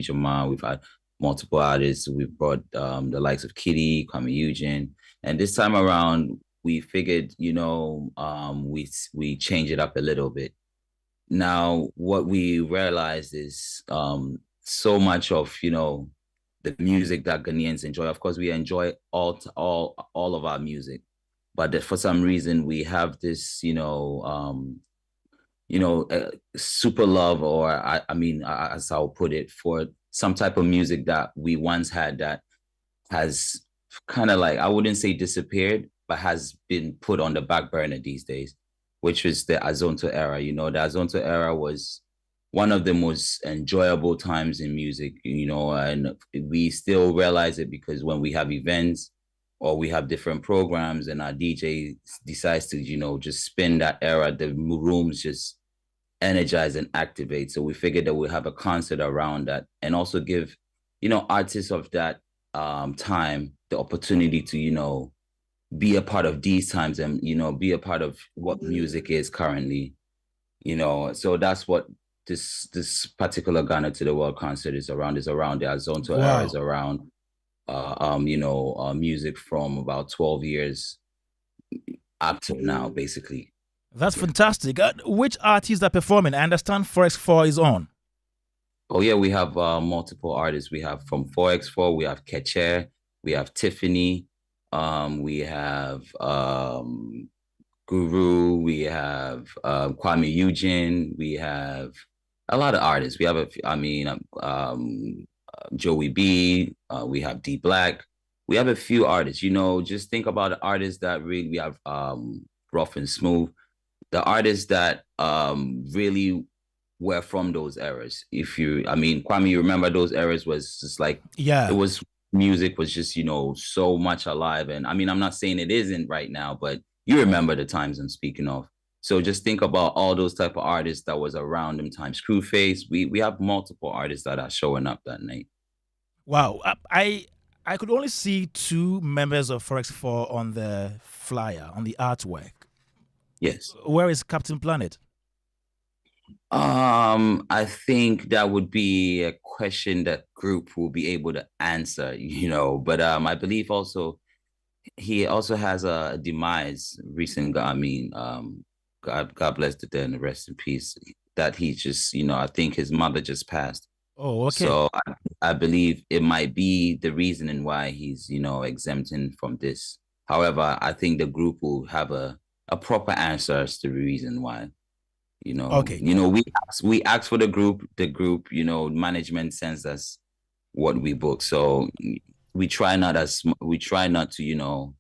Jamal. We've had multiple artists. We've brought the likes of Kitty, Kwame Eugene, and this time around we figured, we change it up a little bit. Now, what we realized is so much of the music that Ghanaians enjoy. Of course, we enjoy all of our music, but for some reason we have this, super love, or I mean, as I'll put it, for some type of music that we once had that has kind of like, I wouldn't say disappeared, but has been put on the back burner these days, which was the Azonto era. The Azonto era was one of the most enjoyable times in music, and we still realize it because when we have events or we have different programs and our DJ decides to, just spin that era, the rooms just energize and activate. So we figured that we'll have a concert around that and also give, artists of that time the opportunity to, be a part of these times and, be a part of what music is currently, So that's what this particular Ghana to the World concert is around the Azonto era, is around music from about 12 years up to now, basically. That's fantastic. Which artists are performing? I understand 4x4 is on. Oh yeah, we have multiple artists. We have from 4x4, we have Keche, we have Tiffany, we have Guru, we have Kwame Eugene, we have a lot of artists. We have Joey B, we have D Black. We have a few artists, just think about the artists that really, we have Rough and Smooth, the artists that really were from those eras. Kwame, you remember those eras was just like, yeah, it was, music was just, so much alive. And I'm not saying it isn't right now, but you remember the times I'm speaking of. So just think about all those type of artists that was around them times. Screwface, we have multiple artists that are showing up that night. Wow. I could only see 2 members of 4x4 on the flyer, on the artwork. Yes. Where is Captain Planet? I think that would be a question that group will be able to answer, but I believe also he also has a demise recent. God bless the dead and rest in peace. That he just, I think his mother just passed. Oh, okay. So I believe it might be the reasoning why he's, exempting from this. However, I think the group will have a proper answer as to the reason why. Okay. We ask for the group, management sends us what we book. So we try not to,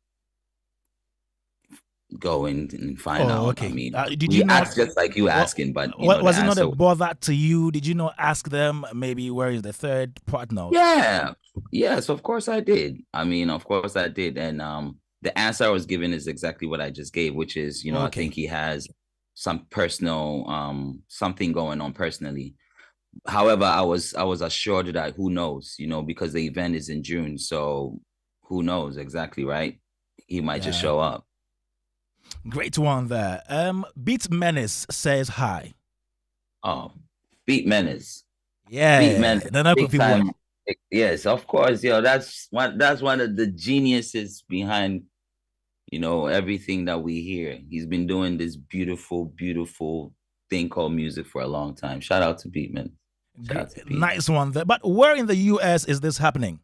go and find out. Okay. Did you ask just like you asking, but was it not a bother to you? Did you not ask them maybe where is the third partner? Yeah. Yes, of course I did. Of course I did. And the answer I was given is exactly what I just gave, which is, okay. I think he has some personal something going on personally. However, I was assured that who knows, because the event is in June, so who knows exactly, right? He might just show up. Great one there. Beat Menace says hi. Oh, Beat Menace. Yeah, Beat Menace. Yes, of course. That's one of the geniuses behind everything that we hear. He's been doing this beautiful, beautiful thing called music for a long time. Shout out to Beat Menace. Nice one there. But where in the US is this happening?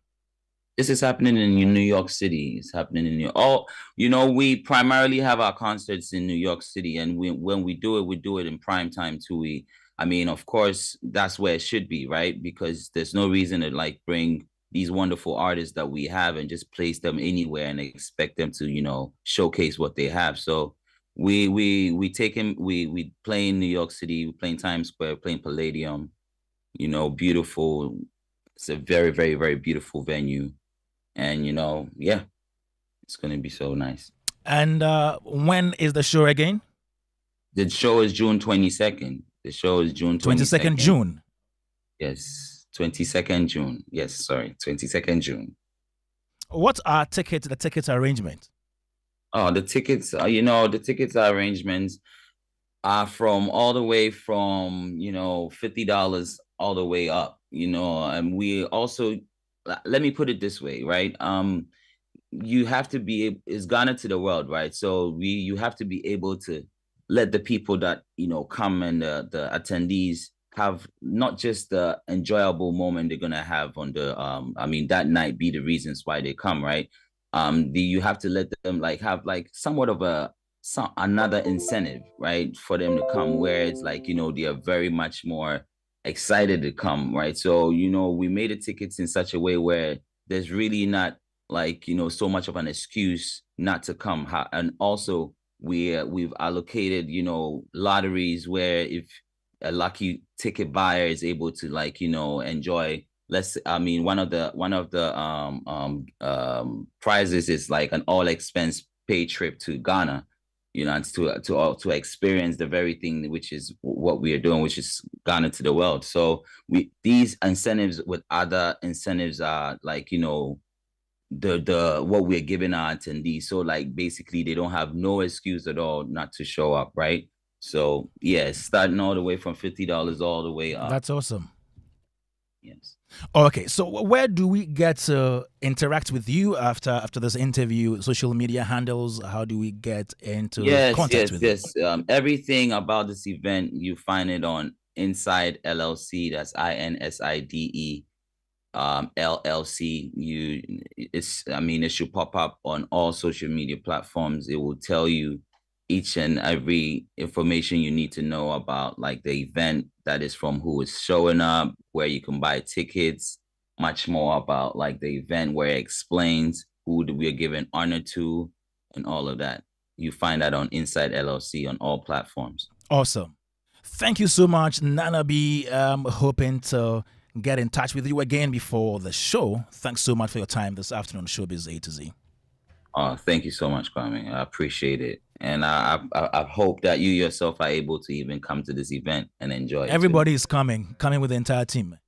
This is happening in New York City. It's happening in New York. We primarily have our concerts in New York City, and when we do it in prime time too. Of course, that's where it should be, right? Because there's no reason to bring these wonderful artists that we have and just place them anywhere and expect them to, showcase what they have. So we play in New York City, we play in Times Square, playing Palladium, beautiful. It's a very, very, very beautiful venue. And, it's going to be so nice. And when is the show again? The show is June 22nd. The show is June 22nd June. Yes, 22nd June. Yes, sorry, 22nd June. What are the ticket arrangement? Oh, the tickets, the tickets arrangements are from all the way from, $50 all the way up, and we also, let me put it this way, right? You have to be, is Ghana to the world, right? So you have to be able to let the people that come, and the attendees have not just the enjoyable moment they're gonna have on the that night be the reasons why they come, right? You have to let them like have like somewhat of another incentive, right, for them to come, where it's like they are very much more excited to come, right? So we made the tickets in such a way where there's really not like so much of an excuse not to come. And also we've allocated lotteries where if a lucky ticket buyer is able to like enjoy, one of the prizes is like an all expense paid trip to Ghana, and to experience the very thing which is what we are doing, which is Ghana to the world. So these incentives with other incentives are like the what we're giving our attendees. So like basically they don't have no excuse at all not to show up, right? So yeah, starting all the way from $50 all the way up. That's awesome. Yes. Okay, so where do we get to interact with you after this interview? Social media handles? How do we get into contact with you? Everything about this event, you find it on Inside LLC. That's INSIDE LLC. It should pop up on all social media platforms. It will tell you each and every information you need to know about like the event, that is from who is showing up, where you can buy tickets, much more about like the event, where it explains who we are giving honor to and all of that. You find that on Inside LLC on all platforms. Awesome. Thank you so much, Nana B. Hoping to get in touch with you again before the show. Thanks so much for your time this afternoon on Showbiz A to Z. Thank you so much, Kwame. I appreciate it. And I hope that you yourself are able to even come to this event and enjoy it. Everybody is coming with the entire team.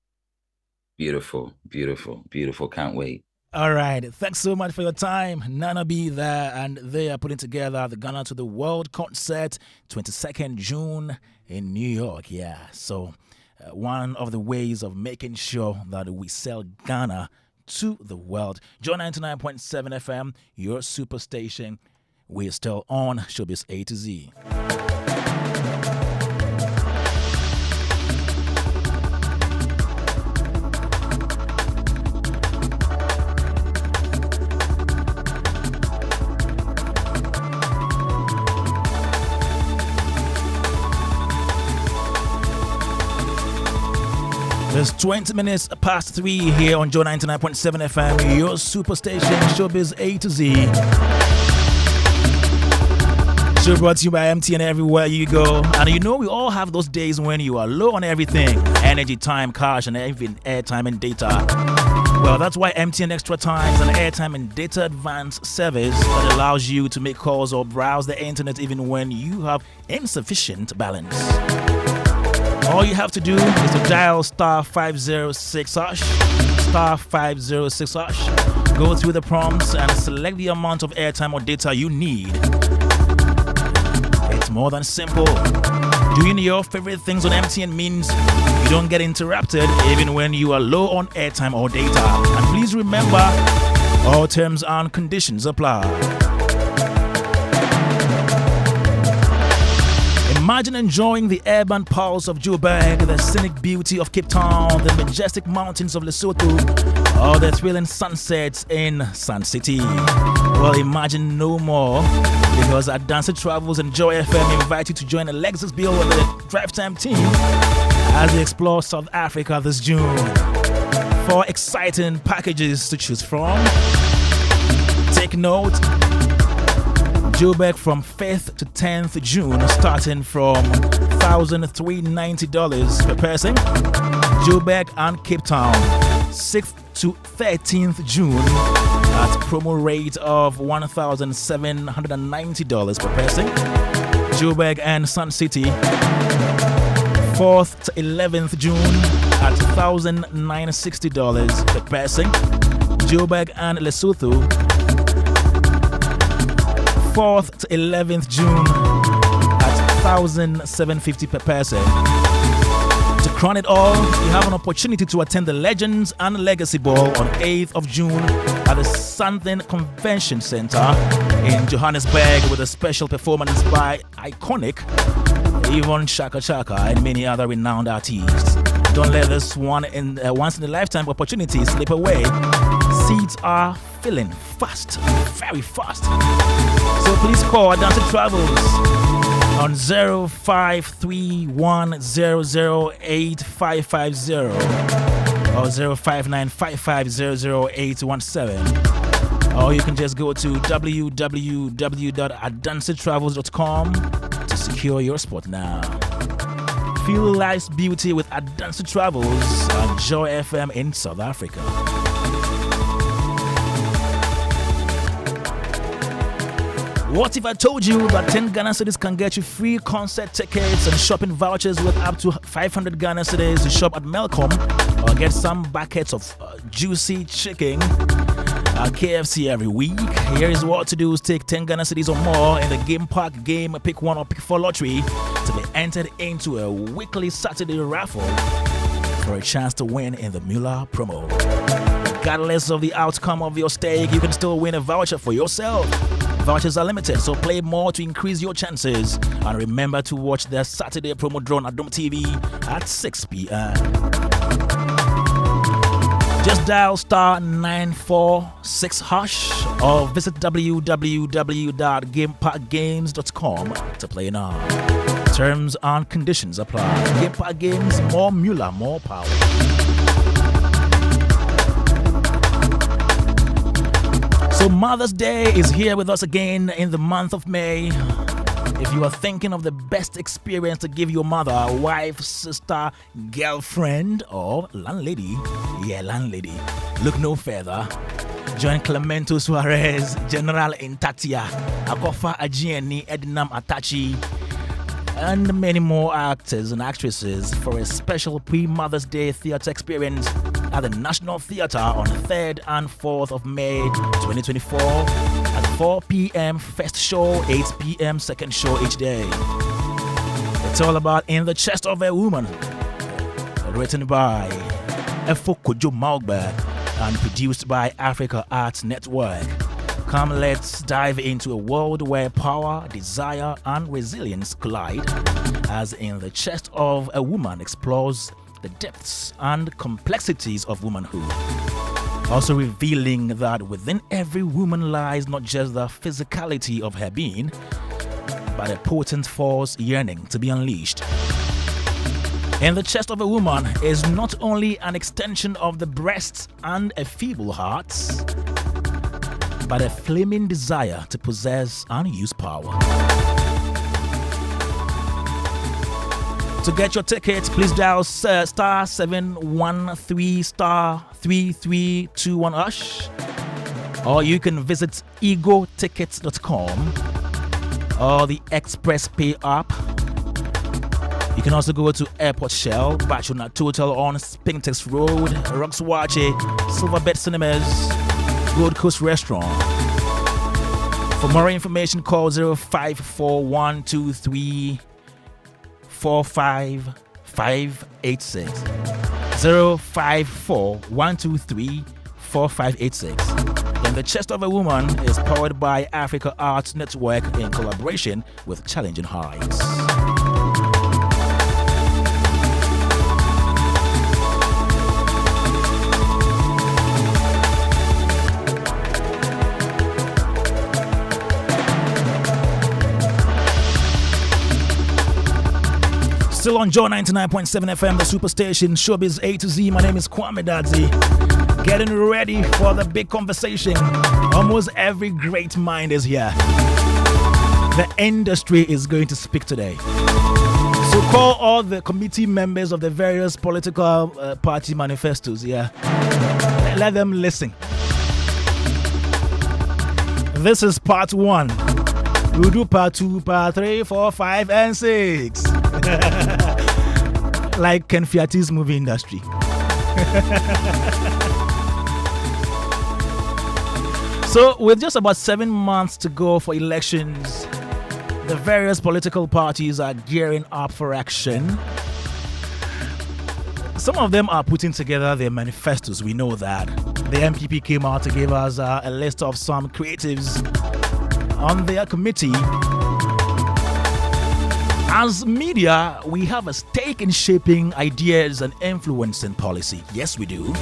Beautiful, beautiful, beautiful. Can't wait. All right. Thanks so much for your time. Nana B there, and they are putting together the Ghana to the World concert, 22nd June in New York. Yeah. So one of the ways of making sure that we sell Ghana to the world. Joy 99.7 FM, your superstation. We're still on Showbiz A to Z. It's 20 minutes past 3 here on Joy 99.7 FM, your superstation, Showbiz A to Z. Show brought to you by MTN everywhere you go. And we all have those days when you are low on everything: energy, time, cash, and even airtime and data. Well, that's why MTN Extra Time is an airtime and data advance service that allows you to make calls or browse the internet even when you have insufficient balance. All you have to do is to dial star 506 hash, star 506 hash, go through the prompts and select the amount of airtime or data you need. It's more than simple. Doing your favorite things on MTN means you don't get interrupted even when you are low on airtime or data. And please remember, all terms and conditions apply. Imagine enjoying the urban pulse of Joburg, the scenic beauty of Cape Town, the majestic mountains of Lesotho, or the thrilling sunsets in Sun City. Well, imagine no more, because our Dancer Travels and Joy FM invite you to join the Lexus Bill with the Drive Time team as they explore South Africa this June. 4 exciting packages to choose from. Take note: Joburg from 5th to 10th June, starting from $1,390 per person. Joburg and Cape Town, 6th to 13th June, at promo rate of $1,790 per person. Joburg and Sun City, 4th to 11th June, at $1,960 per person. Joburg and Lesotho, 4th to 11th June at $1,750 per person. To crown it all, you have an opportunity to attend the Legends and Legacy Ball on 8th of June at the Southern Convention Center in Johannesburg with a special performance by Iconic, Yvonne Chaka Chaka, and many other renowned artists. Don't let this once in a lifetime opportunity slip away. Seats are filling fast, very fast. So please call Dancing Travels on 0531008550 or 0595500817, or you can just go to www.adancetravels.com to secure your spot now. Feel life's beauty with Adansi Travels on Joy FM in South Africa. What if I told you that 10 Ghana cedis can get you free concert tickets and shopping vouchers with up to 500 Ghana cedis to shop at Melcom, or get some buckets of juicy chicken at KFC every week? Here is what to do: is take 10 Ghana cedis or more in the Game Park Game Pick 1 or Pick 4 lottery to be entered into a weekly Saturday raffle for a chance to win in the Muller promo. Regardless of the outcome of your stake, you can still win a voucher for yourself. Vouchers are limited, so play more to increase your chances. And remember to watch the Saturday promo drawn at Dome TV at 6 p.m. Just dial *946# or visit www.gameparkgames.com to play now. Terms and conditions apply. Game Park Games, more Muller, more power. So Mother's Day is here with us again in the month of May. If you are thinking of the best experience to give your mother, wife, sister, girlfriend, or landlady, look no further. Join Clemento Suarez, General Intatia, Akofa Ajieni, Ednam Atachi, and many more actors and actresses for a special pre-Mother's Day theatre experience at the National Theatre on 3rd and 4th of May 2024 at 4 p.m. first show, 8 p.m. second show each day. It's all about In the Chest of a Woman, written by Efo Kojo Maugba and produced by Africa Arts Network. Come, let's dive into a world where power, desire, and resilience collide, as In the Chest of a Woman explores the depths and complexities of womanhood, also revealing that within every woman lies not just the physicality of her being, but a potent force yearning to be unleashed. In the Chest of a Woman is not only an extension of the breasts and a feeble heart, but a flaming desire to possess and use power. To get your tickets, please dial *713*3321#, or you can visit egotickets.com or the Express Pay app. You can also go to Airport Shell, Bachuna Total on Spintex Road, Roxwache, Silverbed Cinemas, Gold Coast Restaurant. For more information, call 054123 45586 054123 4586. And the Chest of a Woman is powered by Africa Arts Network in collaboration with Challenging Heights. Still on Joy 99.7 FM, the superstation, Showbiz A to Z. My name is Kwame Dadzie. Getting ready for the big conversation. Almost every great mind is here. The industry is going to speak today. So call all the committee members of the various political party manifestos here. Let them listen. This is part 1. We'll do part 2, part 3, 4, 5, and 6. Like Ken Fiati's movie industry. So, with just about 7 months to go for elections, the various political parties are gearing up for action. Some of them are putting together their manifestos. We know that. The MPP came out to give us a list of some creatives on their committee. As media, we have a stake in shaping ideas and influencing policy. Yes, we do.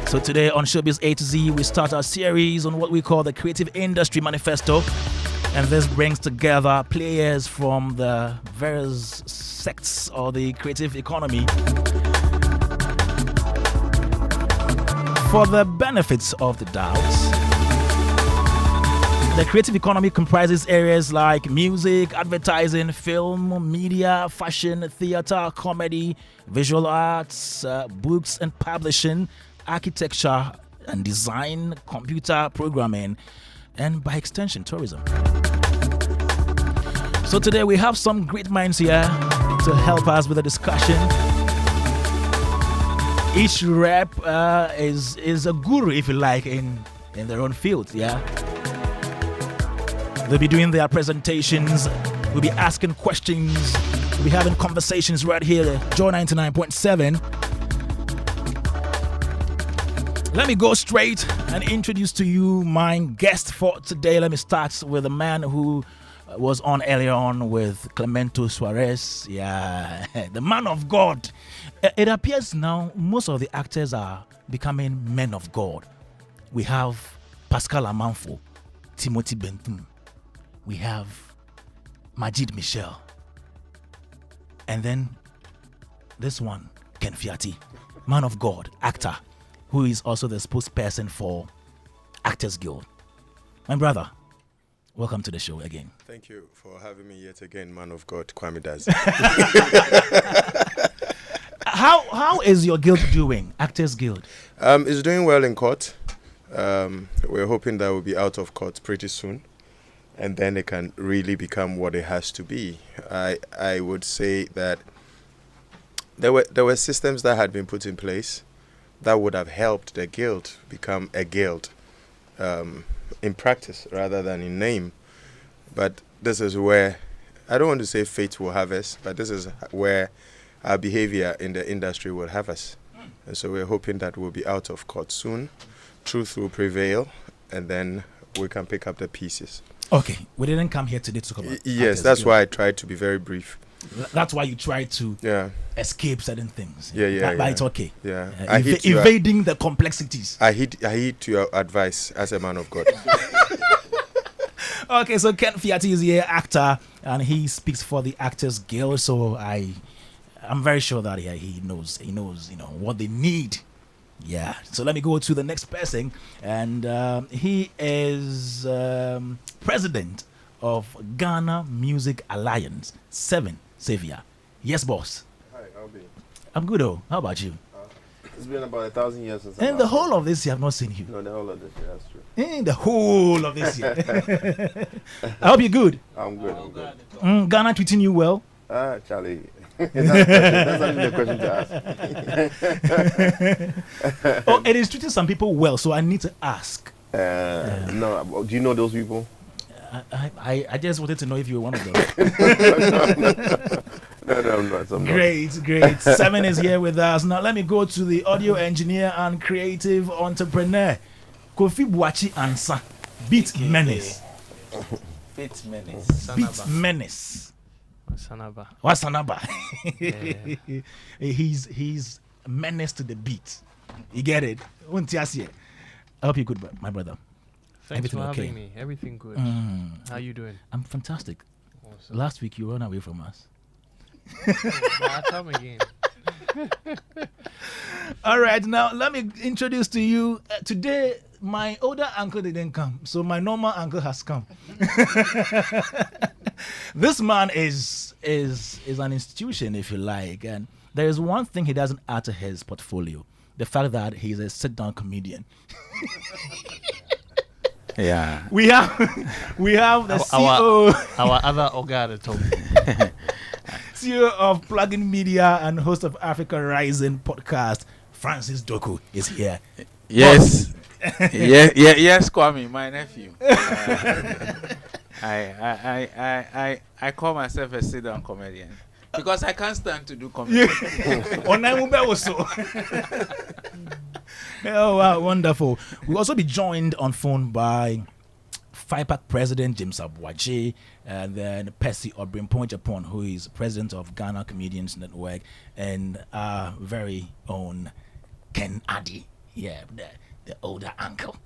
So today on Showbiz A to Z, we start our series on what we call the Creative Industry Manifesto. And this brings together players from the various sects of the creative economy for the benefits of the doubt. The creative economy comprises areas like music, advertising, film, media, fashion, theater, comedy, visual arts, books and publishing, architecture and design, computer programming, and by extension, tourism. So today we have some great minds here to help us with the discussion. Each rep is a guru, if you like, in their own field, yeah? They'll be doing their presentations, we'll be asking questions, we'll be having conversations right here at Joy 99.7. Let me go straight and introduce to you my guest for today. Let me start with a man who was on earlier on with Clemento Suarez. Yeah, the man of God. It appears now most of the actors are becoming men of God. We have Pascal Amanfo, Timothy Benton. We have Majid Michel. And then this one, Ken Fiati, man of God, actor, who is also the spokesperson for Actors Guild. My brother, welcome to the show again. Thank you for having me yet again, man of God, Kwame Dadzie. How is your guild doing, Actors Guild? It's doing well in court. We're hoping that we'll be out of court pretty soon, and then it can really become what it has to be. I would say that there were systems that had been put in place that would have helped the guild become a guild in practice rather than in name. But this is where, I don't want to say fate will have us, but this is where our behavior in the industry will have us. And so we're hoping that we'll be out of court soon, truth will prevail, and then we can pick up the pieces. Okay, we didn't come here today to talk about yes, that's why I tried to be very brief. That's why you try to escape certain things. But it's okay. Yeah, evading the complexities. I heed to your advice as a man of God. Okay, so Ken Fiati is here, actor, and he speaks for the Actors Guild. So I'm very sure that he knows what they need. Yeah. So let me go to the next person, and he is president of Ghana Music Alliance 7 Xavier. Yes, boss. Hi, I'll be. I'm good. Oh, how about you? It's been about 1,000 years since. And the whole of this year, I've not seen you. No, the whole of this year. That's true. In the whole of this year. I hope you're good. I'm good. I'm good. Ghana treating you well? Charlie. That's not the question to ask. Oh, it is treating some people well, so I need to ask. No, do you know those people? I just wanted to know if you were one of them. No, I'm not. Great. 7 is here with us. Now let me go to the audio engineer and creative entrepreneur, Kofi Buachi Ansa, Beat Menace. Beat Menace. Wasanaba. Yeah. He's a menace to the beat. You get it? I hope you're good, my brother. Thanks Everything for okay? having me. Everything good. How you doing? I'm fantastic. Awesome. Last week you ran away from us. I'll come again. All right, now let me introduce to you. Today, my older uncle didn't come, so my normal uncle has come. This man is an institution, if you like, and there is one thing he doesn't add to his portfolio: the fact that he's a sit-down comedian. Yeah. We have the CEO, Our other Oga at home. CEO of Plugin Media and host of Africa Rising podcast, Francis Doku, is here. Yes. Yes, Kwame, my nephew. I call myself a sit-down comedian. Because I can't stand to do comedy. Oh, wow, wonderful. We'll also be joined on phone by FIPAC President James Abuaje, and then Percy Obrimpo-Japon, who is president of Ghana Comedians Network, and our very own Ken Addy, the older uncle.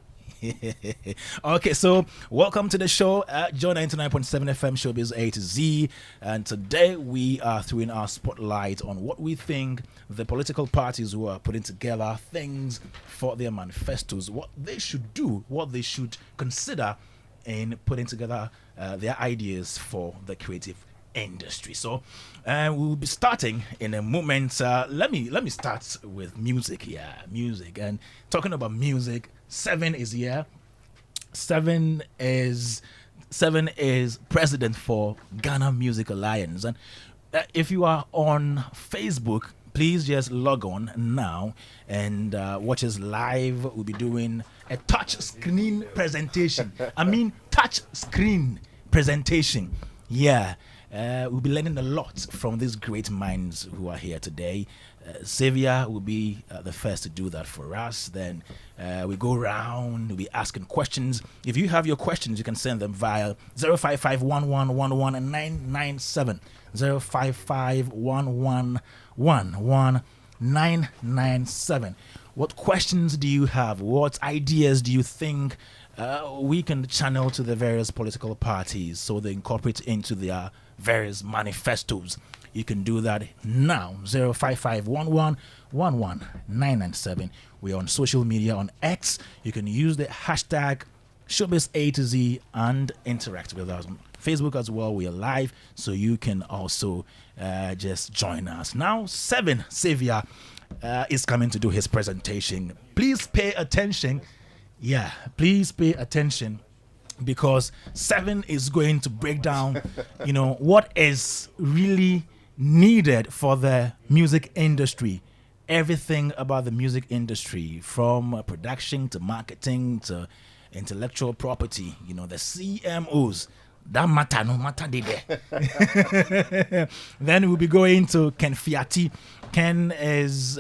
Okay, so welcome to the show. Join 99.7 FM Showbiz A to Z, and today we are throwing our spotlight on what we think the political parties who are putting together things for their manifestos, what they should do, what they should consider in putting together their ideas for the creative industry. So we'll be starting in a moment. Let me start with music. Music. And talking about music, Seven is here. Seven is president for Ghana Music Alliance. And if you are on Facebook, please just log on now and watch us live. We'll be doing a touch screen presentation. Touch screen presentation. Yeah. We'll be learning a lot from these great minds who are here today. Xavier will be the first to do that for us. Then we go around, we'll be asking questions. If you have your questions, you can send them via 055-1111-997. 055-1111-997. What questions do you have? What ideas do you think we can channel to the various political parties so they incorporate into their various manifestos? You can do that now. 055-1111-997. We're on social media on X. You can use the hashtag Showbiz A to Z and interact with us on Facebook as well. We are live, so you can also just join us. Now, Seven Xavier is coming to do his presentation. Please pay attention. Yeah, please pay attention, because Seven is going to break down, what is really needed for the music industry. Everything about the music industry, from production to marketing to intellectual property, the CMOs. That matter, no matter they there. Then we'll be going to Ken Fiati. Ken is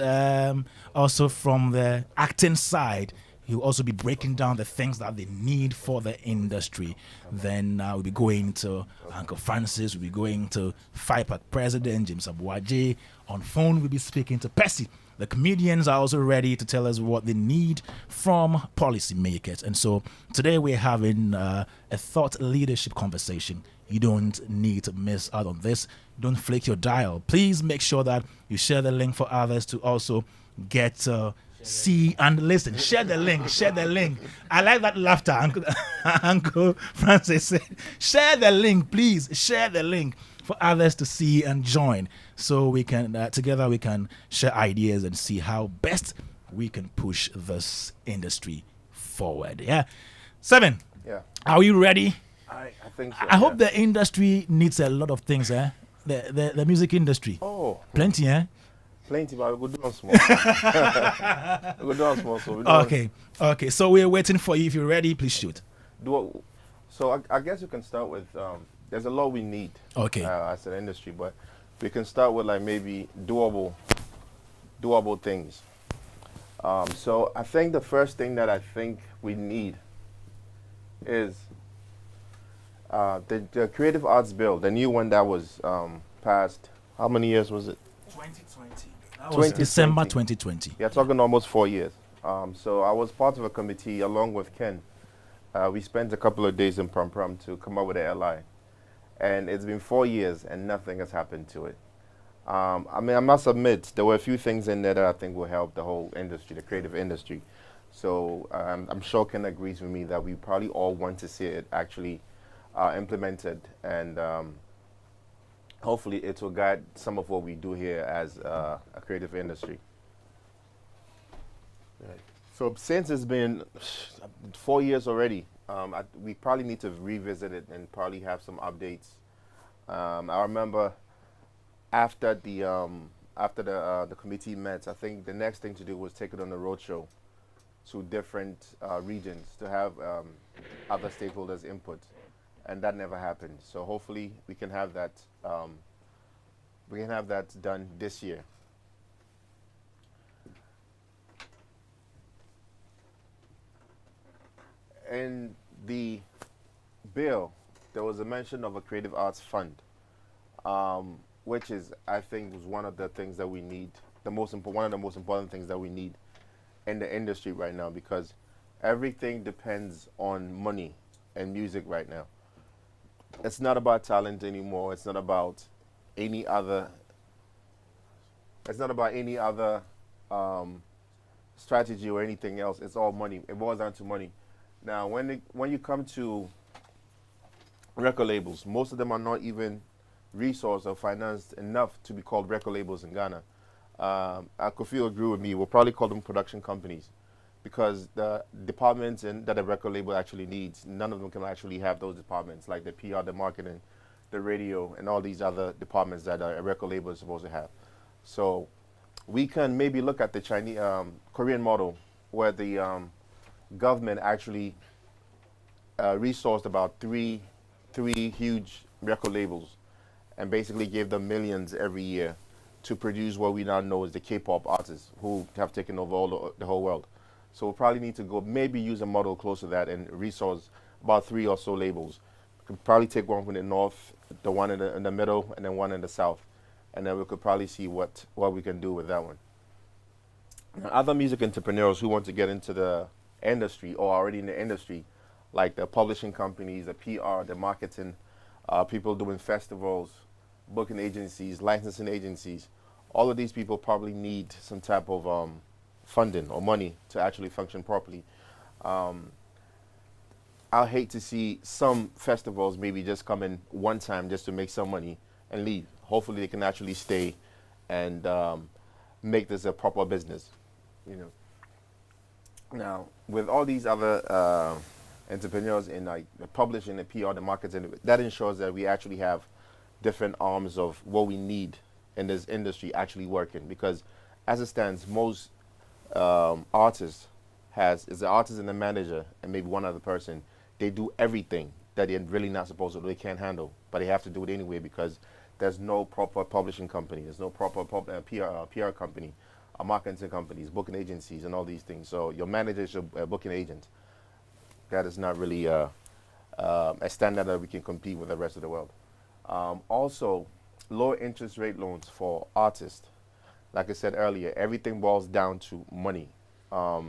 also from the acting side. He'll also be breaking down the things that they need for the industry. Then we'll be going to Uncle Francis. We'll be going to FIPAC President James Abuaje. On phone, we'll be speaking to Percy. The comedians are also ready to tell us what they need from policymakers. And so today we're having a thought leadership conversation. You don't need to miss out on this. Don't flick your dial. Please make sure that you share the link for others to also get see and listen. Share the link. I like that laughter. Uncle Francis said, share the link, please. Share the link for others to see and join, so we can together we can share ideas and see how best we can push this industry forward. Yeah, Seven. Yeah. Are you ready? I think so. I hope the industry needs a lot of things. The music industry. Oh, Plenty. plenty, but we'll go down small. We'll go down small. So we don't Okay. So we're waiting for you. If you're ready, please shoot. So I guess you can start with. There's a lot we need. Okay. As an industry, but we can start with like maybe doable things. So I think the first thing that I think we need is the Creative Arts Bill, the new one that was passed. How many years was it? 2020. That was December 2020. Yeah, talking almost 4 years. So I was part of a committee along with Ken. We spent a couple of days in Pram to come up with a LI. And it's been 4 years and nothing has happened to it. I must admit, there were a few things in there that I think will help the whole industry, the creative industry. So I'm sure Ken agrees with me that we probably all want to see it actually implemented, and hopefully it will guide some of what we do here as a creative industry. Right. So since it's been 4 years already, we probably need to revisit it and probably have some updates. I remember after the committee met, I think the next thing to do was take it on a roadshow to different regions to have other stakeholders' input, and that never happened. So hopefully we can have that We can have that done this year. In the bill, there was a mention of a creative arts fund, which is, I think, was one of the things that we need, one of the most important things that we need in the industry right now, because everything depends on money and music right now. It's not about talent anymore. It's not about any other. It's not about any other strategy or anything else. It's all money. It boils down to money. Now, when you come to record labels, most of them are not even resourced or financed enough to be called record labels in Ghana. Kofi will agree with me. We'll probably call them production companies, because the departments that a record label actually needs, none of them can actually have those departments, like the PR, the marketing, the radio, and all these other departments that a record label is supposed to have. So we can maybe look at the Chinese, Korean model, where the government actually resourced about three huge record labels and basically gave them millions every year to produce what we now know as the K-pop artists who have taken over the whole world. So we'll probably need to go maybe use a model close to that and resource about 3 or so labels. We could probably take one from the north, the one in the middle, and then one in the south. And then we could probably see what we can do with that one. Now, other music entrepreneurs who want to get into the industry or already in the industry, like the publishing companies, the PR, the marketing, people doing festivals, booking agencies, licensing agencies, all of these people probably need some type of funding or money to actually function properly. I hate to see some festivals maybe just come in one time just to make some money and leave. Hopefully they can actually stay and make this a proper business, you know. Now, with all these other entrepreneurs in like the publishing, the PR, the marketing, that ensures that we actually have different arms of what we need in this industry actually working. Because as it stands, most artists is the artist and the manager and maybe one other person. They do everything that they're really not supposed to do. They can't handle, but they have to do it anyway because there's no proper publishing company. There's no proper PR company, marketing companies, booking agencies, and all these things. So your manager is your booking agent. That is not really a standard that we can compete with the rest of the world. Also, low interest rate loans for artists. Like I said earlier, everything boils down to money. Your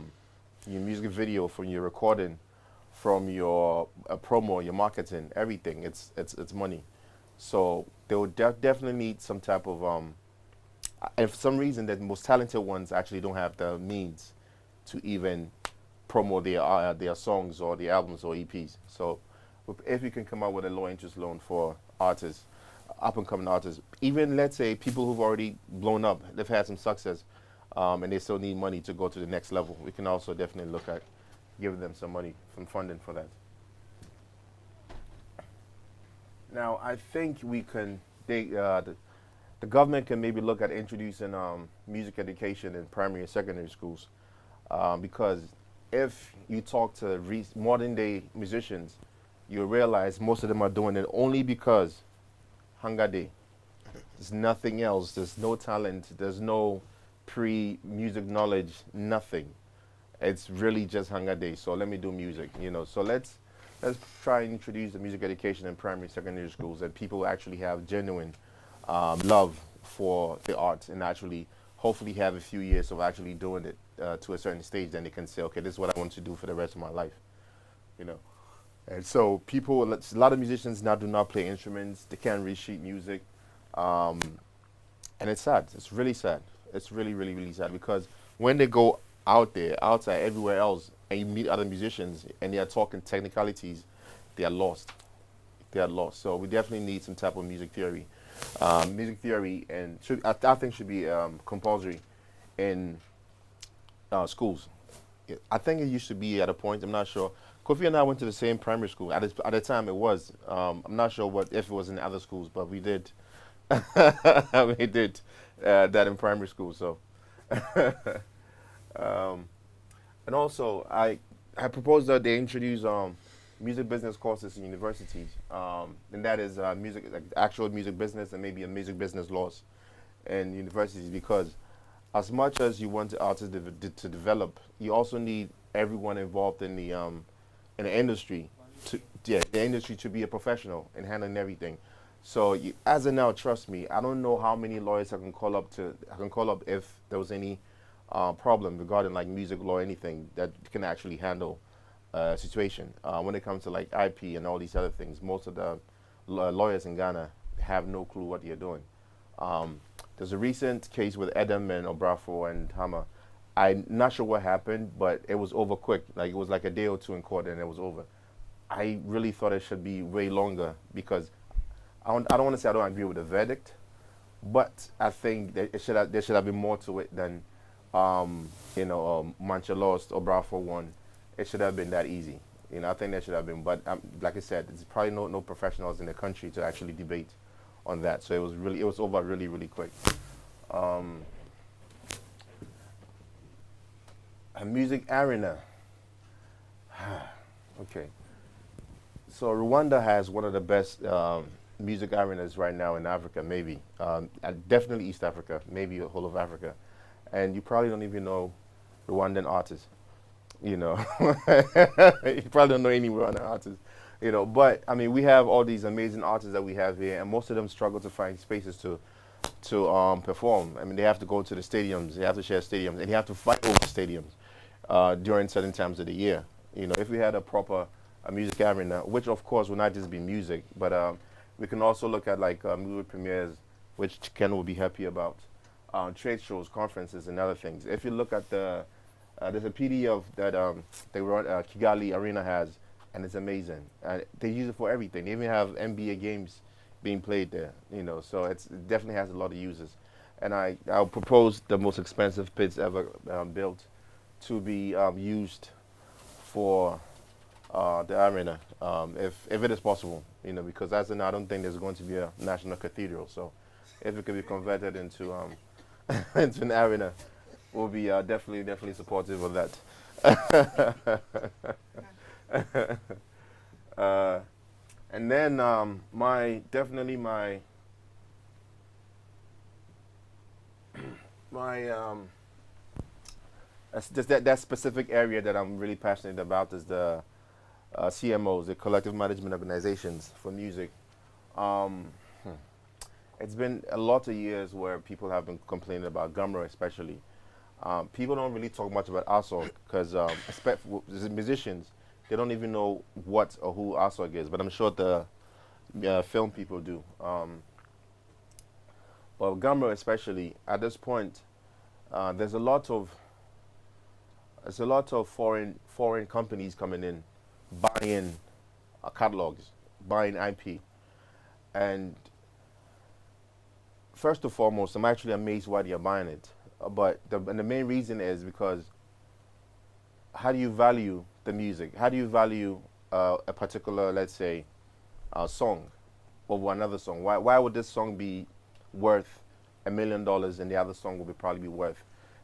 music video, from your recording, from your promo, your marketing, everything, it's money. So they would definitely need some type of, and for some reason the most talented ones actually don't have the means to even promote their songs or their albums or EPs. So if we can come out with a low interest loan for artists, up and coming artists, even let's say people who've already blown up, they've had some success, and they still need money to go to the next level, we can also definitely look at giving them some money from funding for that. Now, I think we can, the government can maybe look at introducing music education in primary and secondary schools, because if you talk to modern day musicians, you'll realize most of them are doing it only because hunger day. There's nothing else. There's no talent. There's no pre-music knowledge, nothing. It's really just hunger day. So let me do music, you know. So let's try and introduce the music education in primary, secondary schools, that people actually have genuine love for the arts and actually hopefully have a few years of actually doing it to a certain stage. Then they can say, okay, this is what I want to do for the rest of my life, you know. And so people, a lot of musicians now do not play instruments. They can't read sheet music. And it's sad. It's really sad. It's really, really, really sad, because when they go out there, outside, everywhere else, and you meet other musicians and they are talking technicalities, they are lost. They are lost. So we definitely need some type of music theory. Music theory and I think should be compulsory in schools. I think it used to be at a point, I'm not sure. Kofi and I went to the same primary school. At the time it was. I'm not sure if it was in other schools, but we did. We did that in primary school. So, and also I proposed that they introduce music business courses in universities, and that is music, like actual music business, and maybe a music business laws in universities. Because as much as you want the artists to develop, you also need everyone involved in the industry to the industry to be a professional in handling everything. So as of now, trust me, I don't know how many lawyers I can call up if there was any problem regarding like music law or anything that can actually handle situation. When it comes to like IP and all these other things, most of the lawyers in Ghana have no clue what you're doing. There's a recent case with Edem and Obrafo and Hama. I'm not sure what happened, but it was over quick. Like it was like a day or two in court and it was over. I really thought it should be way longer because I don't want to say I don't agree with the verdict, but I think that there should have been more to it than Mancha lost, Obrafo won. It should have been that easy. I think that should have been. But like I said, there's probably no professionals in the country to actually debate on that. So it was over really, really quick. A music arena. Okay. So Rwanda has one of the best music arenas right now in Africa, maybe. Definitely East Africa, maybe the whole of Africa. And you probably don't even know Rwandan artists. You probably don't know any Rwandan artists. But I mean, we have all these amazing artists that we have here, and most of them struggle to find spaces to perform. I mean, they have to go to the stadiums, they have to share stadiums, and they have to fight over stadiums during certain times of the year. If we had a music arena, which of course will not just be music, but we can also look at like movie premieres, which Ken will be happy about, trade shows, conferences, and other things. If you look at there's a PDF that Kigali Arena has, and it's amazing. They use it for everything. They even have NBA games being played there. So it definitely has a lot of users. And I'll propose the most expensive pits ever built to be used for the arena, if it is possible. Because as of now, I don't think there's going to be a national cathedral. So if it could be converted into into an arena, we'll be definitely supportive of that. And then my just that specific area that I'm really passionate about is the CMOs, the collective management organizations for music. It's been a lot of years where people have been complaining about Gumroad, especially. People don't really talk much about ASOG because, as musicians, they don't even know what or who ASOG is. But I'm sure the film people do. But Gumroad, especially at this point, there's a lot of foreign companies coming in, buying catalogs, buying IP, and first and foremost, I'm actually amazed why they're buying it. But the main reason is because how do you value the music? How do you value a particular, let's say, song over another song? Why would this song be worth $1 million and the other song will probably be worth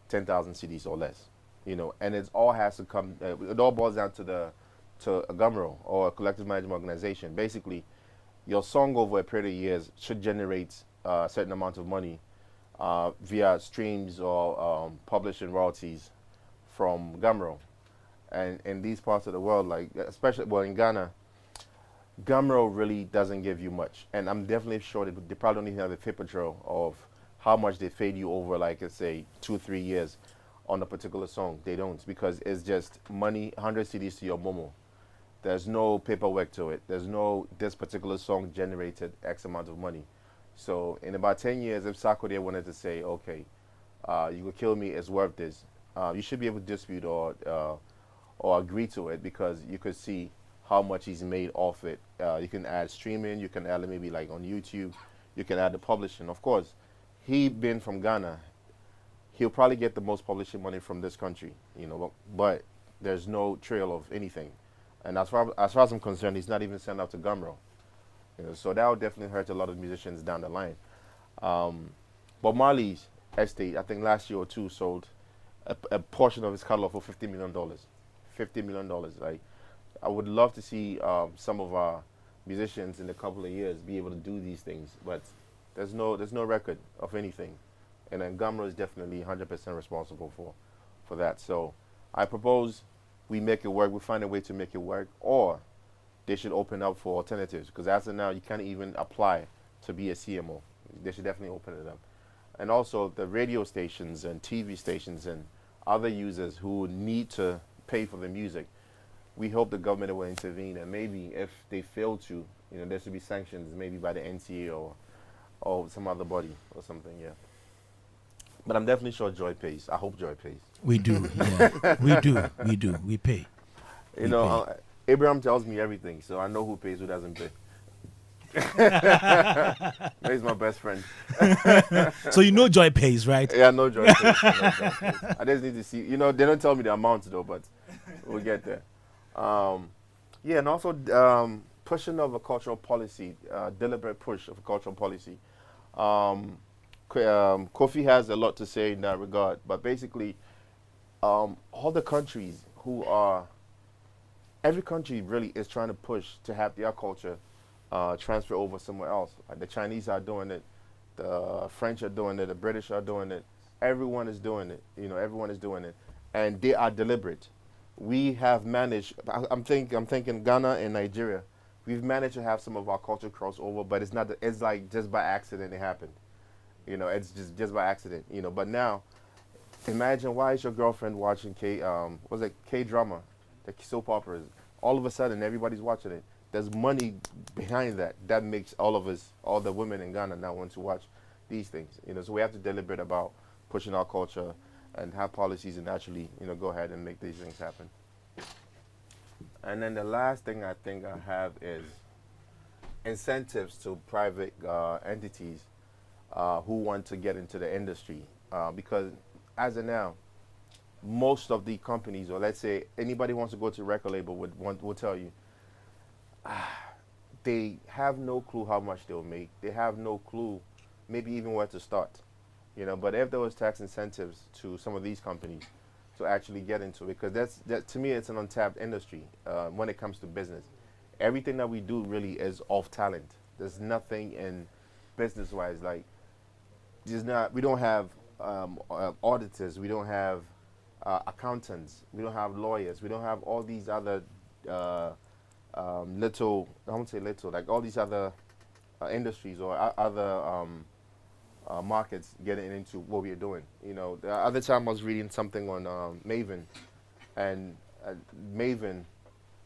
10,000 CDs or less? And it all has to come. It all boils down to a Gumroad or a collective management organization. Basically, your song over a period of years should generate a certain amount of money via streams or publishing royalties from Gumroad. And in these parts of the world, like especially in Ghana, Gumroad really doesn't give you much. And I'm definitely sure they probably don't even have a paper trail of how much they paid you over, like, let's say, 2-3 years on a particular song. They don't, because it's just money, 100 CDs to your Momo. There's no paperwork to it. There's no, this particular song generated X amount of money. So in about 10 years, if Sarkodie wanted to say, okay, you could kill me, it's worth this, you should be able to dispute or agree to it, because you could see how much he's made off it. You can add streaming, you can add maybe like on YouTube, you can add the publishing. Of course, he being from Ghana, he'll probably get the most publishing money from this country, but there's no trail of anything. And as far as I'm concerned, he's not even sent out to Gumroad. So that would definitely hurt a lot of musicians down the line. But Marley's estate, I think last year or two, sold a portion of his catalog for $50 million. $50 million. Like, I would love to see some of our musicians in a couple of years be able to do these things, but there's no record of anything, and then Gamro is definitely 100% responsible for that. So I propose we make it work. We find a way to make it work, or they should open up for alternatives, because as of now you can't even apply to be a CMO. They should definitely open it up. And also the radio stations and TV stations and other users who need to pay for the music, we hope the government will intervene, and maybe if they fail to, there should be sanctions, maybe by the NTA or some other body or something, yeah. But I'm definitely sure Joy pays. I hope Joy pays. We do, yeah. We do. We pay. Abraham tells me everything, so I know who pays, who doesn't pay. He's my best friend. So you know Joy pays, right? Yeah, I know Joy pays. I just need to see. They don't tell me the amounts though, but we'll get there. Yeah, and also pushing of a cultural policy, deliberate push of a cultural policy. Kofi has a lot to say in that regard, but basically, all the countries every country really is trying to push to have their culture transfer over somewhere else. Like the Chinese are doing it, the French are doing it, the British are doing it. Everyone is doing it. Everyone is doing it, and they are deliberate. We have managed. I'm thinking Ghana and Nigeria. We've managed to have some of our culture cross over, but it's not. It's like just by accident it happened. It's just by accident. But now, imagine, why is your girlfriend watching K-drama, the soap operas? All of a sudden, everybody's watching it. There's money behind that. That makes all of us, all the women in Ghana now want to watch these things. So we have to deliberate about pushing our culture and have policies and actually, go ahead and make these things happen. And then the last thing I think I have is incentives to private entities who want to get into the industry. Because as of now, most of the companies, or let's say anybody who wants to go to a record label will tell you, they have no clue how much they'll make. They have no clue maybe even where to start. But if there was tax incentives to some of these companies to actually get into it, because that to me it's an untapped industry when it comes to business. Everything that we do really is off talent. There's nothing in business-wise, like we don't have auditors, we don't have accountants, we don't have lawyers, we don't have all these other like all these other industries or other markets getting into what we are doing. The other time I was reading something on Maven, and Maven,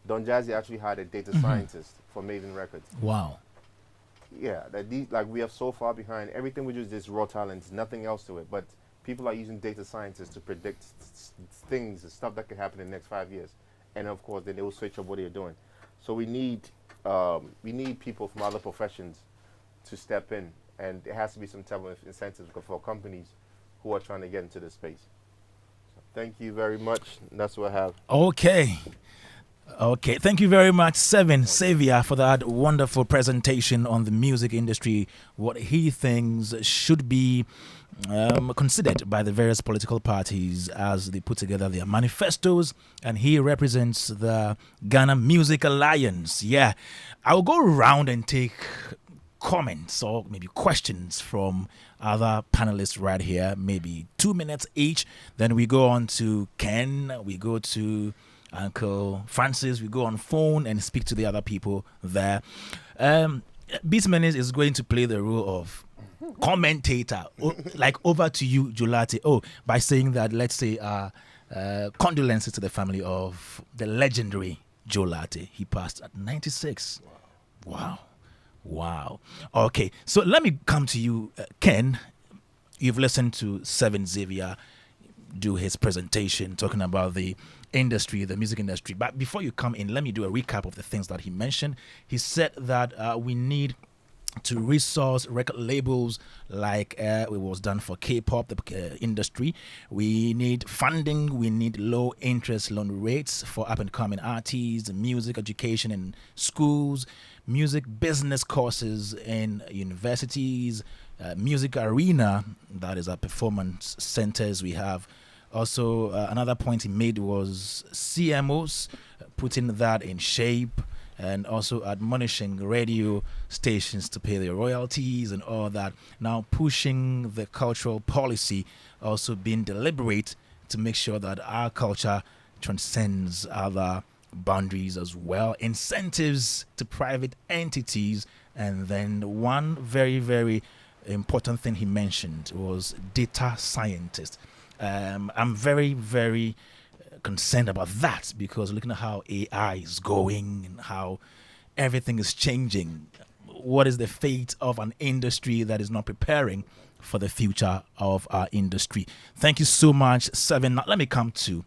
Don Jazzy actually hired a data scientist for Maven Records. Wow. Yeah, we are so far behind. Everything we do is just raw talent, nothing else to it. But people are using data scientists to predict things and stuff that could happen in the next 5 years. And of course, then they will switch up what they're doing. So we need people from other professions to step in, and there has to be some type of incentives for companies who are trying to get into this space. So thank you very much. That's what I have. Okay, thank you very much, Seven Xavier, for that wonderful presentation on the music industry, what he thinks should be considered by the various political parties as they put together their manifestos, and he represents the Ghana Music Alliance. Yeah, I'll go around and take comments or maybe questions from other panelists right here, maybe 2 minutes each. Then we go on to Ken, we go to Uncle Francis, we go on phone and speak to the other people there. Beastmanis is going to play the role of commentator. Like, over to you, Julate. By saying that, let's say condolences to the family of the legendary Julate. He passed at 96. Wow. Okay, so let me come to you, Ken. You've listened to Seven Xavier do his presentation talking about the industry, the music industry. But before you come in, let me do a recap of the things that he mentioned. He said that we need to resource record labels like it was done for K-pop, the industry. We need funding. We need low interest loan rates for up-and-coming artists, music education in schools, music business courses in universities, music arena, that is our performance centers we have. Also, another point he made was CMOs putting that in shape and also admonishing radio stations to pay their royalties and all that. Now pushing the cultural policy, also being deliberate to make sure that our culture transcends other boundaries as well. Incentives to private entities. And then one very, very important thing he mentioned was data scientists. I'm very, very concerned about that, because looking at how AI is going and how everything is changing, what is the fate of an industry that is not preparing for the future of our industry? Thank you so much, Seven. Now let me come to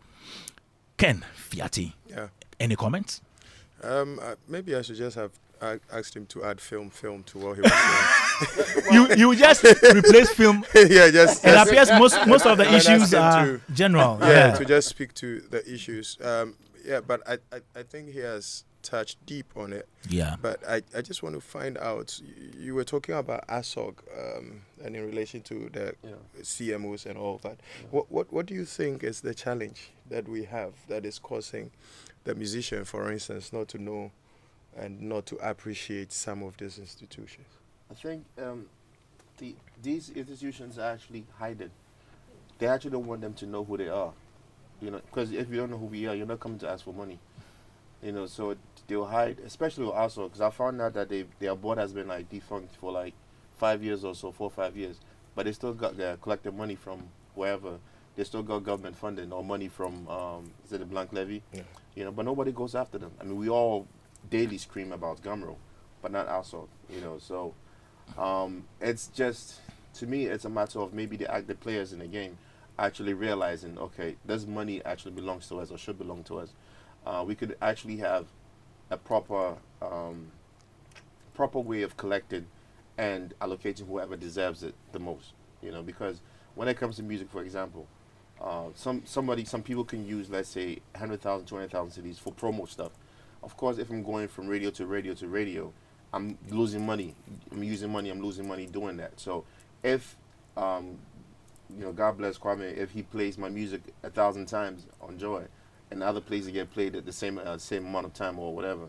Ken Fiati. Yeah. Any comments? Maybe I should just have asked him to add film to what he was saying. you just replace film. Yeah, just. It appears most of the and ask issues him are to- general. Yeah, to just speak to the issues. But I think he has touched deep on it. Yeah. But I just want to find out, you were talking about ASOG and in relation to the CMOs and all that. What do you think is the challenge that we have that is causing the musician, for instance, not to know and not to appreciate some of these institutions? I think these institutions are actually hiding. They actually don't want them to know who they are. Because if you don't know who we are, you're not coming to ask for money. So they'll hide, especially with ASOG, because I found out that their board has been like defunct for like 5 years or so, 4 or 5 years, but they still got collected money from wherever. They still got government funding or money from is it the blank levy? Yeah. But nobody goes after them. I mean, we all daily scream about Gumroad, but not ASOG. So it's just, to me, it's a matter of maybe the players in the game actually realizing, okay, this money actually belongs to us or should belong to us. We could actually have a proper way of collecting and allocating whoever deserves it the most. Because when it comes to music, for example, some people can use, let's say, 100,000, 200,000 CDs for promo stuff. Of course, if I'm going from radio to radio to radio, I'm losing money. I'm using money. I'm losing money doing that. So if God bless Kwame, if he plays my music 1,000 times on Joy, and other plays get played at the same amount of time or whatever,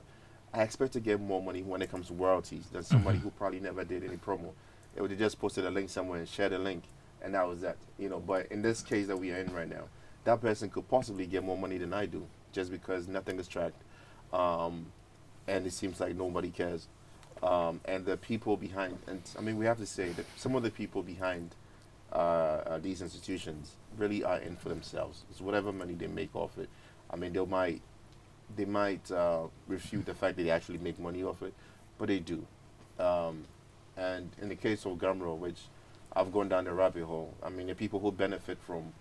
I expect to get more money when it comes to royalties than somebody who probably never did any promo. They would have just posted a link somewhere and shared a link, and that was that. But in this case that we are in right now, that person could possibly get more money than I do, just because nothing is tracked, and it seems like nobody cares. And the people behind, and I mean, we have to say that some of the people behind these institutions really are in for themselves. It's whatever money they make off it. I mean, they might refute the fact that they actually make money off it, but they do. And in the case of Gumroad, which I've gone down the rabbit hole, I mean, the people who benefit from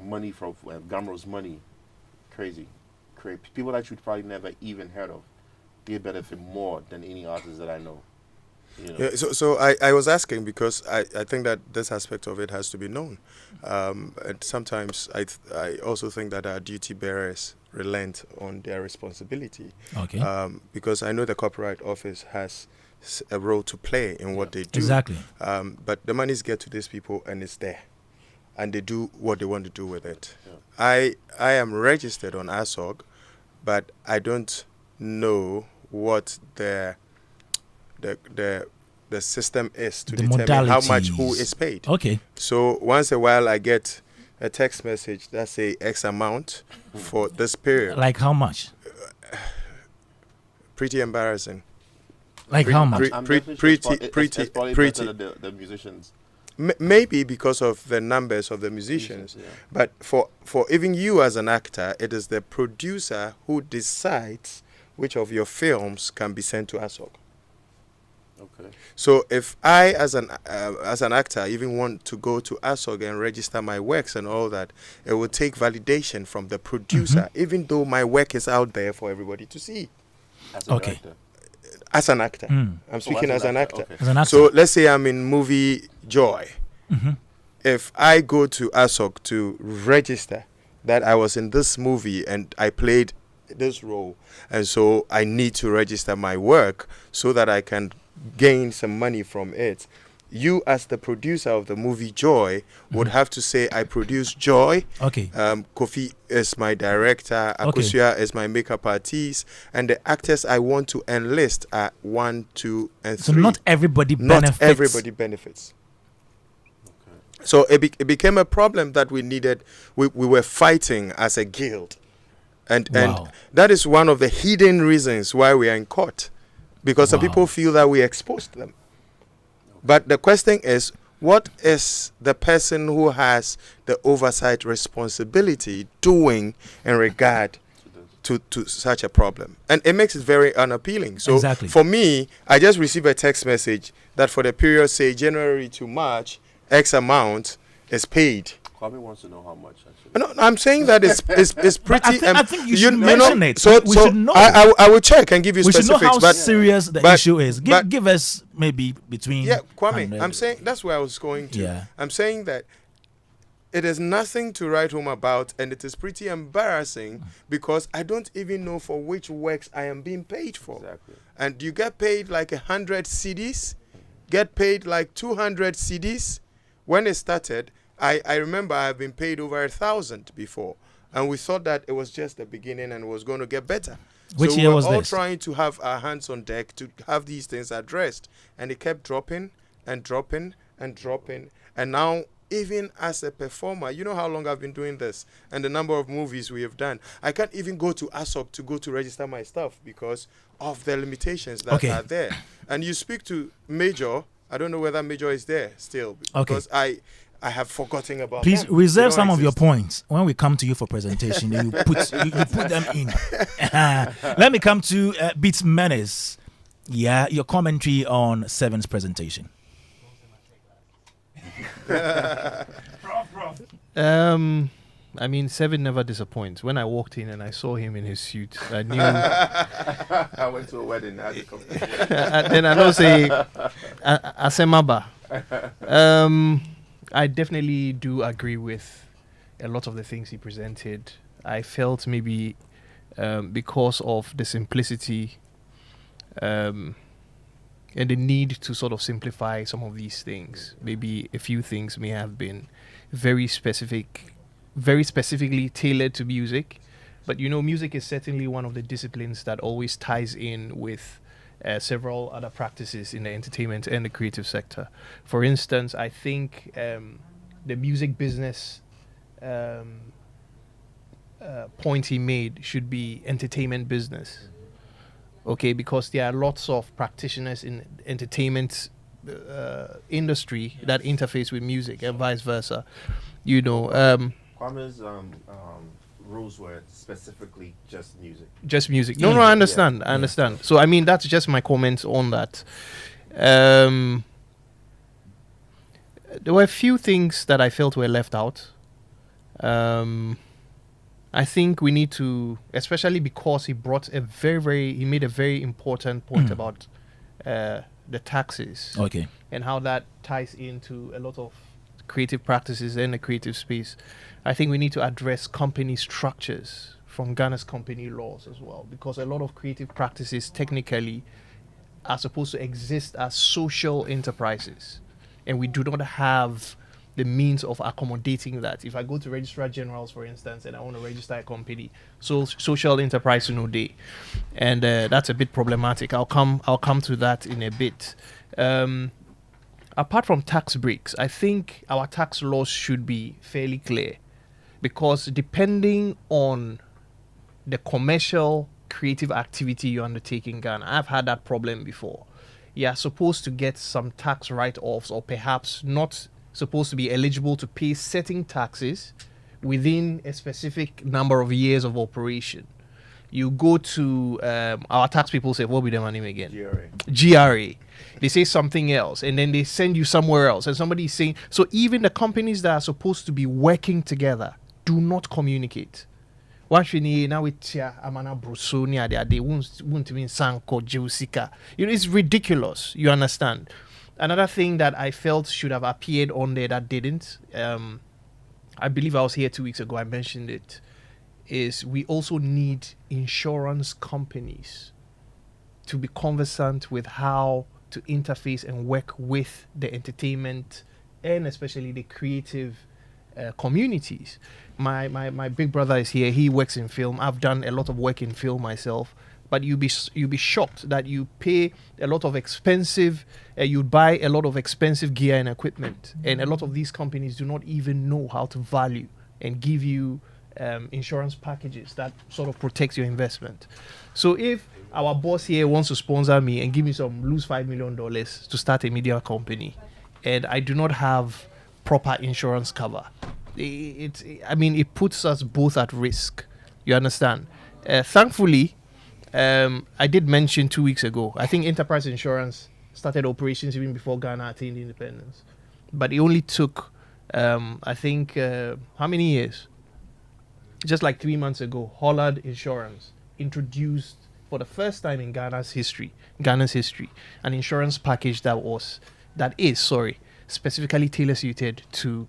money from Gumroad's money, crazy. People that you'd probably never even heard of, they benefit more than any artist that I know. Yeah, so I was asking because I think that this aspect of it has to be known. And sometimes I also think that our duty bearers relent on their responsibility. Okay. Because I know the Copyright Office has a role to play in what they do. Exactly. But the monies get to these people and it's there. And they do what they want to do with it. Yeah. I am registered on ASOG, but I don't know what the system is to determine how much who is paid. Okay. So once a while I get a text message that say X amount for this period. Like how much? Pretty embarrassing. Like how much? I'm Pretty- definitely sure it's probably pretty. better than the musicians. Maybe because of the numbers of the musicians, Yeah. but for even you as an actor, it is the producer who decides which of your films can be sent to ASOG. Okay. So if I, as an actor, even want to go to ASOG and register my works and all that, it will take validation from the producer, even though my work is out there for everybody to see. As a Okay. director. As an actor, I'm speaking as as an actor. Okay. As an actor. So let's say I'm in movie Joy. If I go to ASOG to register that I was in this movie and I played this role, and so I need to register my work so that I can gain some money from it, you as the producer of the movie Joy would have to say, I produce Joy. Okay. Kofi is my director. Akosia is my makeup artist. And the actors I want to enlist are 1, 2, and 3. So not everybody benefits. Not everybody benefits. So it became a problem that we needed. We were fighting as a guild. And that is one of the hidden reasons why we are in court. Because some people feel that we exposed them. But the question is, what is the person who has the oversight responsibility doing in regard to such a problem? And it makes it very unappealing. So for me, I just received a text message that for the period, say, January to March, X amount is paid. Kwame wants to know how much, actually. No, I'm saying that it's pretty. I think you should mention it. So we should know. I will check and give you specifics. We should know how but serious the issue is. Give us maybe between. Yeah, Kwame, I'm saying that's where I was going to. Yeah. I'm saying that it is nothing to write home about, and it is pretty embarrassing because I don't even know for which works I am being paid for. Exactly. And you get paid like 100 CDs, get paid like 200 CDs. When it started, I remember I've been paid over 1,000 before, and we thought that it was just the beginning and it was going to get better. Which year was this? We were all this? trying to have our hands on deck to have these things addressed, and it kept dropping and dropping and dropping. And now, even as a performer, you know how long I've been doing this and the number of movies we have done. I can't even go to ASOC to go to register my stuff because of the limitations that are there. And you speak to Major. I don't know whether Major is there still because I have forgotten about. Please them. reserve some of your points when we come to you for presentation. you put them in. Let me come to Beats Menace. Yeah, your commentary on Seven's presentation. I mean, Seven never disappoints. When I walked in and I saw him in his suit, I knew. I went to a wedding. I had to come to the wedding. Then I know say, Asemaba. I definitely do agree with a lot of the things he presented. I felt maybe because of the simplicity and the need to sort of simplify some of these things, maybe a few things may have been very specifically tailored to music. But you know, music is certainly one of the disciplines that always ties in with several other practices in the entertainment and the creative sector. For instance, I think the music business point he made should be entertainment business. Okay, because there are lots of practitioners in entertainment industry that interface with music and vice versa. You know, Kwame's rules were specifically just music. Just music. No, I understand. I understand. So, I mean, that's just my comments on that. There were a few things that I felt were left out. I think we need to, especially because he made a very important point about the taxes. Okay. And how that ties into a lot of creative practices in the creative space. I think we need to address company structures from Ghana's company laws as well, because a lot of creative practices technically are supposed to exist as social enterprises, and we do not have the means of accommodating that. If I go to Registrar Generals, for instance, and I want to register a company, so social enterprise no day, and that's a bit problematic. I'll come to that in a bit. Apart from tax breaks, I think our tax laws should be fairly clear, because depending on the commercial creative activity you undertake in Ghana, I've had that problem before. You're supposed to get some tax write-offs, or perhaps not supposed to be eligible to pay certain taxes within a specific number of years of operation. You go to our tax people say, what will be their name again? GRA. They say something else, and then they send you somewhere else, and somebody is saying, so even the companies that are supposed to be working together do not communicate. It's ridiculous. You understand? Another thing that I felt should have appeared on there that didn't, I believe I was here 2 weeks ago, I mentioned it, is we also need insurance companies to be conversant with how to interface and work with the entertainment and especially the creative communities. My big brother is here. He works in film. I've done a lot of work in film myself. But you'll be shocked that you pay a lot of expensive, you buy a lot of expensive gear and equipment, and a lot of these companies do not even know how to value and give you insurance packages that sort of protects your investment. So if our boss here wants to sponsor me and give me some loose $5 million to start a media company, and I do not have proper insurance cover, it puts us both at risk. You understand? Thankfully, I did mention 2 weeks ago, I think Enterprise Insurance started operations even before Ghana attained independence. But it only took, how many years? Just like 3 months ago, Hollard Insurance introduced for the first time in Ghana's history, an insurance package that is specifically tailor-suited to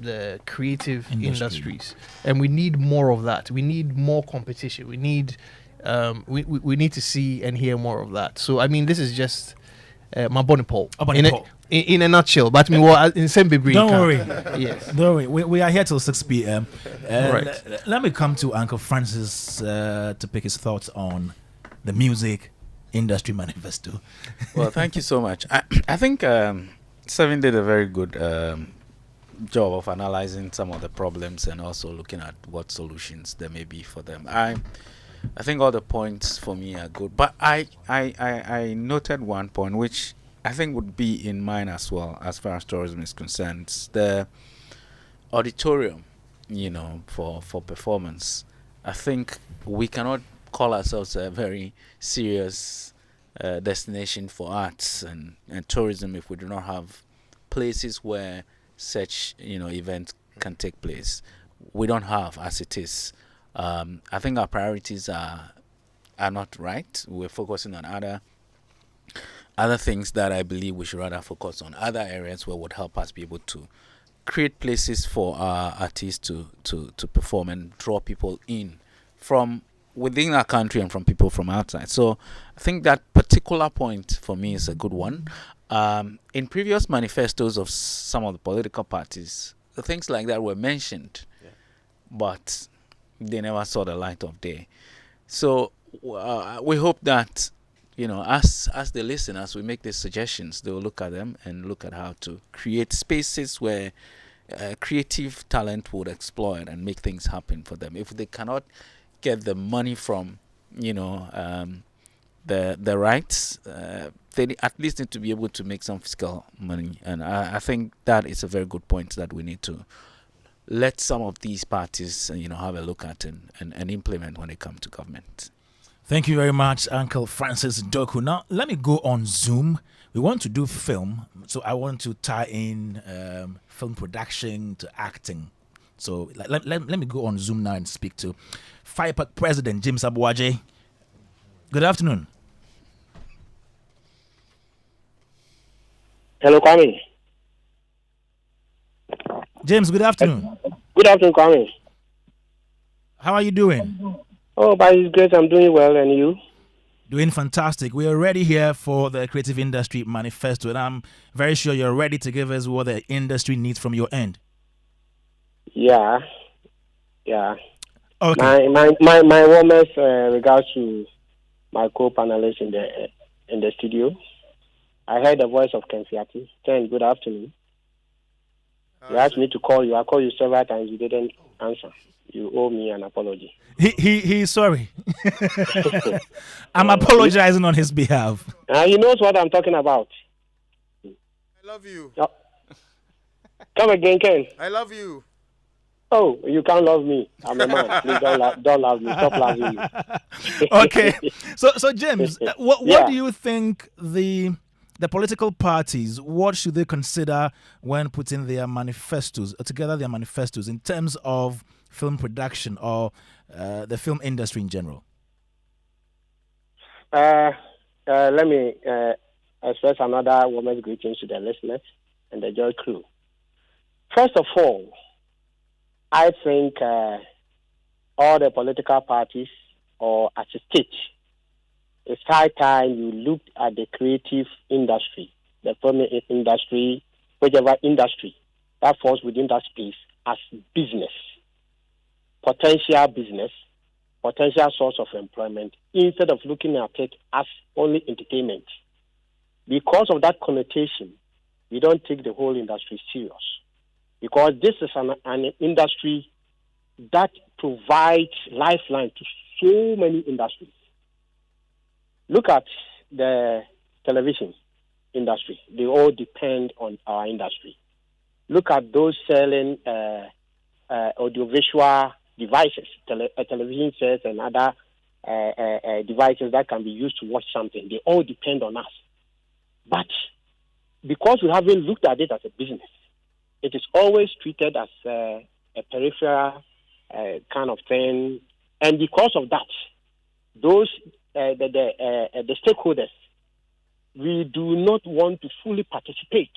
the creative industries, and we need more of that. We need more competition. We need we need to see and hear more of that. So this is just my bonnie Paul in a nutshell. But me in Sembe. Don't worry. Yes. Don't worry. We are here till 6 p.m. Right. Let me come to Uncle Francis to pick his thoughts on the music industry manifesto. Well, thank you so much. I think Seven did a very good job of analyzing some of the problems and also looking at what solutions there may be for them. I think all the points for me are good, but I noted one point which I think would be in mind as well as far as tourism is concerned. It's the auditorium, for performance. I think we cannot call ourselves a very serious destination for arts and tourism if we do not have places where such events can take place. We don't have as it is. I think our priorities are not right. We're focusing on other things that I believe we should rather focus on, other areas where would help us be able to create places for our artists to perform and draw people in from within our country and from people from outside. So I think that particular point for me is a good one. In previous manifestos of some of the political parties, things like that were mentioned, but they never saw the light of day. So we hope that, as they listen, as we make these suggestions, they will look at them and look at how to create spaces where creative talent would exploit and make things happen for them. If they cannot get the money from, the rights, they at least need to be able to make some fiscal money. And I think that is a very good point that we need to let some of these parties, have a look at and implement when they come to government. Thank you very much, Uncle Francis Doku. Now, let me go on Zoom. We want to do film, so I want to tie in film production to acting. So let me go on Zoom now and speak to FIPAC President James Abuaje. Good afternoon. Hello, Kwame. James, good afternoon. Good afternoon, Kwame. How are you doing? Oh, by His grace, I'm doing well, and you? Doing fantastic. We are ready here for the Creative Industry Manifesto, and I'm very sure you're ready to give us what the industry needs from your end. Yeah. Okay. My warmest regards to my co-panelists in the studio. I heard the voice of Ken Fiati. Ken, good afternoon. You asked me to call you. I called you several times. You didn't answer. You owe me an apology. He's sorry. I'm apologizing on his behalf. He knows what I'm talking about. I love you. Come again, Ken. I love you. Oh, you can't love me. I'm a man. Please don't love me. Stop loving me. Okay. So James, what do you think the political parties, what should they consider when putting their manifestos in terms of film production or the film industry in general? Let me express another warmest greetings to the listeners and the Joy crew. First of all, I think all the political parties or at a stage it's high time you looked at the creative industry, the film industry, whichever industry that falls within that space as business, potential source of employment, instead of looking at it as only entertainment. Because of that connotation, we don't take the whole industry serious. Because this is an industry that provides lifeline to so many industries. Look at the television industry. They all depend on our industry. Look at those selling audiovisual devices, television sets and other devices that can be used to watch something. They all depend on us. But because we haven't looked at it as a business, it is always treated as a peripheral kind of thing. And because of that, those the stakeholders, we do not want to fully participate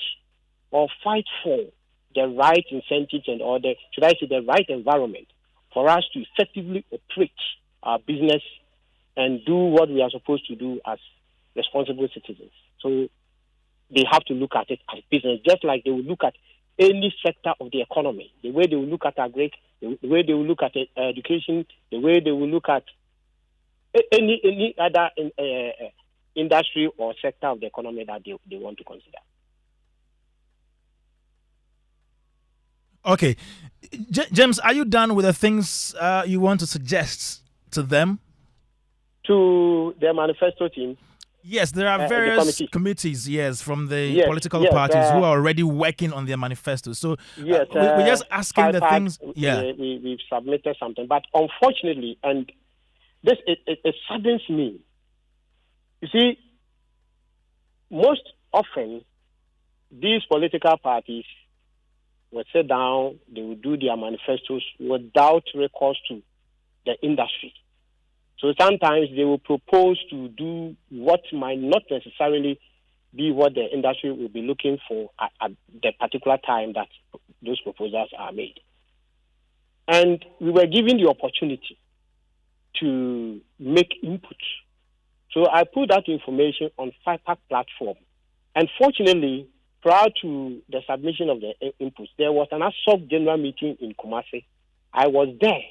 or fight for the right incentives and or the right environment for us to effectively operate our business and do what we are supposed to do as responsible citizens. So they have to look at it as business, just like they will look at any sector of the economy, the way they will look at agri, the way they will look at education, the way they will look at any other industry or sector of the economy that they want to consider. Okay. James, are you done with the things you want to suggest to them? To the manifesto team? Yes, there are various committees, yes, from the political parties who are already working on their manifesto. So yes, we're just asking the things. Yeah, we've submitted something, but unfortunately, and this it saddens me. You see, most often these political parties will sit down, they will do their manifestos without recourse to the industry. So sometimes they will propose to do what might not necessarily be what the industry will be looking for at the particular time that those proposals are made. And we were given the opportunity to make input. So I put that information on FIPAC platform. And fortunately, prior to the submission of the inputs, there was an ASOG general meeting in Kumasi. I was there.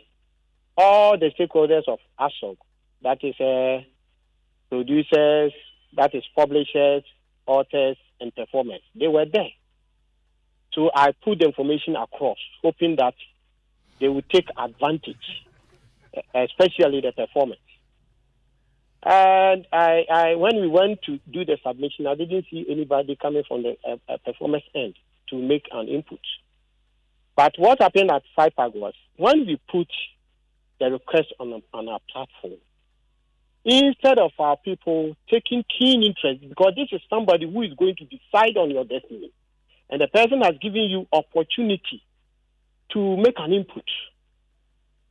All the stakeholders of ASOG, that is producers, that is publishers, authors, and performers, they were there. So I put the information across, hoping that they would take advantage, especially the performers. And I when we went to do the submission, I didn't see anybody coming from the performance end to make an input. But what happened at FIPAG was, when we put the request on our platform, instead of our people taking keen interest, because this is somebody who is going to decide on your destiny, and the person has given you opportunity to make an input,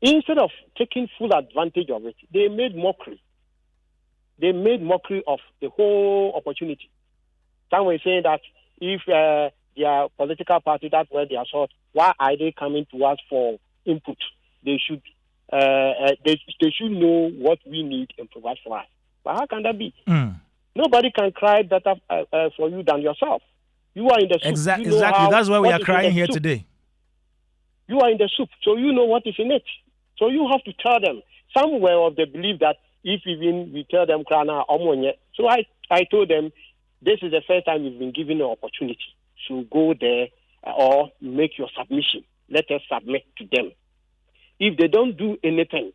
instead of taking full advantage of it, they made mockery. They made mockery of the whole opportunity. Some were saying that if their political party, that's where they are short, why are they coming to us for input? They should know what we need and provide for us. But how can that be? Nobody can cry better for you than yourself. You are in the soup. Exactly. That's why we are crying here today. You are in the soup, so you know what is in it. So you have to tell them. Some were of the belief that if even we tell them, so I told them, this is the first time you've been given an opportunity to go there or make your submission. Let us submit to them. If they don't do anything,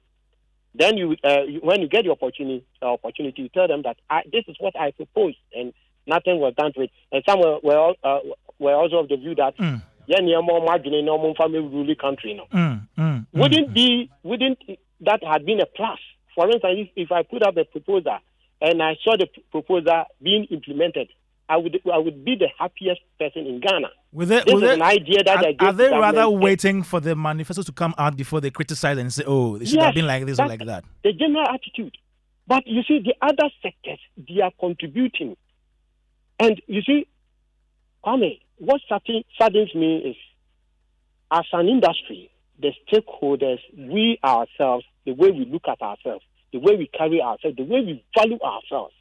then you, when you get the opportunity, you tell them that this is what I proposed, and nothing was done to it. And some were also of the view that ruling country. Wouldn't that have been a plus? For instance, if I put up a proposal and I saw the proposal being implemented, I would be the happiest person in Ghana. An idea that are they rather waiting for the manifesto to come out before they criticize and say, oh, it should have been like this or like that? The general attitude. But you see, the other sectors, they are contributing. And you see, Kwame, what saddens me is, as an industry, the stakeholders, we ourselves, the way we look at ourselves, the way we carry ourselves, the way we value ourselves.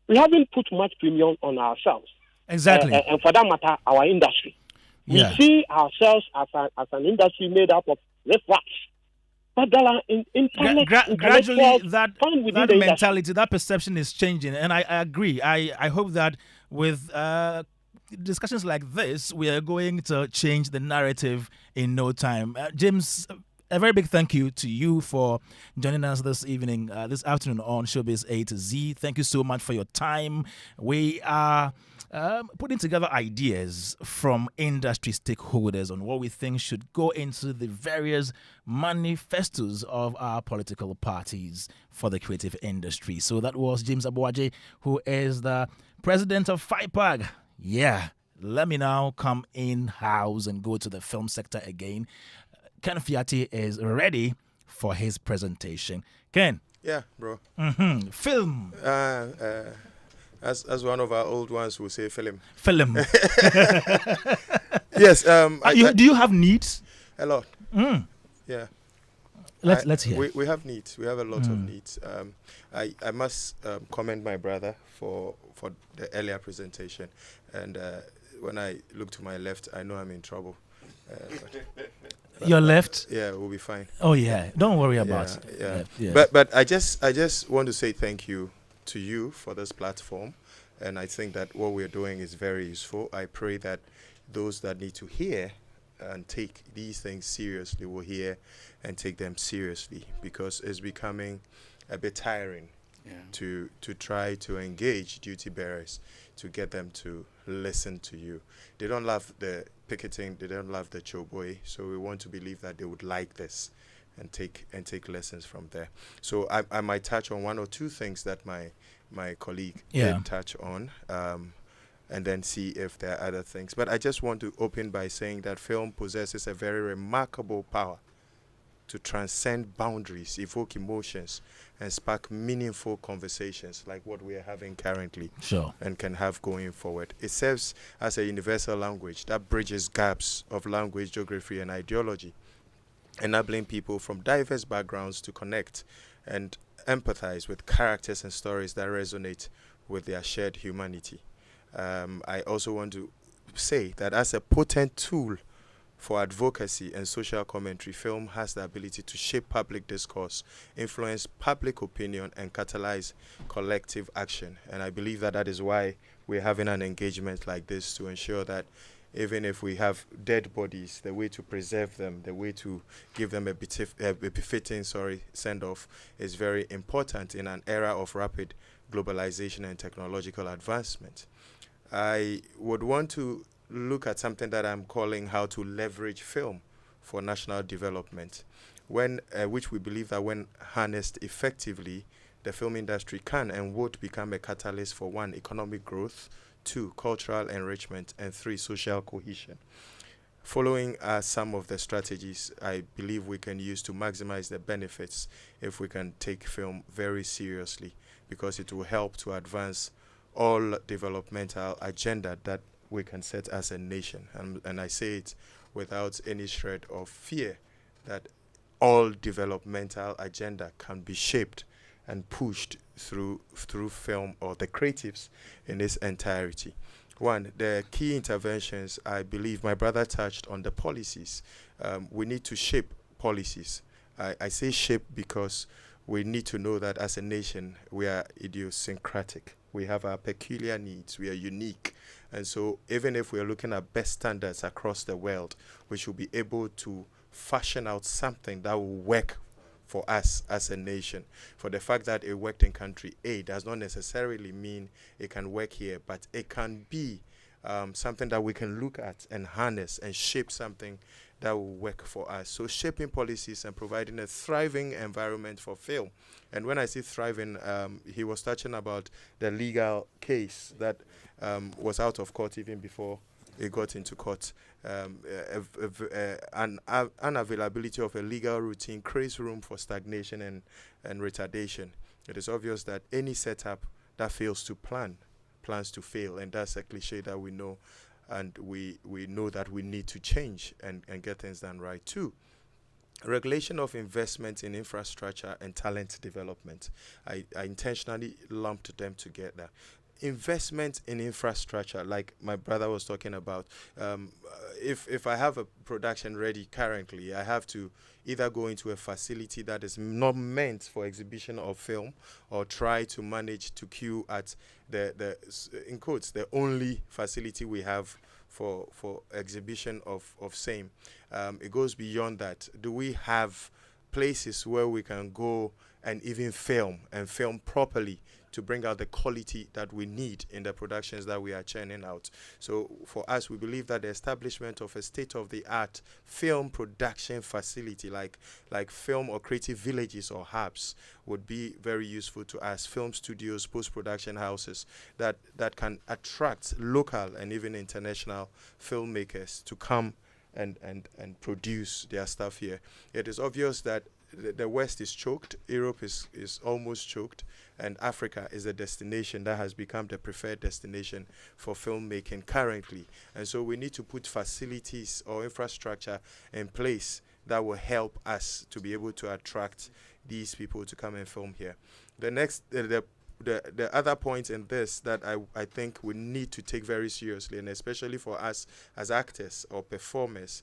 We haven't put much premium on ourselves. Exactly. And for that matter, our industry. Yeah. We see ourselves as an industry made up of riffraffs. But there are gradually that found within that the mentality, industry. that perception is changing, and I agree. I hope that with discussions like this, we are going to change the narrative in no time. James, a very big thank you to you for joining us this evening, this afternoon on Showbiz A to Z. Thank you so much for your time. We are putting together ideas from industry stakeholders on what we think should go into the various manifestos of our political parties for the creative industry. So that was James Aboagye, who is the president of FIPAG. Yeah, let me now come in-house and go to the film sector again. Ken Fiati is ready for his presentation. Ken. Yeah, bro. Film. As one of our old ones will say, film. Film. Yes. Do you have needs? A lot. Yeah. Let's hear. We have needs. We have a lot of needs. I must commend my brother for the earlier presentation. And when I look to my left, I know I'm in trouble. Your left? Yeah, we'll be fine. Oh yeah, don't worry about it. Yeah. But I just want to say thank you to you for this platform, and I think that what we're doing is very useful. I pray that those that need to hear and take these things seriously will hear and take them seriously, because it's becoming a bit tiring to try to engage duty bearers to get them to listen to you. They don't love the picketing, they don't love the choboy, so we want to believe that they would like this and take lessons from there. So I might touch on one or two things that my colleague did touch on, and then see if there are other things. But I just want to open by saying that film possesses a very remarkable power to transcend boundaries, evoke emotions, and spark meaningful conversations like what we are having currently. Sure. And can have going forward. It serves as a universal language that bridges gaps of language, geography, and ideology, enabling people from diverse backgrounds to connect and empathize with characters and stories that resonate with their shared humanity. I also want to say that as a potent tool for advocacy and social commentary, film has the ability to shape public discourse, influence public opinion, and catalyze collective action. And I believe that is why we're having an engagement like this, to ensure that even if we have dead bodies, the way to preserve them, the way to give them a befitting send-off is very important in an era of rapid globalization and technological advancement. I would want to look at something that I'm calling how to leverage film for national development, which we believe that when harnessed effectively, the film industry can and would become a catalyst for 1, economic growth, 2, cultural enrichment, and 3, social cohesion. Following are some of the strategies I believe we can use to maximize the benefits if we can take film very seriously, because it will help to advance all developmental agenda that we can set as a nation. And I say it without any shred of fear that all developmental agenda can be shaped and pushed through film or the creatives in its entirety. 1, the key interventions, I believe my brother touched on the policies. We need to shape policies. I say shape because we need to know that as a nation, we are idiosyncratic. We have our peculiar needs. We are unique. And so even if we are looking at best standards across the world, we should be able to fashion out something that will work for us as a nation. For the fact that it worked in country A does not necessarily mean it can work here, but it can be something that we can look at and harness and shape something that will work for us. So shaping policies and providing a thriving environment for film. And when I say thriving, he was touching about the legal case that was out of court even before it got into court. An unavailability of a legal routine creates room for stagnation and retardation. It is obvious that any setup that fails to plans to fail, and that's a cliche that we know, and we know that we need to change and get things done right too. Regulation of investment in infrastructure and talent development. I intentionally lumped them together. Investment in infrastructure, like my brother was talking about. If I have a production ready currently, I have to either go into a facility that is not meant for exhibition of film, or try to manage to queue at in quotes, the only facility we have for exhibition of same. It goes beyond that. Do we have places where we can go and even film and film properly to bring out the quality that we need in the productions that we are churning out? So for us, we believe that the establishment of a state-of-the-art film production facility like film or creative villages or hubs would be very useful to us. Film studios, post-production houses that can attract local and even international filmmakers to come and produce their stuff here. It is obvious that the West is choked, Europe is almost choked, and Africa is a destination that has become the preferred destination for filmmaking currently. And so we need to put facilities or infrastructure in place that will help us to be able to attract these people to come and film here. The next, the other point in this that I think we need to take very seriously, and especially for us as actors or performers,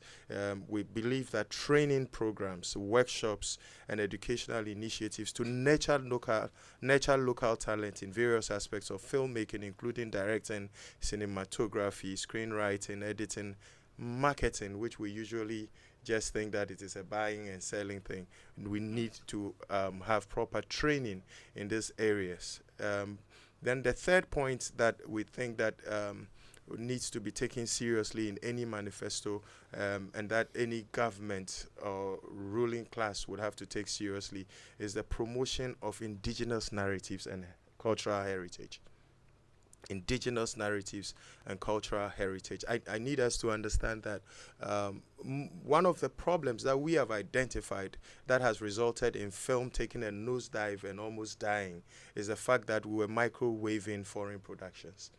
we believe that training programs, workshops, and educational initiatives to nurture local talent in various aspects of filmmaking, including directing, cinematography, screenwriting, editing, marketing, which we usually just think that it is a buying and selling thing. We need to have proper training in these areas. Then the third point that we think that needs to be taken seriously in any manifesto, and that any government or ruling class would have to take seriously, is the promotion of indigenous narratives and cultural heritage. Indigenous narratives and cultural heritage. I need us to understand that one of the problems that we have identified that has resulted in film taking a nosedive and almost dying is the fact that we were microwaving foreign productions.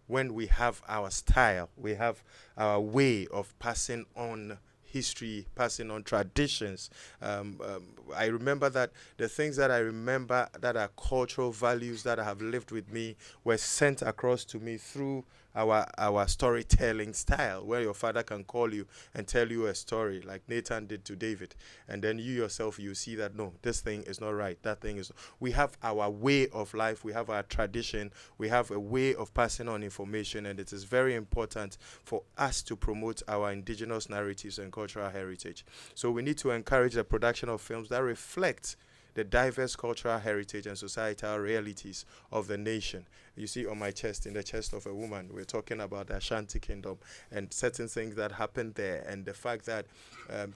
When we have our style, we have our way of passing on history, passing on traditions. I remember that the things that I remember that are cultural values that have lived with me were sent across to me through our storytelling style, where your father can call you and tell you a story like Nathan did to David, and then you yourself, you see that no, this thing is not right, that thing is. We have our way of life, we have our tradition, we have a way of passing on information, and it is very important for us to promote our indigenous narratives and cultural heritage. So we need to encourage the production of films that reflect the diverse cultural heritage and societal realities of the nation. You see on my chest, in the chest of a woman, we're talking about the Ashanti Kingdom and certain things that happened there, and the fact that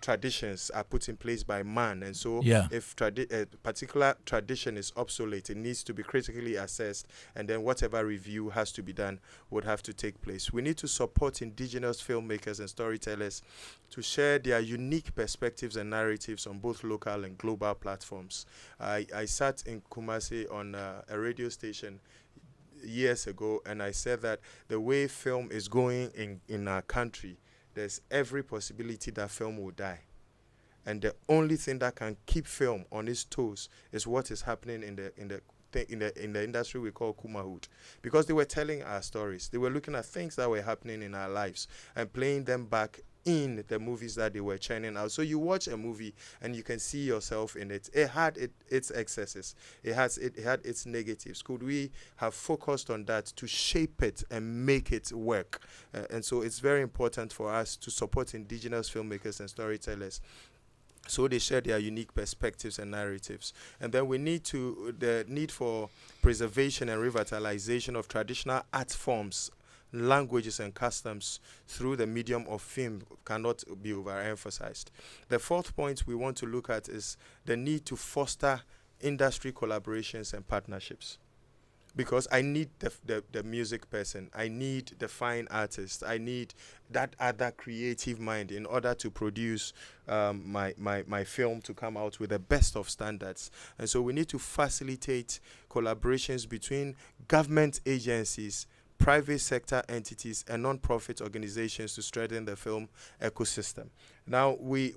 traditions are put in place by man. And so if a particular tradition is obsolete, it needs to be critically assessed, and then whatever review has to be done would have to take place. We need to support indigenous filmmakers and storytellers to share their unique perspectives and narratives on both local and global platforms. I sat in Kumasi on a radio station years ago, and I said that the way film is going in our country, there's every possibility that film will die. And the only thing that can keep film on its toes is what is happening in the industry we call Kumahood, because they were telling our stories. They were looking at things that were happening in our lives and playing them back in the movies that they were churning out. So you watch a movie and you can see yourself in it. It had its excesses. It had its negatives. Could we have focused on that to shape it and make it work? And so it's very important for us to support indigenous filmmakers and storytellers, so they share their unique perspectives and narratives. And then the need for preservation and revitalization of traditional art forms, languages, and customs through the medium of film cannot be overemphasized. The fourth point we want to look at is the need to foster industry collaborations and partnerships. Because I need the music person, I need the fine artist, I need that other creative mind in order to produce my film to come out with the best of standards. And so we need to facilitate collaborations between government agencies, private sector entities and non-profit organizations to strengthen the film ecosystem. Now, we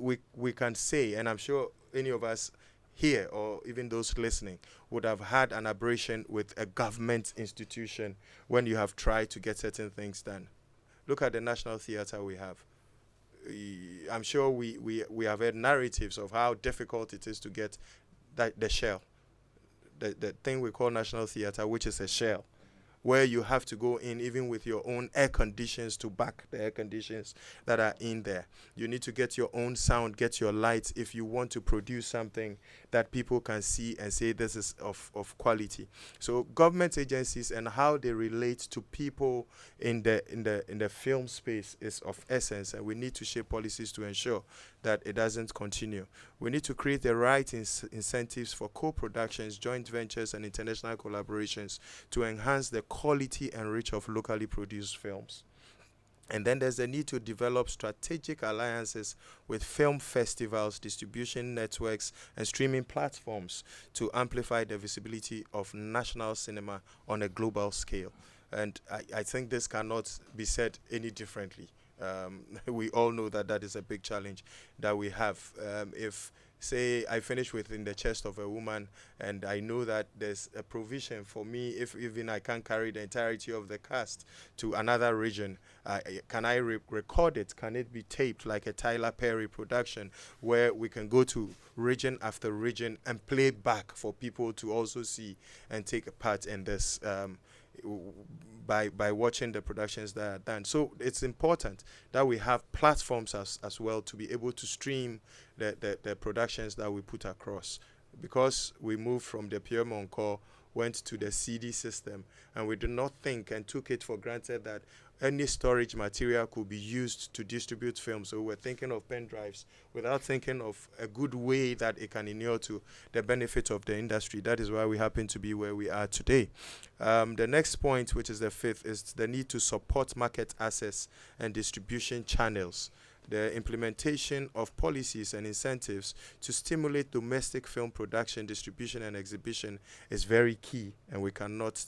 can say, and I'm sure any of us here or even those listening would have had an aberration with a government institution when you have tried to get certain things done. Look at the National Theatre we have. I'm sure we have heard narratives of how difficult it is to get the shell, the thing we call National Theatre, which is a shell, where you have to go in even with your own air conditions to back the air conditions that are in there. You need to get your own sound, get your lights if you want to produce something that people can see and say this is of quality. So government agencies and how they relate to people in the film space is of essence, and we need to shape policies to ensure that it doesn't continue. We need to create the right incentives for co-productions, joint ventures, and international collaborations to enhance the quality and reach of locally produced films. And then there's a need to develop strategic alliances with film festivals, distribution networks, and streaming platforms to amplify the visibility of national cinema on a global scale. And I think this cannot be said any differently. We all know that that is a big challenge that we have. If, say, I finish with In the Chest of a Woman, and I know that there's a provision for me, if even I can't carry the entirety of the cast to another region, can I record it? Can it be taped like a Tyler Perry production, where we can go to region after region and play back for people to also see and take a part in this by watching the productions that are done. So it's important that we have platforms as well to be able to stream the productions that we put across, because we moved from the Pierre Moncore, went to the CD system, and we do not think and took it for granted that any storage material could be used to distribute films. So we're thinking of pen drives without thinking of a good way that it can inure to the benefit of the industry. That is why we happen to be where we are today. The next point, which is the fifth, is the need to support market access and distribution channels. The implementation of policies and incentives to stimulate domestic film production, distribution, and exhibition is very key, and we cannot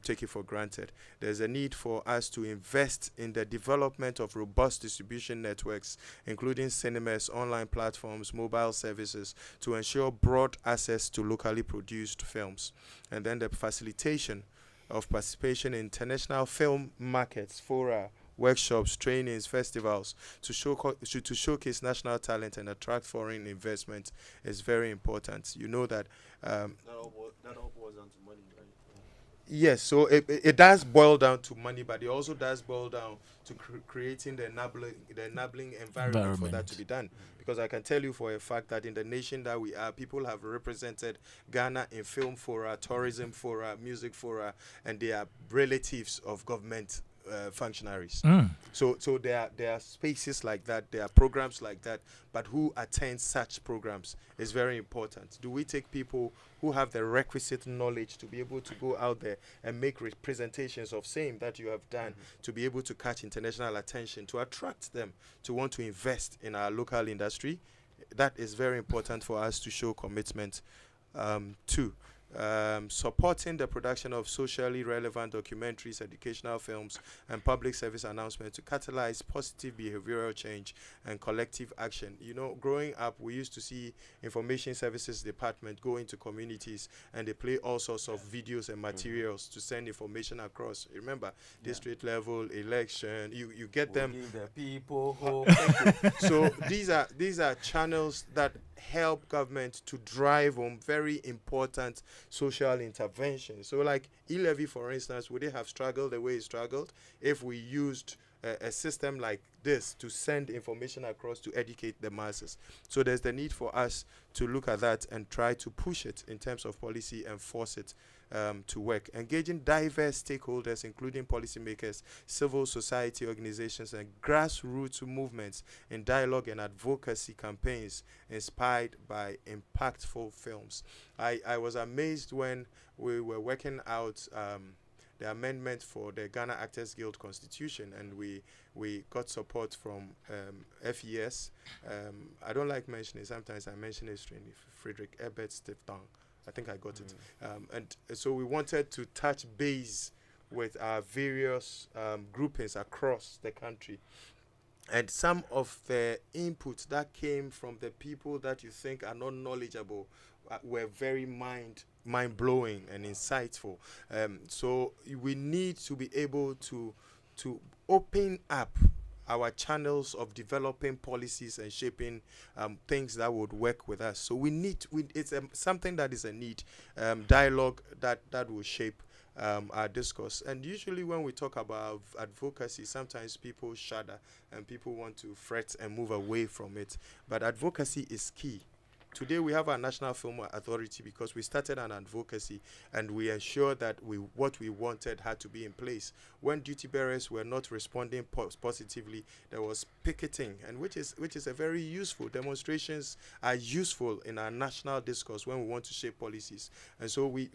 take it for granted. There's a need for us to invest in the development of robust distribution networks, including cinemas, online platforms, mobile services, to ensure broad access to locally produced films. And then the facilitation of participation in international film markets, fora, workshops, trainings, festivals to showcase national talent and attract foreign investment is very important. You know that that all boils down to money, right? yes, so it does boil down to money, but it also does boil down to creating the enabling environment for that to be done. Because I can tell you for a fact that in the nation that we are, people have represented Ghana in film fora, tourism fora, music fora, and they are relatives of government functionaries. So there are spaces like that, there are programs like that, but who attends such programs is very important. Do we take people who have the requisite knowledge to be able to go out there and make representations of same that you have done, to be able to catch international attention, to attract them to want to invest in our local industry? That is very important for us to show commitment to. Supporting the production of socially relevant documentaries, educational films, and public service announcements to catalyze positive behavioral change and collective action. You know, growing up, we used to see information services department go into communities and they play all sorts of videos and materials to send information across. Remember, district level, election, you get them. Give the people hope. Thank you. So these are channels that help government to drive on very important social interventions. So like e-levy, for instance, would it have struggled the way it struggled if we used a system like this to send information across to educate the masses? So there's the need for us to look at that and try to push it in terms of policy and force it to work. Engaging diverse stakeholders, including policymakers, civil society organizations, and grassroots movements in dialogue and advocacy campaigns inspired by impactful films. I was amazed when we were working out the amendment for the Ghana Actors Guild Constitution, and we got support from FES. I don't like mentioning, sometimes I mention his friend, Frederick Ebert Stifton. I think I got it. And so we wanted to touch base with our various groupings across the country. And some of the inputs that came from the people that you think are not knowledgeable were very mind-blowing and insightful. So we need to be able to open up our channels of developing policies and shaping things that would work with us. So it's something that is a need, dialogue that will shape our discourse. And usually when we talk about advocacy, sometimes people shudder and people want to fret and move away from it. But advocacy is key. Today we have our National Film Authority because we started an advocacy and we ensured that what we wanted had to be in place. When duty bearers were not responding positively, there was picketing, and which is a very useful. Demonstrations are useful in our national discourse when we want to shape policies. And so we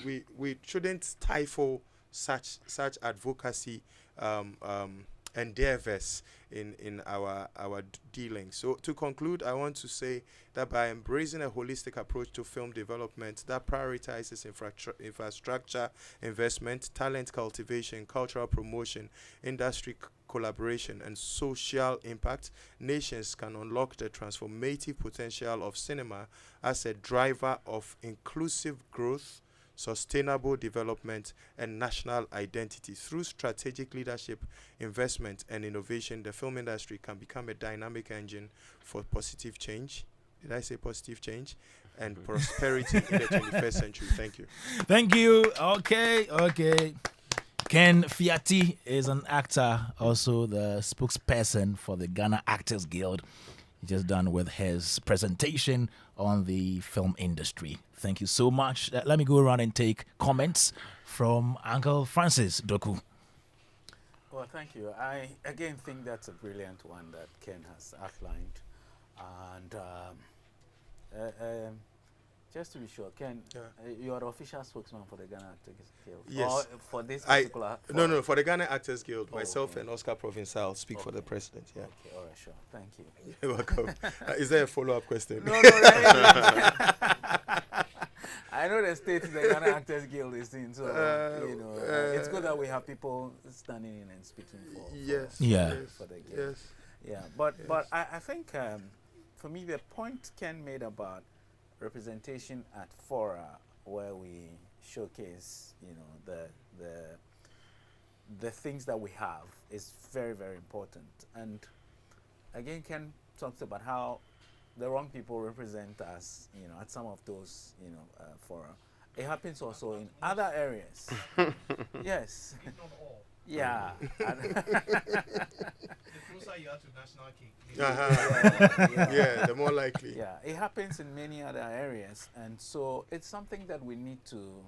shouldn't stifle such advocacy endeavors in our dealings. So to conclude, I want to say that by embracing a holistic approach to film development that prioritizes infrastructure investment, talent cultivation, cultural promotion, industry collaboration, and social impact, nations can unlock the transformative potential of cinema as a driver of inclusive growth, sustainable development, and national identity. Through strategic leadership, investment, and innovation, the film industry can become a dynamic engine for positive change. Did I say positive change? And prosperity in the 21st century. Thank you. Thank you. Okay. Ken Fiati is an actor, also the spokesperson for the Ghana Actors Guild. He just done with his presentation on the film industry. Thank you so much. Let me go around and take comments from Uncle Francis Doku. Well, thank you. I again think that's a brilliant one that Ken has outlined. And just to be sure, Ken, you are the official spokesman for the Ghana Actors Guild. Yes. Or for this particular... No, for the Ghana Actors Guild. Myself and Oscar Provincial speak for the president. Yeah. Okay, all right, sure. Thank you. You're welcome. Is there a follow-up question? No. I know the state the Ghana Actors Guild is in, so it's good that we have people standing in and speaking for the guild. Yes. Yeah, but I think for me the point Ken made about representation at fora where we showcase the things that we have is very, very important. And again, Ken talks about how the wrong people represent us, at some of those, fora. It happens also in other areas. Yes. If not all. Yeah. The closer you are to national king. The more likely. Yeah, it happens in many other areas. And so it's something that we need to,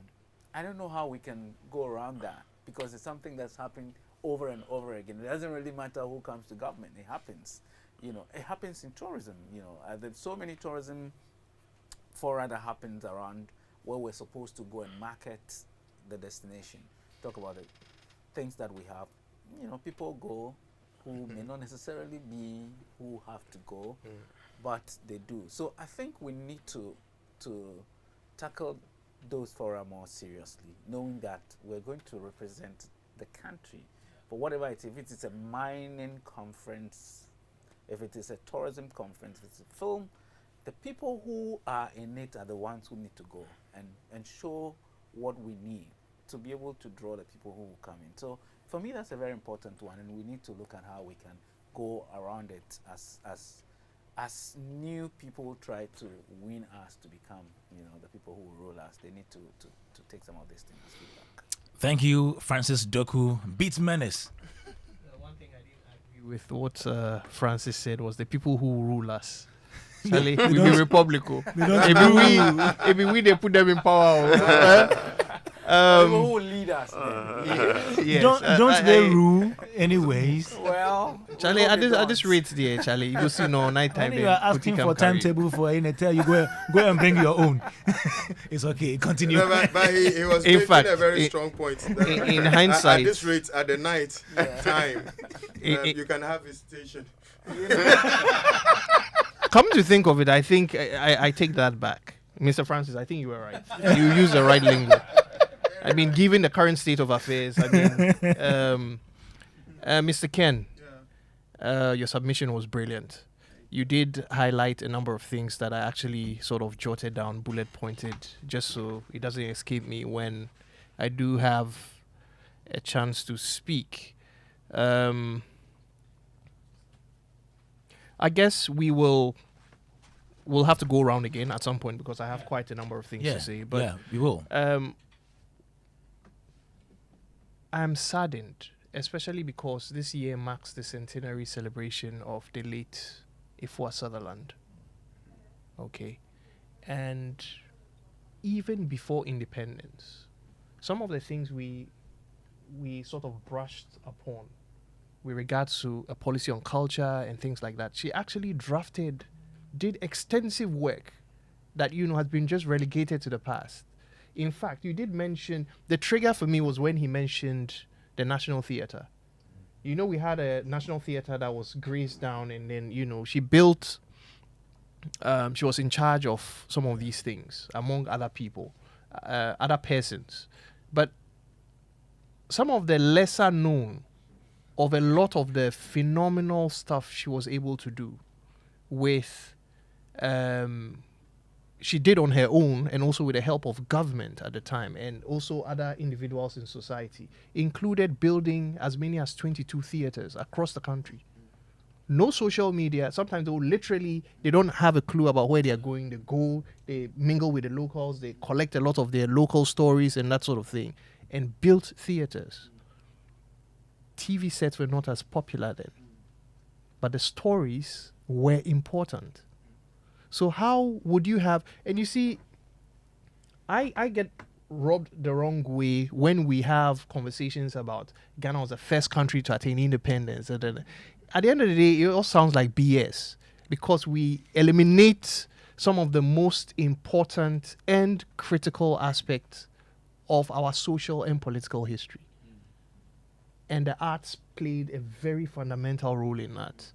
I don't know how we can go around that, because it's something that's happened over and over again. It doesn't really matter who comes to government. It happens. It happens in tourism. There's so many tourism fora that happens around where we're supposed to go and market the destination. Talk about it. Things that we have. People go who may not necessarily be who have to go, but they do. So I think we need to tackle those fora more seriously, knowing that we're going to represent the country for whatever it is. If it is a mining conference, if it is a tourism conference, if it's a film, the people who are in it are the ones who need to go and show what we need to be able to draw the people who will come in. So for me, that's a very important one, and we need to look at how we can go around it as new people try to win us to become, the people who will rule us. They need to take some of these things as feedback. Thank you, Francis Doku. Beats Menace. One thing I didn't agree with what Francis said was the people who rule us. Charlie, we be Republican. Maybe we they put them in power. People who lead us. Yes. Don't they rule anyways? Well, Charlie, at this rate there, Charlie, you see nighttime. When you are asking for timetable for a tell you go and bring your own. It's okay. Continue. No, but he was making a very strong point. In hindsight, at this rate, at the night time, you can have a station. Come to think of it, I think I take that back. Mr. Francis, I think you were right. You use the right lingo. I mean, given the current state of affairs, I mean, Mr. Ken, your submission was brilliant. You did highlight a number of things that I actually sort of jotted down, bullet pointed, just so it doesn't escape me when I do have a chance to speak. I guess we'll have to go around again at some point because I have quite a number of things to say. But we will. I'm saddened, especially because this year marks the centenary celebration of the late Ifua Sutherland. Okay. And even before independence, some of the things we sort of brushed upon with regards to a policy on culture and things like that, she actually did extensive work that, has been just relegated to the past. In fact, you did mention, the trigger for me was when he mentioned the National Theatre. We had a National Theatre that was grazed down, and then, she built, she was in charge of some of these things, among other people, other persons. But some of the lesser known of a lot of the phenomenal stuff she was able to do with, she did on her own and also with the help of government at the time and also other individuals in society, included building as many as 22 theaters across the country. No social media. Sometimes they don't have a clue about where they are going. They go, they mingle with the locals, they collect a lot of their local stories and that sort of thing, and built theaters. TV sets were not as popular then, but the stories were important. So how would you have, and you see, I get rubbed the wrong way when we have conversations about Ghana was the first country to attain independence. And then, at the end of the day, it all sounds like BS because we eliminate some of the most important and critical aspects of our social and political history. And the arts played a very fundamental role in that.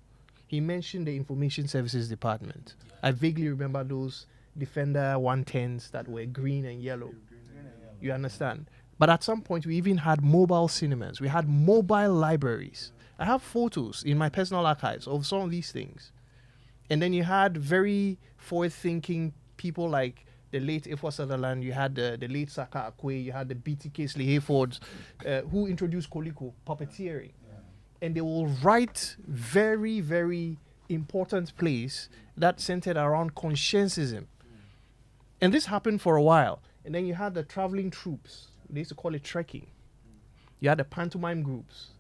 He mentioned the Information Services Department. I vaguely remember those Defender 110s that were green and yellow. You understand? But at some point, we even had mobile cinemas. We had mobile libraries. I have photos in my personal archives of some of these things. And then you had very forward-thinking people like the late Ifua Sutherland, you had the late Saka Akwe, you had the BTK Hayfords, who introduced Koliko, puppeteering. And they will write very, very important plays that centered around conscientism. And this happened for a while. And then you had the traveling troops. They used to call it trekking. You had the pantomime groups.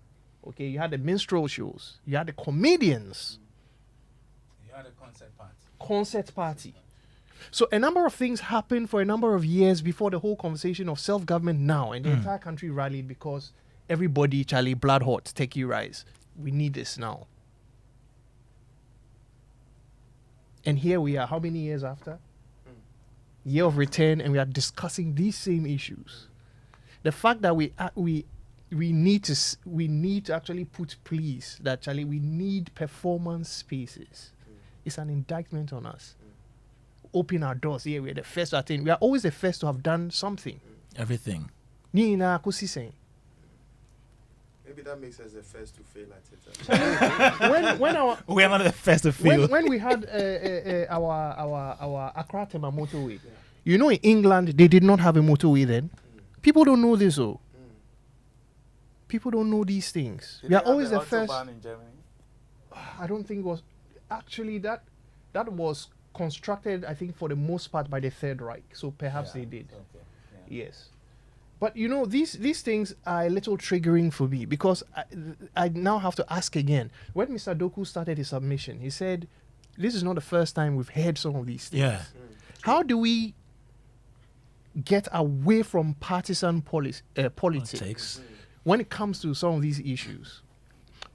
Okay, you had the minstrel shows. You had the comedians. You had a concert party. Concert party. So a number of things happened for a number of years before the whole conversation of self-government now. And the entire country rallied because everybody, Charlie, blood hot, techie rise. We need this now. And here we are, how many years after? Year of return, and we are discussing these same issues. The fact that we need to actually put pleas that, Charlie, we need performance spaces. It's an indictment on us. Open our doors. Here, we're the first to attain. We are always the first to have done something. Everything. Nina Kusisen. Maybe that makes us the first to fail at it. We are not the first to fail. When we had our Accra Tema motorway, in England they did not have a motorway then. People don't know this, though. People don't know these things. We are always the first. In Germany? I don't think it was actually that was constructed, I think, for the most part by the Third Reich. So perhaps they did. Okay. Yeah. Yes. But these things are a little triggering for me because I now have to ask again. When Mr. Doku started his submission, he said, this is not the first time we've heard some of these things. Yeah. How do we get away from partisan politics when it comes to some of these issues?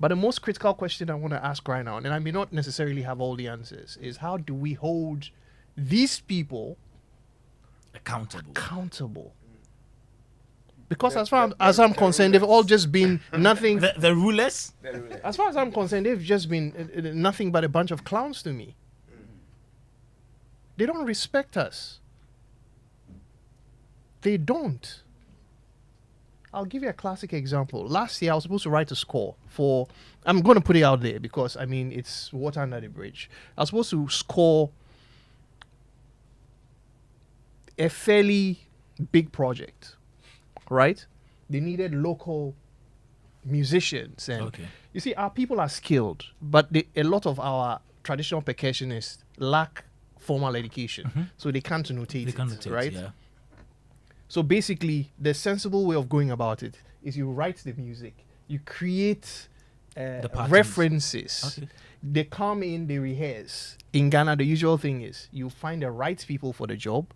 But the most critical question I want to ask right now, and I may not necessarily have all the answers, is how do we hold these people accountable? Because as far as I'm concerned, they've all just been nothing. The rulers? As far as I'm concerned, they've just been nothing but a bunch of clowns to me. They don't respect us. They don't. I'll give you a classic example. Last year, I was supposed to write a score for. I'm going to put it out there because I mean it's water under the bridge. I was supposed to score a fairly big project, right? They needed local musicians, and you see, our people are skilled, but a lot of our traditional percussionists lack formal education, so they can't notate it, right? Yeah. So basically, the sensible way of going about it is you write the music, you create references. Okay. They come in, they rehearse. In Ghana, the usual thing is you find the right people for the job,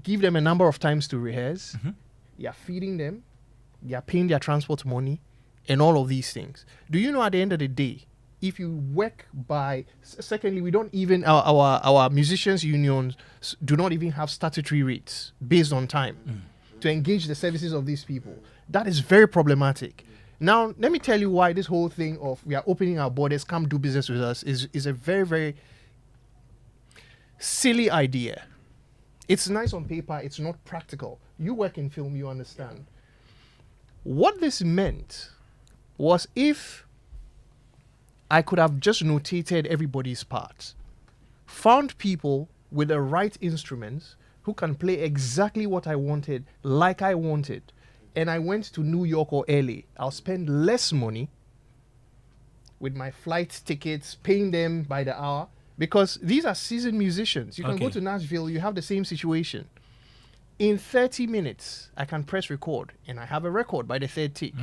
give them a number of times to rehearse, you're feeding them, you're paying their transport money, and all of these things. Do you know at the end of the day, if you work by, secondly, we don't even, our musicians unions do not even have statutory rates based on time to engage the services of these people. That is very problematic. Now, let me tell you why this whole thing of we are opening our borders, come do business with us is a very, very silly idea. It's nice on paper, it's not practical. You work in film, you understand. What this meant was if I could have just notated everybody's parts, found people with the right instruments who can play exactly what I wanted, like I wanted, and I went to New York or LA, I'll spend less money with my flight tickets, paying them by the hour, because these are seasoned musicians. You can go to Nashville, you have the same situation. In 30 minutes, I can press record, and I have a record by the third take.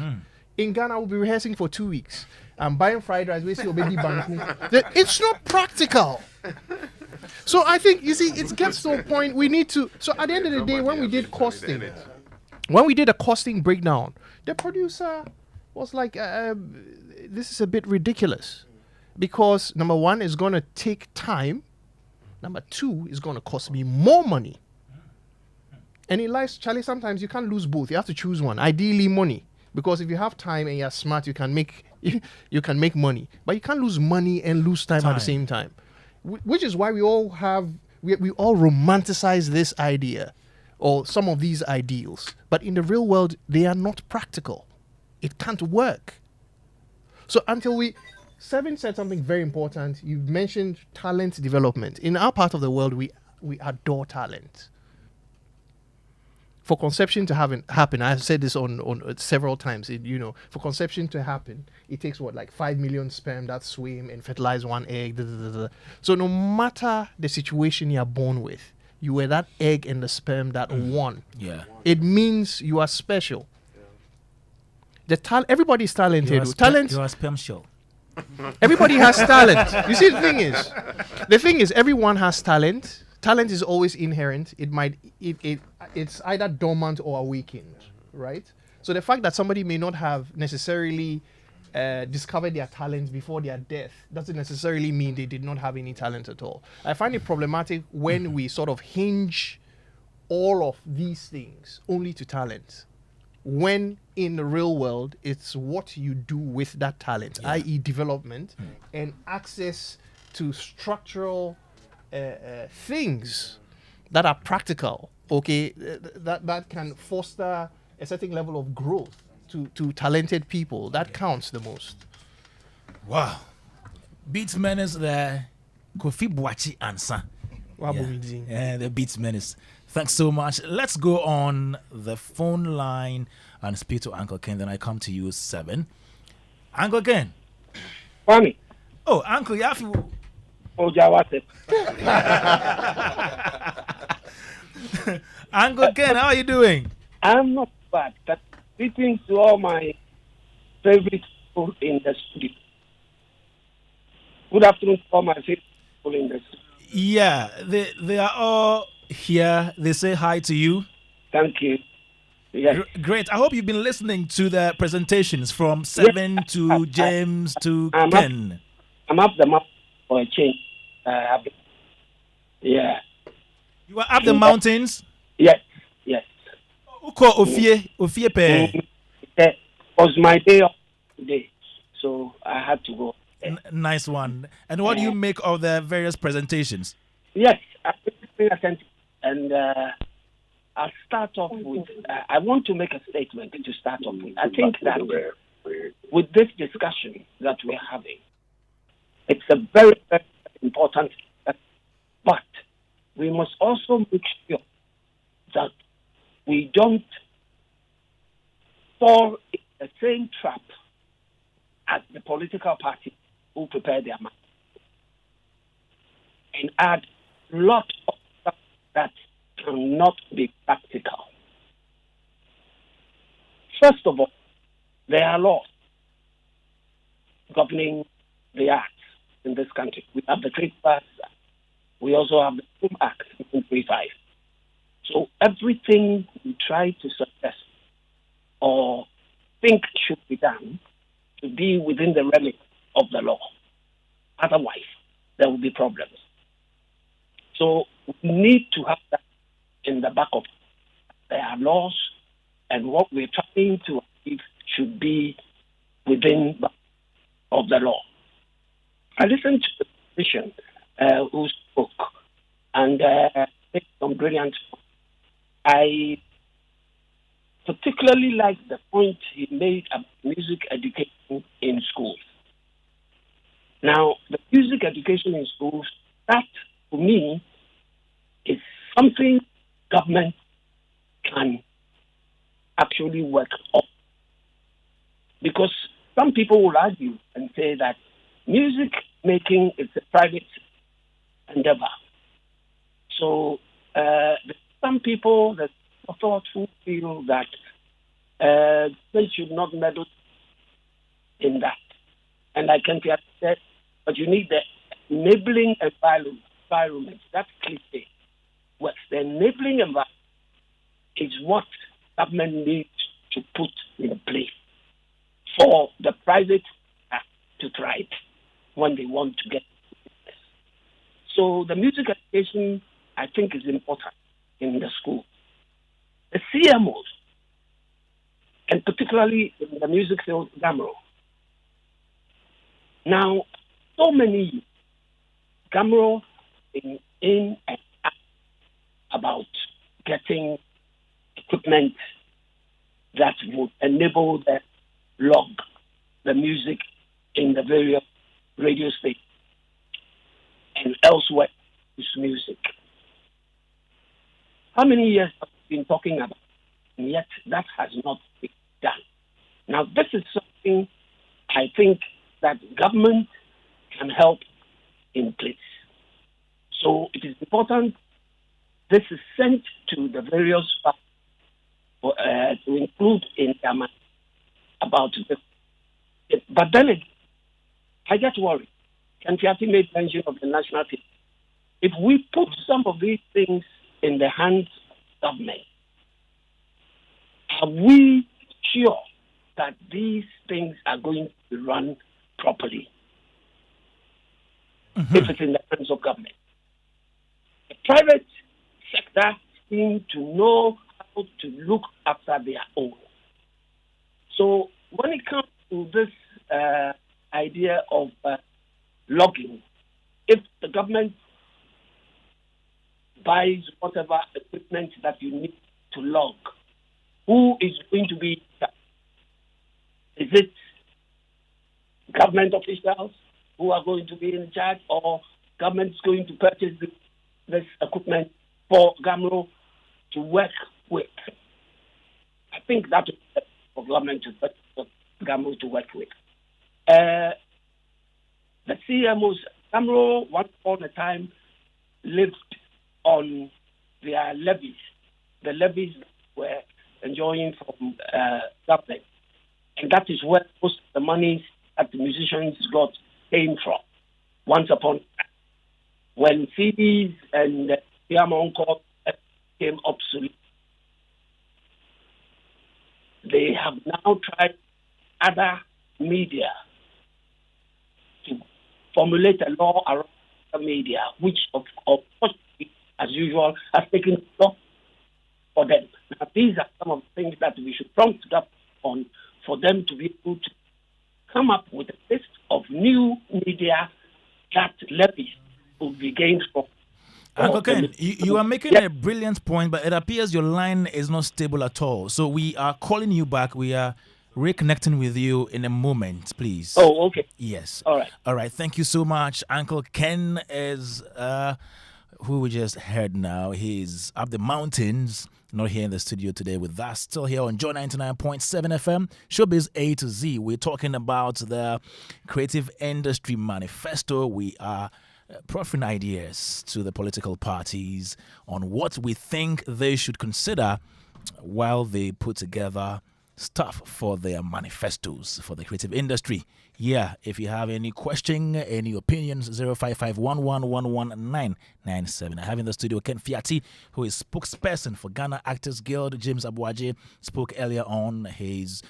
In Ghana, I will be rehearsing for 2 weeks. I'm buying fried rice. It's not practical. So I think, you see, it gets to a point we need to. So at the end of the day, when we did costing, when we did a costing breakdown, the producer was like, this is a bit ridiculous. Because number one, it's going to take time. Number two, it's going to cost me more money. And in life, Charlie, sometimes you can't lose both. You have to choose one. Ideally, money. Because if you have time and you're smart, you can make money. But you can't lose money and lose time at the same time. Which is why we all romanticize this idea or some of these ideals. But in the real world, they are not practical. It can't work. So Seven said something very important. You mentioned talent development. In our part of the world, we adore talent. For conception to happen, I've said this on several times. For conception to happen, it takes 5 million sperm that swim and fertilize one egg. So no matter the situation you are born with, you were that egg and the sperm that won. Yeah, it means you are special. Everybody is talented. You are sperm shell. Everybody has talent. You see, the thing is, everyone has talent. Talent is always inherent. It's either dormant or awakened, right? So the fact that somebody may not have necessarily discovered their talent before their death doesn't necessarily mean they did not have any talent at all. I find it problematic when we sort of hinge all of these things only to talent, when in the real world, it's what you do with that talent, i.e. development and access to structural things that are practical, that can foster a certain level of growth to talented people. That counts the most. Wow. Beats Menace there. Kofi Boachi answer. Yeah, the Beats Menace. Thanks so much. Let's go on the phone line and speak to Uncle Ken. Then I come to you, 7. Uncle Ken. Kwame. Oh, Uncle Yafi. Oh, Jawase. Uncle Ken, how are you doing? I'm not bad. But greetings to all my favorite people in the studio. Good afternoon to all my favorite people in the studio. Yeah, they are all here. They say hi to you. Thank you. Yes. Great. I hope you've been listening to the presentations from 7 to James to Ken. I'm up the map for a change. Yeah. You are up the mountains? Yes. Uko Ofie Pe. It was my day off today, so I had to go. Nice one. And what do you make of the various presentations? Yes, I'm paying attention, and I'll start off with, I want to make a statement to start off with. I think that with this discussion that we're having, it's a very, very important discussion, but we must also make sure that we don't fall in the same trap as the political parties who prepare their mind and add a lot of stuff that cannot be practical. First of all, there are laws governing the arts in this country. We have the Trade Pass. We also have the Home Act 1935. So everything we try to suggest or think should be done to be within the remit of the law. Otherwise, there will be problems. So we need to have that in the back of it. There are laws, and what we're trying to achieve should be within of the law. I listened to the politician who spoke and made some brilliant points. I particularly like the point he made about music education in schools. Now, the music education in schools, that for me is something government can actually work on. Because some people will argue and say that music making is a private endeavor. So some people that are thoughtful feel that they should not meddle in that. And like Kempia said, but you need the enabling environment. That's cliche. What the enabling environment is what government needs to put in place for the private to thrive when they want to get business. So the music education, I think, is important in the school. The CMOs, and particularly in the music field, Gamro. Now, so many Gamro in and out about getting equipment that would enable them log the music in the various radio stations and elsewhere use music. How many years have we been talking about? And yet that has not been done. Now, this is something I think that government can help in place. So it is important this is sent to the various parties to include in their mind about this. But then I get worried. Kantiati made mention of the national team. If we put some of these things in the hands of government, are we sure that these things are going to be run properly? If it's in the hands of government. The private sector seems to know how to look after their own. So when it comes to this idea of logging, if the government buys whatever equipment that you need to log, who is going to be? Is it government officials who are going to be in charge, or government is going to purchase this equipment for Gamro to work with? I think that is for government to purchase for Gamro to work with. The CMOs, Gamro, once upon a time, lived on their levies. The levies were enjoying from government. And that is where most of the money that the musicians got came from. Once upon a time, when CDs and Piano Encore became obsolete, they have now tried other media to formulate a law around the media, which, of course, as usual, has taken long for them. Now, these are some of the things that we should prompt up on for them to be able to come up with a list of new media that levies will be gained from. Uncle Ken, you are making a brilliant point, but it appears your line is not stable at all. So we are calling you back. We are reconnecting with you in a moment, please. Oh, okay. Yes. All right. All right. Thank you so much. Uncle Ken is who we just heard now. He's up the mountains, not here in the studio today with us. Still here on Joy 99.7 FM, Showbiz A to Z. We're talking about the creative industry manifesto. We are proffering ideas to the political parties on what we think they should consider while they put together stuff for their manifestos for the creative industry. Yeah, if you have any question, any opinions, 05511119997. I have in the studio Ken Fiati, who is spokesperson for Ghana Actors Guild. James Abuaje spoke earlier on. He's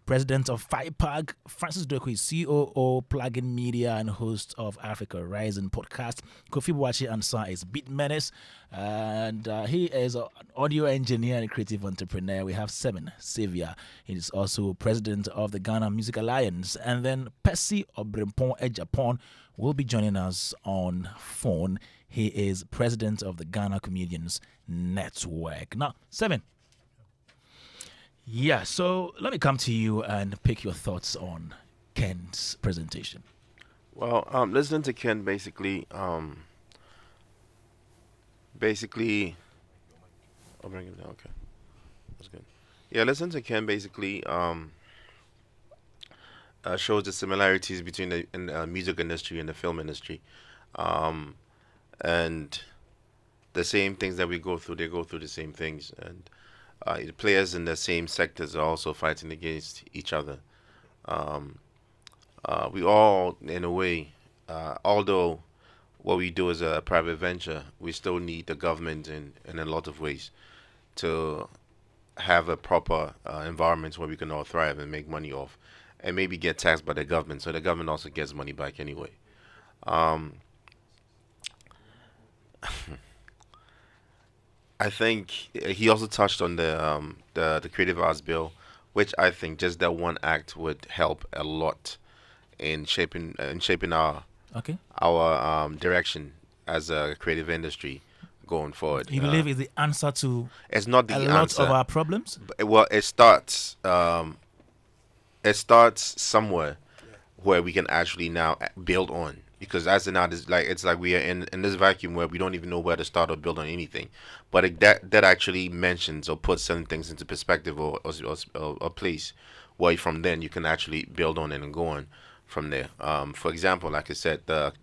president of FIPAG. Francis Doko is COO, Plugin Media, and host of Africa Rising podcast. Kofi Boachi Ansah is Beat Menace, and he is an audio engineer and creative entrepreneur. We have Seven Xavier. He is also president of the Ghana Music Alliance. And then Percy Obrimpon Ejapon will be joining us on phone. He is president of the Ghana Comedians Network. Now, Seven. Yeah, so let me come to you and pick your thoughts on Ken's presentation. Well, listening to Ken basically, I'll bring it down. Okay, that's good. Yeah, listening to Ken basically shows the similarities between the music industry and the film industry, and the same things that we go through. They go through the same things, and the players in the same sectors are also fighting against each other. We all, in a way, although what we do is a private venture, we still need the government in a lot of ways to have a proper environment where we can all thrive and make money off, and maybe get taxed by the government, so the government also gets money back anyway. I think he also touched on the Creative Arts Bill, which I think just that one act would help a lot in shaping our direction as a creative industry going forward. You believe is the answer to it's not the a lot answer of our problems? Well, it starts somewhere where we can actually now build on. Because as of now, it's like we are in this vacuum where we don't even know where to start or build on anything. But that actually mentions or puts certain things into perspective or a place where from then you can actually build on it and go on from there. For example, like I said, the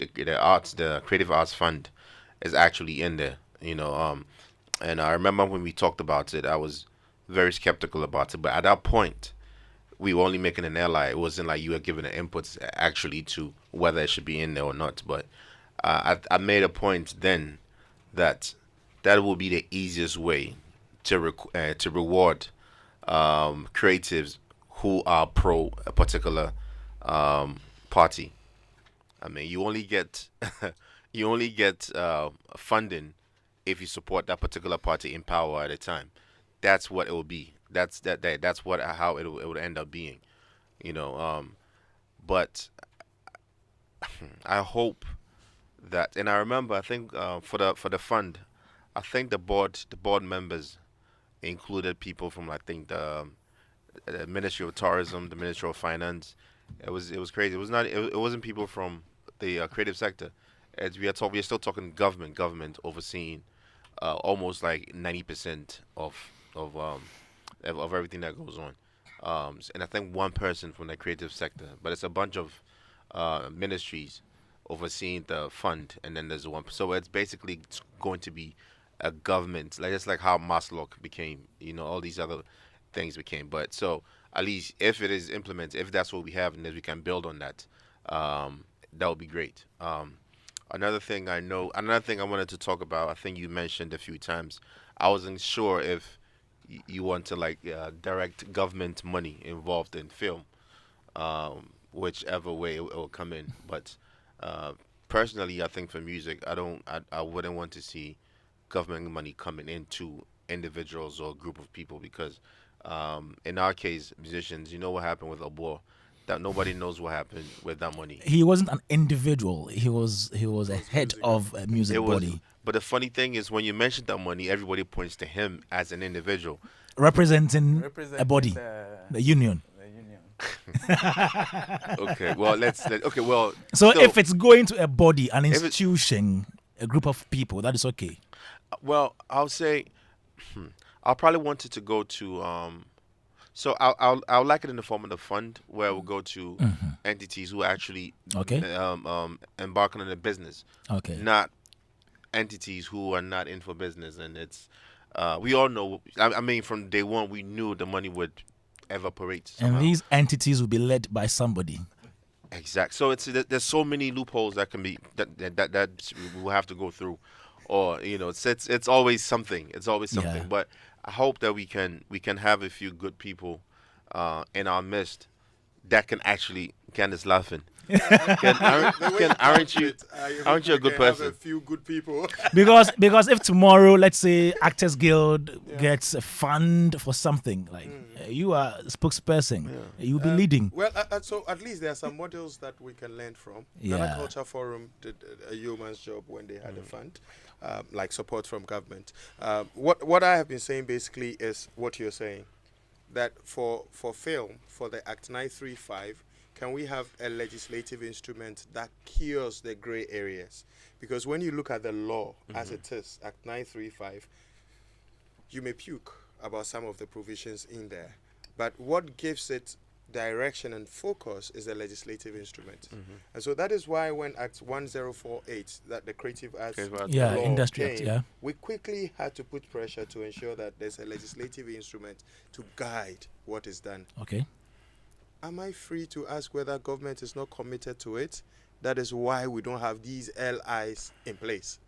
Creative Arts Fund is actually in there. And I remember when we talked about it, I was very skeptical about it. But at that point, we were only making an ally. It wasn't like you were giving an inputs actually to whether it should be in there or not. But I made a point then that will be the easiest way to reward creatives who are pro a particular party. I mean, you only get funding if you support that particular party in power at a time. That's what it will be. That's how it would end up being, But I hope that, and I remember, I think for the fund, I think the board members included people from the Ministry of Tourism, the Ministry of Finance. It was crazy. It wasn't people from the creative sector. As we are still talking government overseeing almost like 90% of everything that goes on. And I think one person from the creative sector, but it's a bunch of ministries overseeing the fund, and then there's one. So it's basically going to be a government, just like how Maslow became, all these other things became. But so at least if it is implemented, if that's what we have, and then we can build on that, that would be great. Another thing I wanted to talk about, I think you mentioned a few times. I wasn't sure if you want to direct government money involved in film, whichever way it will come in. But personally, I think for music, I wouldn't want to see government money coming into individuals or a group of people because in our case, musicians, you know what happened with Abo. that nobody knows what happened with that money. He wasn't an individual. He was a head of a music body. But the funny thing is, when you mention that money, everybody points to him as an individual. Representing a body, the union. Okay, well, okay, well. So still, if it's going to a body, an institution, a group of people, that is okay. Well, I'll say, I'll probably want it to go to. So I'll like it in the form of the fund where it will go to entities who actually embarking on a business. Okay. Not entities who are not in for business, and it's we all know. I mean, from day one, we knew the money would evaporate somehow. And these entities will be led by somebody. Exact. So there's so many loopholes that can be that we'll have to go through, or it's always something. It's always something. Yeah. But I hope that we can have a few good people in our midst that can actually. Candace laughing. Aren't you a good person? Have a few good people. because if tomorrow, let's say, Actors Guild gets a fund for something, like you are a spokesperson, you'll be leading. Well, so at least there are some models that we can learn from. Ghana Culture Forum did a yeoman's job when they had a fund, like support from government. What I have been saying basically is what you're saying, that for film, for the Act 935, can we have a legislative instrument that cures the gray areas? Because when you look at the law as it is, Act 935, you may puke about some of the provisions in there. But what gives it direction and focus is the legislative instrument. And so that is why when Act 1048, that the Creative Arts law Industry came, Act, we quickly had to put pressure to ensure that there's a legislative instrument to guide what is done. Okay. Am I free to ask whether government is not committed to it? That is why we don't have these LIs in place.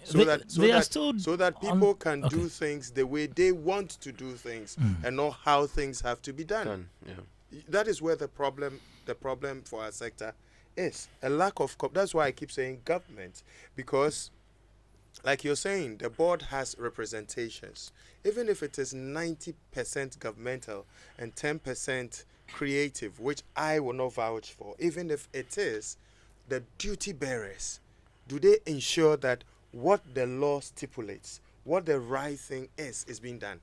So that people can do things the way they want to do things and not how things have to be done. That is where the problem for our sector is. A lack of that's why I keep saying government, because like you're saying, the board has representations. Even if it is 90% governmental and 10% creative, which I will not vouch for, even if it is, the duty bearers, do they ensure that what the law stipulates, what the right thing is being done?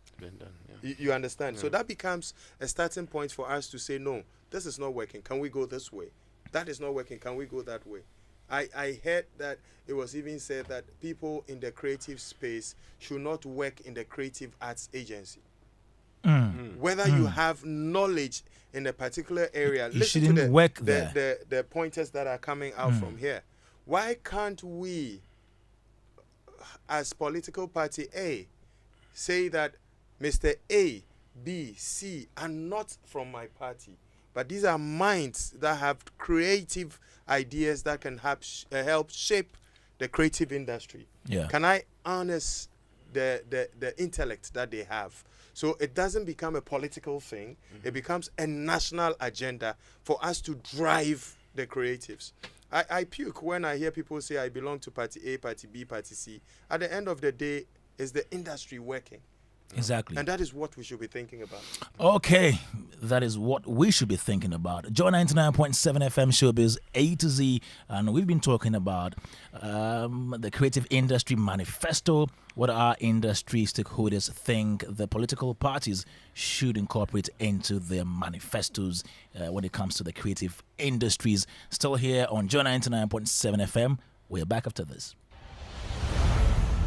You understand? So that becomes a starting point for us to say, no, this is not working. Can we go this way? That is not working. Can we go that way? I heard that it was even said that people in the creative space should not work in the creative arts agency. Whether you have knowledge in a particular area, you listen shouldn't to work there. the pointers that are coming out from here. Why can't we, as political party A, say that Mr. A, B, C are not from my party, but these are minds that have creative ideas that can help shape the creative industry. Can I harness the intellect that they have? So it doesn't become a political thing. It becomes a national agenda for us to drive the creatives. I puke when I hear people say I belong to party A, party B, party C. At the end of the day, is the industry working? Exactly. And that is what we should be thinking about. Okay, that is what we should be thinking about. Joy 99.7 FM Showbiz A to Z, and we've been talking about the creative industry manifesto, what our industry stakeholders think the political parties should incorporate into their manifestos when it comes to the creative industries. Still here on Joy 99.7 FM. We're back after this.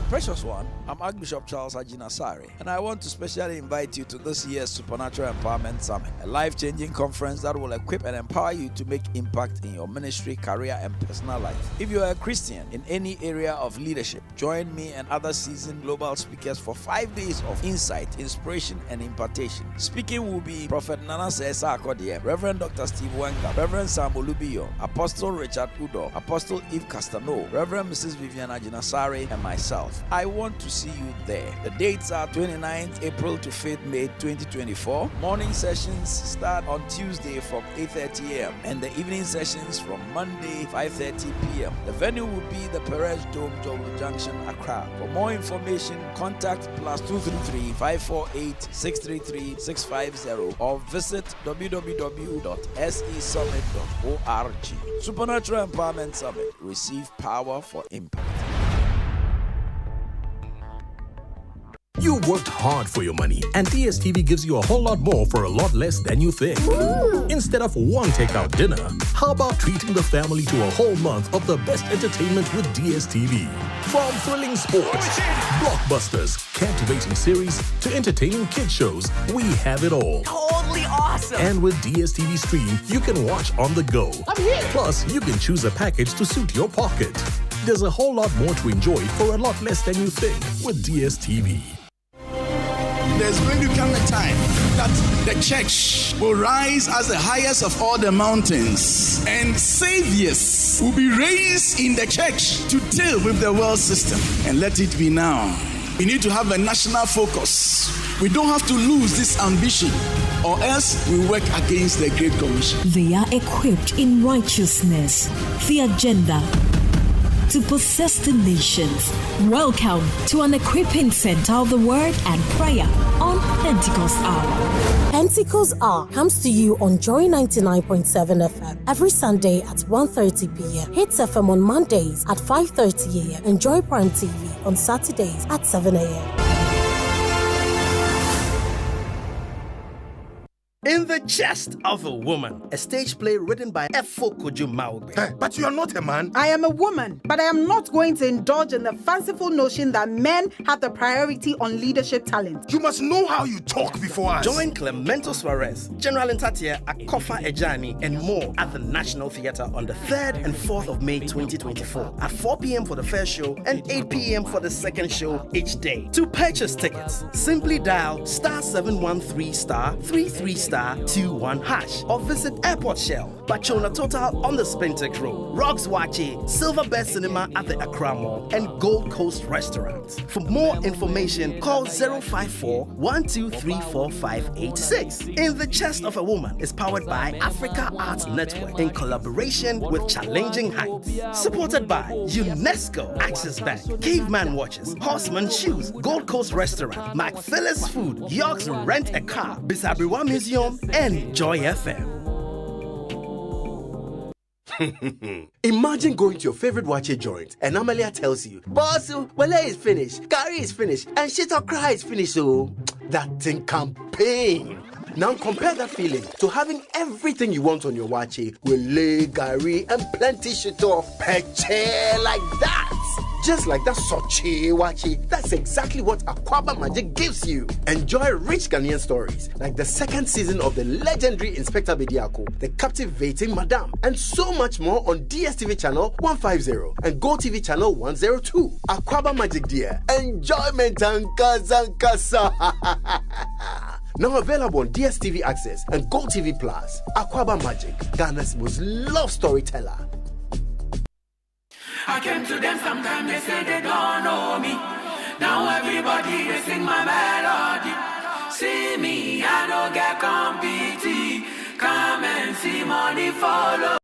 Precious one, I'm Archbishop Charles Ajinasari, and I want to specially invite you to this year's Supernatural Empowerment Summit, a life-changing conference that will equip and empower you to make impact in your ministry, career, and personal life. If you are a Christian in any area of leadership, join me and other seasoned global speakers for 5 days of insight, inspiration, and impartation. Speaking will be Prophet Nana Sesa Akodie, Reverend Dr. Steve Wenger, Reverend Sam Olubiyo, Apostle Richard Udo, Apostle Eve Castano, Reverend Mrs. Vivian Ajinasari, and myself. I want to see you there. The dates are 29th April to 5th May 2024. Morning sessions start on Tuesday from 8:30 a.m. and the evening sessions from Monday 5:30 p.m. The venue will be the Perez Dome, Jolo Junction, Accra. For more information, contact +233 548 633 650 or visit www.sesummit.org. Supernatural Empowerment Summit. Receive power for impact. You worked hard for your money, and DSTV gives you a whole lot more for a lot less than you think. Instead of one takeout dinner, how about treating the family to a whole month of the best entertainment with DSTV? From thrilling sports, blockbusters, captivating series, to entertaining kids shows, we have it all. Totally awesome! And with DSTV Stream, you can watch on the go. I'm here! Plus, you can choose a package to suit your pocket. There's a whole lot more to enjoy for a lot less than you think with DSTV. There's going to come a time that the church will rise as the highest of all the mountains, and saviors will be raised in the church to deal with the world system. And let it be now. We need to have a national focus. We don't have to lose this ambition, or else we work against the Great Commission. They are equipped in righteousness, the agenda to possess the nations. Welcome to an equipping center of the word and prayer on Pentecost Hour. Pentecost Hour comes to you on Joy 99.7 FM every Sunday at 1:30 p.m. Hits FM on Mondays at 5:30 a.m. and Joy Prime TV on Saturdays at 7 a.m. In the Chest of a Woman, a stage play written by Efo Kojumaugbe. But you are not a man. I am a woman, but I am not going to indulge in the fanciful notion that men have the priority on leadership talent. You must know how you talk before us. Join Clemento Suarez, General Ntatia, Akofa Ejani, and more at the National Theatre on the 3rd and 4th of May 2024 at 4 p.m. for the first show and 8 p.m. for the second show each day. To purchase tickets, simply dial *713*33*21# or visit Airport Shell, Bachona Total on the Spintex Road, Rocks Wachi, Silver Bear Cinema at the Accra Mall, and Gold Coast Restaurant. For more information, call 054-1234-586. In the Chest of a Woman is powered by Africa Arts Network in collaboration with Challenging Heights. Supported by UNESCO, Access Bank, Caveman Watches, Horseman Shoes, Gold Coast Restaurant, McPhillis Food, York's Rent a Car, Bisabriwa Museum, and Joy FM. Imagine going to your favorite wache joint and Amalia tells you, Boss, Wale is finished, Gary is finished, and shit or cry is finished, so that thing can pain. Now compare that feeling to having everything you want on your wache with Wale, Gary, and plenty shit or peche like that. Just like that Sochi Wachi, that's exactly what Akwaba Magic gives you. Enjoy rich Ghanaian stories like the second season of the legendary Inspector Bediako, the captivating Madame, and so much more on DSTV channel 150 and GoTV channel 102. Akwaba Magic, dear. Enjoyment and kazankasa. Now available on DSTV Access and GoTV Plus. Akwaba Magic, Ghana's most loved storyteller. I came to them sometime, they say they don't know me. Now everybody, they sing my melody. See me, I don't get compete. Come and see money follow.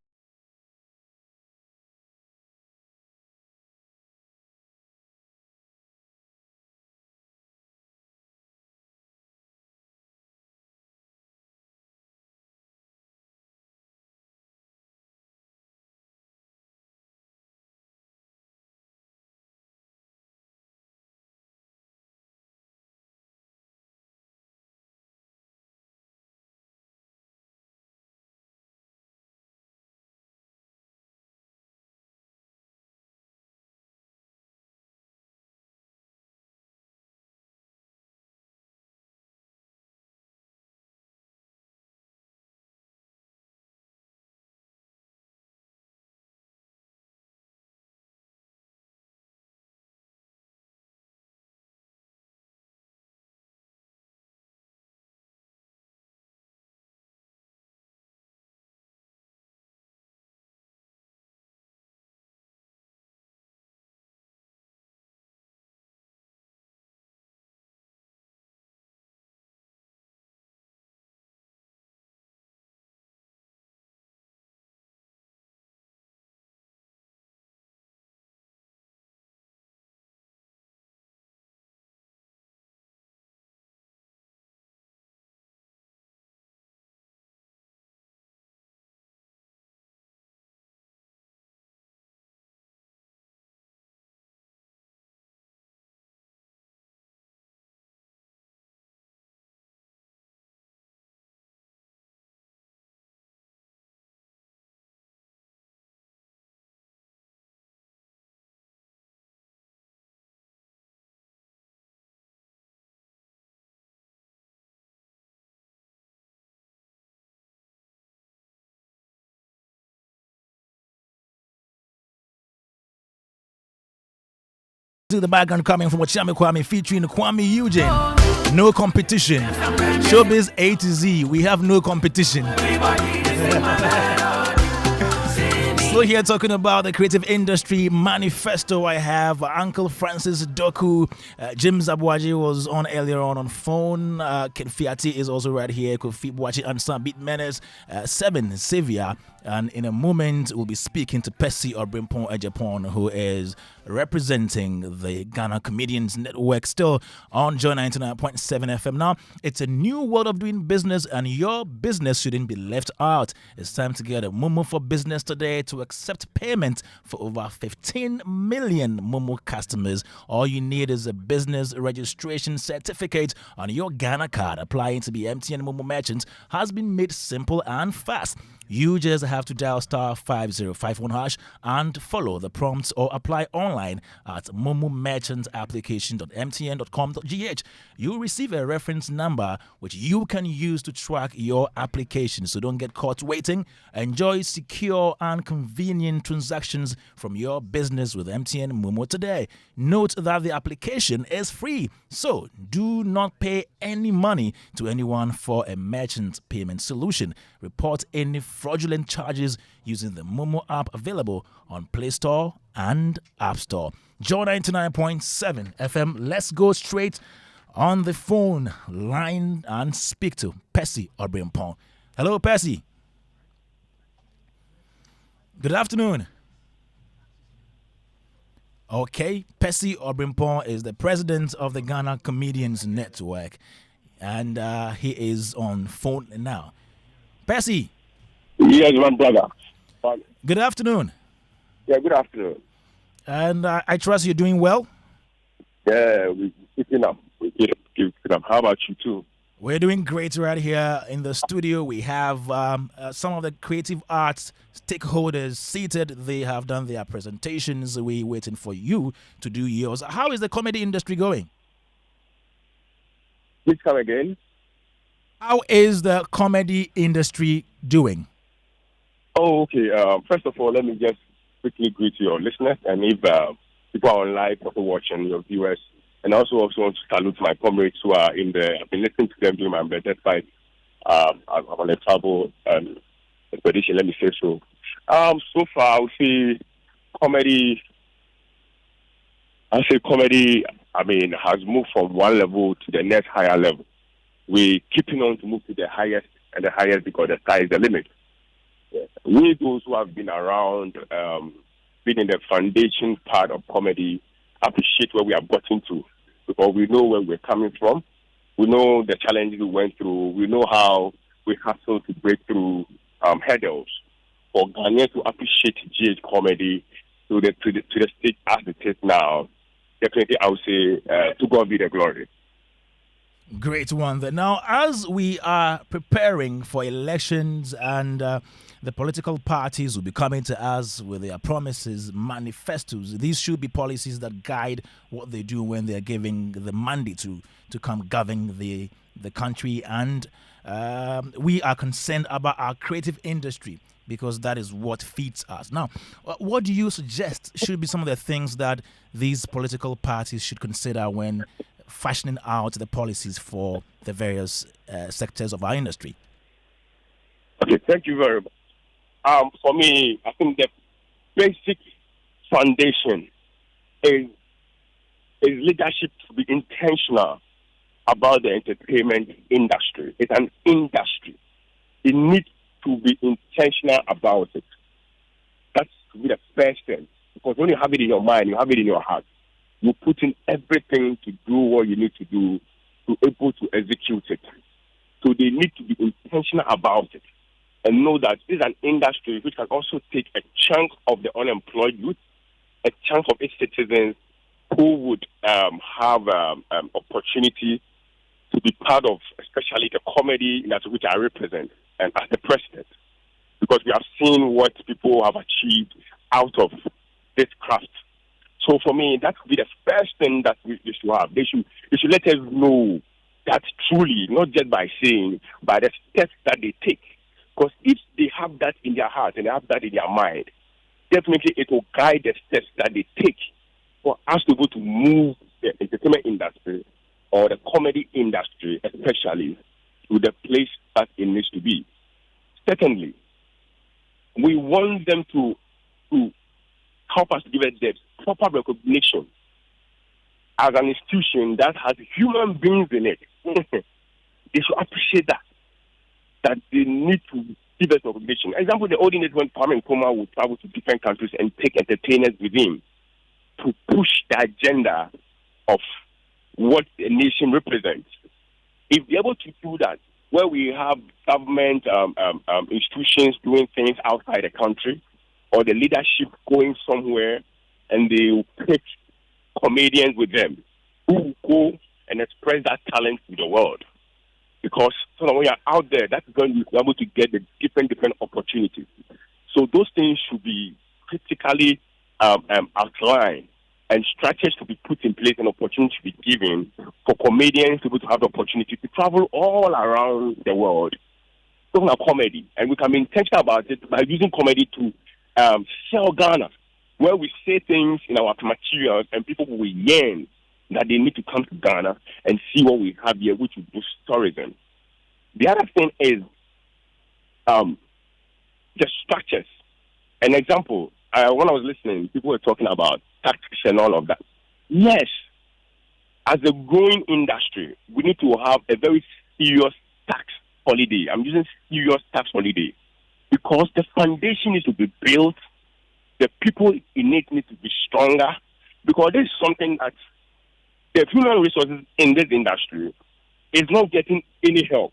To the background coming from Ochame Kwame featuring Kwame Eugene. No competition. Showbiz A to Z. We have no competition. So here talking about the creative industry manifesto, I have Uncle Francis Doku. Jim Zabwaji was on earlier on phone. Ken Fiati is also right here. Kofi Bwachi and some Beat Menace. 7 Sylvia. And in a moment, we'll be speaking to Percy Obrimpon Ejapon, who is representing the Ghana Comedians Network, still on Joy 99.7 FM. Now, it's a new world of doing business, and your business shouldn't be left out. It's time to get a Momo for Business today to accept payment for over 15 million Momo customers. All you need is a business registration certificate on your Ghana card. Applying to be MTN Momo merchant has been made simple and fast. You just have to dial star 5051 hash and follow the prompts or apply online at momomerchantapplication.mtn.com.gh. You'll receive a reference number which you can use to track your application, so don't get caught waiting. Enjoy secure and convenient transactions from your business with MTN Momo today. Note that the application is free, so do not pay any money to anyone for a merchant payment solution. Report any fraudulent charges using the Momo app available on Play Store and App Store. Joy 99.7 FM. Let's go straight on the phone line and speak to Percy Obrimpon. Hello, Percy. Good afternoon. Okay, Percy Obrimpon is the president of the Ghana Comedians Network, and he is on phone now. Percy. Yes, my brother. Good afternoon. Yeah, good afternoon. And I trust you're doing well? Yeah, we're keeping up. Keeping up. How about you too? We're doing great right here in the studio. We have some of the creative arts stakeholders seated. They have done their presentations. We're waiting for you to do yours. How is the comedy industry going? Please come again. How is the comedy industry doing? Oh, okay. First of all, let me just quickly greet your listeners, and if people are on live, people watching, your viewers, and I also want to salute my comrades who are in there. I've been listening to them during my birthday fight. I'm on a travel expedition, let me say so. So far, I would say comedy, has moved from one level to the next higher level. We're keeping on to move to the highest and the highest because the sky is the limit. Yeah. We, those who have been around, been in the foundation part of comedy, appreciate where we have gotten to because we know where we're coming from. We know the challenges we went through. We know how we hustled to break through hurdles. For Ghanaians to appreciate GH comedy to the stage as it is now, definitely I would say to God be the glory. Great one there. Now, as we are preparing for elections and the political parties will be coming to us with their promises, manifestos, these should be policies that guide what they do when they're giving the mandate to come govern the country. And we are concerned about our creative industry because that is what feeds us. Now, what do you suggest should be some of the things that these political parties should consider when fashioning out the policies for the various sectors of our industry? Okay, thank you very much. For me, I think the basic foundation is leadership to be intentional about the entertainment industry. It's an industry. It needs to be intentional about it. That's to be the first thing. Because when you have it in your mind, you have it in your heart, you put in everything to do what you need to do to be able to execute it. So they need to be intentional about it and know that this is an industry which can also take a chunk of the unemployed youth, a chunk of its citizens who would have opportunity to be part of, especially the comedy industry which I represent and as the president. Because we have seen what people have achieved out of this craft. So for me, that would be the first thing that we should have. They should let us know that truly, not just by saying, by the steps that they take. Because if they have that in their heart and they have that in their mind, definitely it will guide the steps that they take for us to be able to move the entertainment industry or the comedy industry, especially, to the place that it needs to be. Secondly, we want them to help us give it the proper recognition as an institution that has human beings in it. They should appreciate that they need to give us recognition. Example, the olden days when Kwame Nkrumah would travel to different countries and take entertainers with him to push the agenda of what a nation represents. If they're able to do that, where we have government institutions doing things outside the country, or the leadership going somewhere, and they will pick comedians with them who will go and express that talent to the world. Because when you're out there, that's going to be able to get the different opportunities. So those things should be critically outlined, and structures to be put in place, and opportunity to be given for comedians to be able to have the opportunity to travel all around the world. Talking about comedy, and we can be intentional about it by using comedy to sell Ghana, where we say things in our materials, and people will yearn that they need to come to Ghana and see what we have here, which will boost tourism. The other thing is the structures. An example, when I was listening, people were talking about tax and all of that. Yes, as a growing industry, we need to have a very serious tax holiday. I'm using serious tax holiday because the foundation needs to be built, the people in it need to be stronger, because this is something that the human resources in this industry is not getting any help,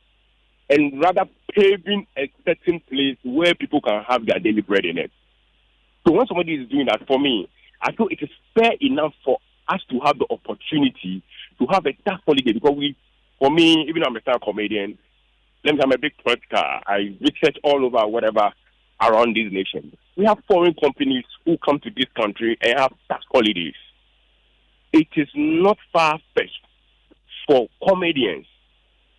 and rather paving a certain place where people can have their daily bread in it. So when somebody is doing that, for me, I feel it is fair enough for us to have the opportunity to have a tax holiday, because for me, even though I'm a star comedian, let me say I'm a big political. I research all over whatever around this nation. We have foreign companies who come to this country and have tax holidays. It is not far-fetched for comedians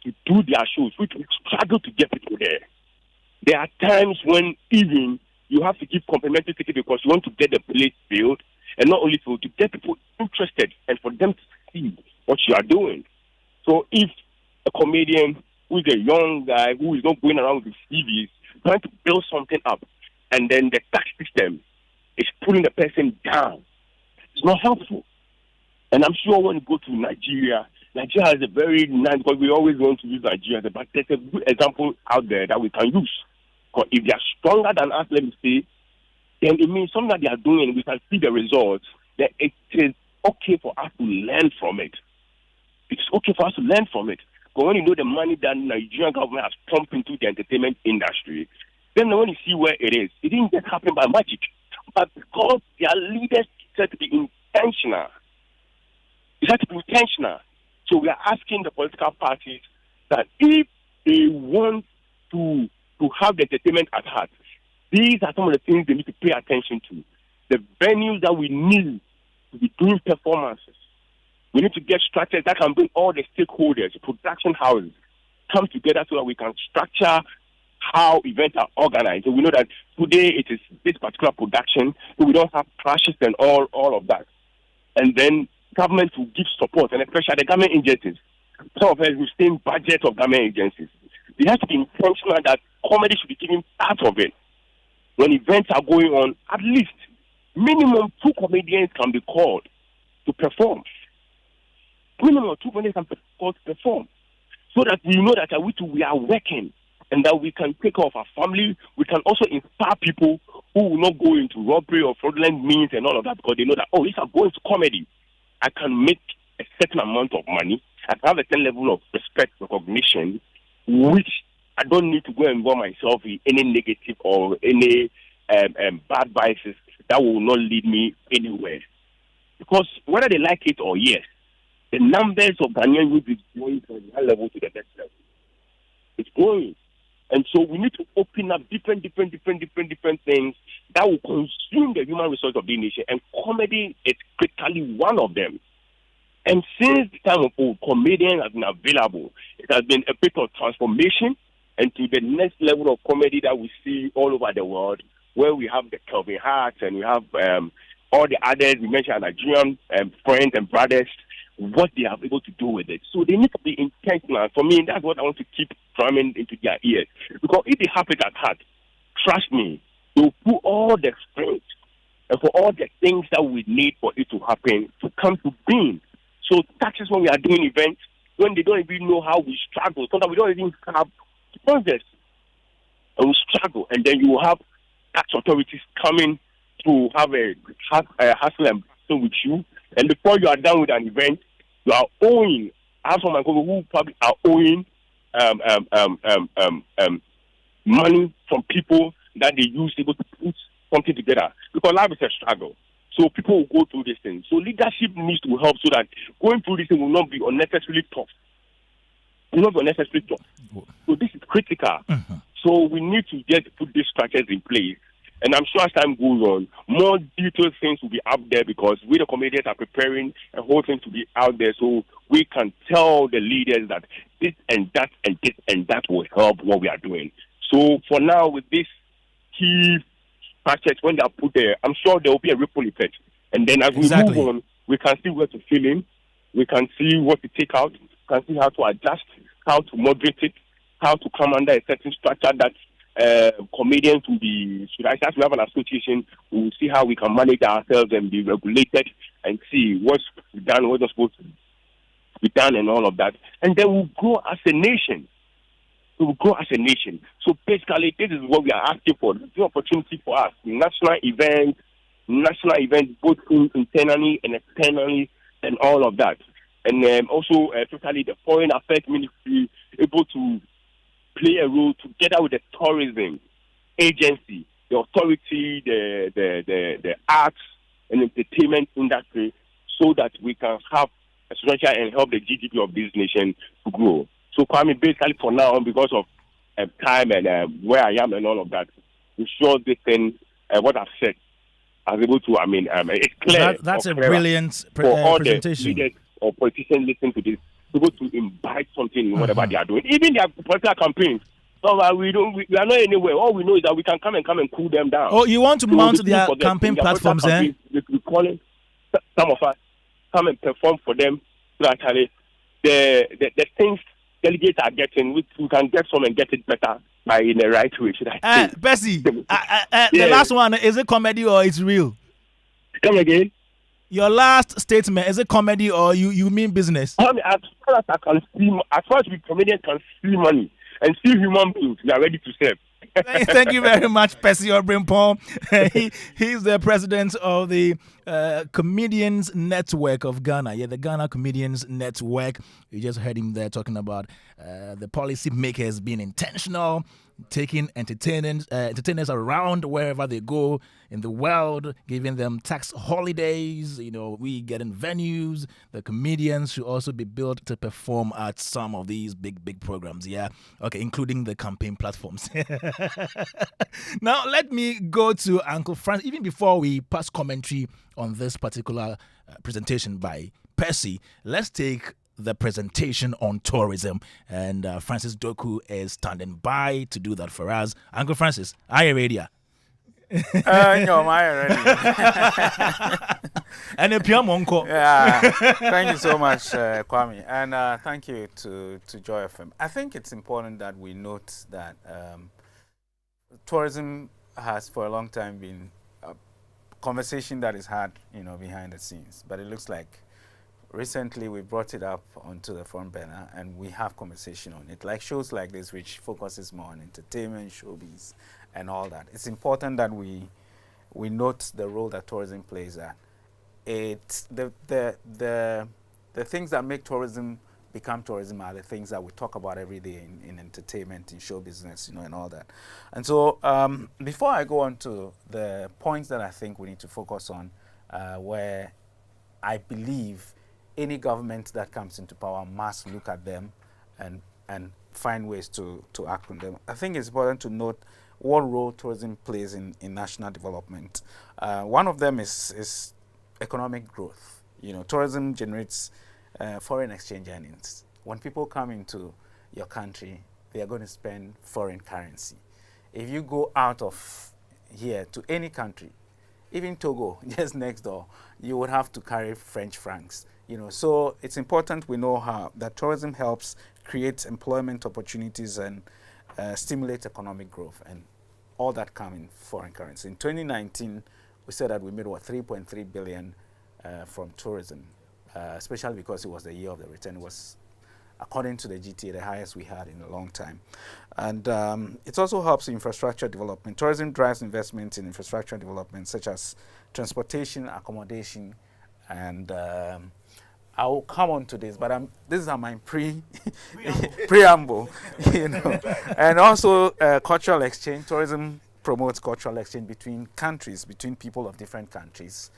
to do their shows, which we struggle to get people there. There are times when even you have to give complimentary tickets because you want to get the place filled, and not only to get people interested and for them to see what you are doing. So if a comedian who is a young guy who is not going around with CVs, trying to build something up, and then the tax system is pulling the person down, it's not helpful. And I'm sure when you go to Nigeria has a very nice, because we always want to use Nigeria, but there's a good example out there that we can use. Because if they are stronger than us, let me say, then it means something that they are doing, we can see the results, that it is okay for us to learn from it. It's okay for us to learn from it. But when you know the money that Nigerian government has pumped into the entertainment industry, then when you see where it is, it didn't just happen by magic. But because their leaders said to be intentional, it had to be intentional. So we are asking the political parties that if they want to have the entertainment at heart, these are some of the things they need to pay attention to. The venues that we need to be doing performances. We need to get structures that can bring all the stakeholders, production houses, come together so that we can structure how events are organized. So we know that today it is this particular production, so we don't have clashes and all of that. And then government will give support, and especially the government agencies. Some of us will stay in budget of government agencies. They have to be intentional that comedy should be given part of it. When events are going on, at least minimum 2 comedians can be called to perform. Minimum 2 comedians can be called to perform. So that we know that we are working and that we can take care of our family. We can also inspire people who will not go into robbery or fraudulent means and all of that, because they know that, if I'm going to comedy, I can make a certain amount of money. I can have a certain level of respect, recognition, which I don't need to go and involve myself in any negative or any bad vices that will not lead me anywhere. Because whether they like it or yes, the numbers of Ghanaian youth is going from one level to the next level. It's growing. And so we need to open up different things that will consume the human resource of the nation. And comedy is critically one of them. And since the time of old, comedian has been available. It has been a bit of transformation into the next level of comedy that we see all over the world, where we have the Kelvin Harts and we have all the others we mentioned, Nigerian friends and brothers, what they are able to do with it. So they need to be intentional. For me, that's what I want to keep drumming into their ears. Because if they have it at heart, trust me, they'll put all the strength and for all the things that we need for it to happen to come to being. So taxes when we are doing events, when they don't even know how we struggle, sometimes we don't even have sponsors, and we struggle, and then you will have tax authorities coming to have a hustle and bustle with you, and before you are done with an event, you are owing. I have some people who probably are owing money from people that they use able to put something together, because life is a struggle. So people will go through this thing. So leadership needs to help so that going through this thing will not be unnecessarily tough. Will not be unnecessarily tough. So this is critical. So we need to just put these structures in place. And I'm sure as time goes on, more detailed things will be out there, because we the comedians are preparing a whole thing to be out there, so we can tell the leaders that this and that and this and that will help what we are doing. So for now, with this key structures, when they are put there, I'm sure there will be a ripple effect. And then as we move on, we can see where to fill in, we can see what to take out, we can see how to adjust, how to moderate it, how to come under a certain structure that comedians will be, should I say, we have an association, we'll see how we can manage ourselves and be regulated and see what's done, what's not supposed to be done and all of that. And then we'll grow as a nation. We will grow as a nation. So basically, this is what we are asking for. This is the opportunity for us. National events, both internally and externally, and all of that. And also, totally the Foreign Affairs Ministry able to play a role together with the tourism agency, the authority, the arts and entertainment industry, so that we can have a structure and help the GDP of this nation to grow. So Kwame, basically for now, because of time and where I am and all of that, we sure this thing, what I've said, I was able to, it's clear. That's a brilliant for all presentation. the leaders or politicians listening to this, able to imbibe something in whatever they are doing. Even their political campaigns. So we are not anywhere. All we know is that we can come and cool them down. Oh, you want to mount their campaign platforms, eh? We call it, some of us come and perform for them, so actually the things delegates are getting, we can get some and get it better by in the right way, should I say. Bessie, the last one, is it comedy or it's real? Come again? Your last statement, is it comedy or you mean business? As far as I can see, as far as we comedians can see money and see human beings, we are ready to serve. Thank you very much, Percy Obrimpon. He's the president of the Comedians Network of Ghana. Yeah, the Ghana Comedians Network. You just heard him there talking about the policy makers being intentional, taking entertainers around wherever they go in the world, giving them tax holidays. You know, we getting venues. The comedians should also be built to perform at some of these big programs. Yeah, okay, including the campaign platforms. Now let me go to Uncle Francis. Even before we pass commentary on this particular presentation by Percy, let's take the presentation on tourism, and Francis Doku is standing by to do that for us. Uncle Francis, are you ready? No, I'm ready. And a piano. Yeah, thank you so much, Kwame, and thank you to Joy FM. I think it's important that we note that tourism has for a long time been a conversation that is had, behind the scenes, but it looks like recently we brought it up onto the front burner and we have conversation on it, like shows like this, which focuses more on entertainment, showbiz, and all that. It's important that we note the role that tourism plays. That it's the things that make tourism become tourism are the things that we talk about every day in entertainment, in show business, and all that. And so before I go on to the points that I think we need to focus on, where I believe any government that comes into power must look at them and find ways to act on them. I think it's important to note what role tourism plays in national development. One of them is economic growth. Tourism generates foreign exchange earnings. When people come into your country, they are going to spend foreign currency. If you go out of here to any country, even Togo, just next door, you would have to carry French francs. So it's important we know how that tourism helps create employment opportunities and stimulate economic growth, and all that come in foreign currency. In 2019, we said that we made 3.3 billion from tourism, especially because it was the year of the return. It was, according to the GTA, the highest we had in a long time. And it also helps infrastructure development. Tourism drives investment in infrastructure development, such as transportation, accommodation, and I'll come on to this, but these are my preamble, And also cultural exchange. Tourism promotes cultural exchange between countries, between people of different countries.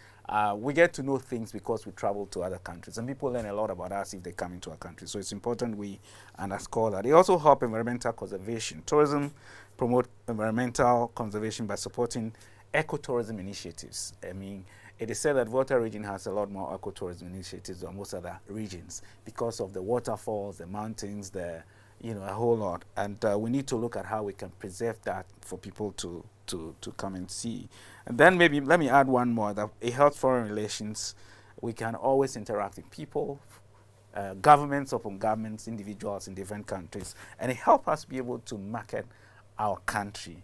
We get to know things because we travel to other countries, and people learn a lot about us if they come into our country. So it's important we underscore that. They also help environmental conservation. Tourism promotes environmental conservation by supporting ecotourism initiatives. I mean, it is said that Volta region has a lot more ecotourism initiatives than most other regions because of the waterfalls, the mountains, a whole lot. And we need to look at how we can preserve that for people to come and see. And then maybe let me add one more, that it helps foreign relations. We can always interact with people, governments upon governments, individuals in different countries, and it helps us be able to market our country.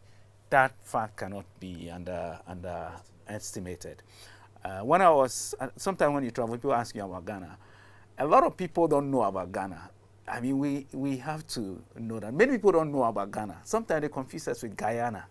That fact cannot be underestimated. When I was, sometimes when you travel, people ask you about Ghana. A lot of people don't know about Ghana. I mean, we have to know that. Many people don't know about Ghana. Sometimes they confuse us with Guyana.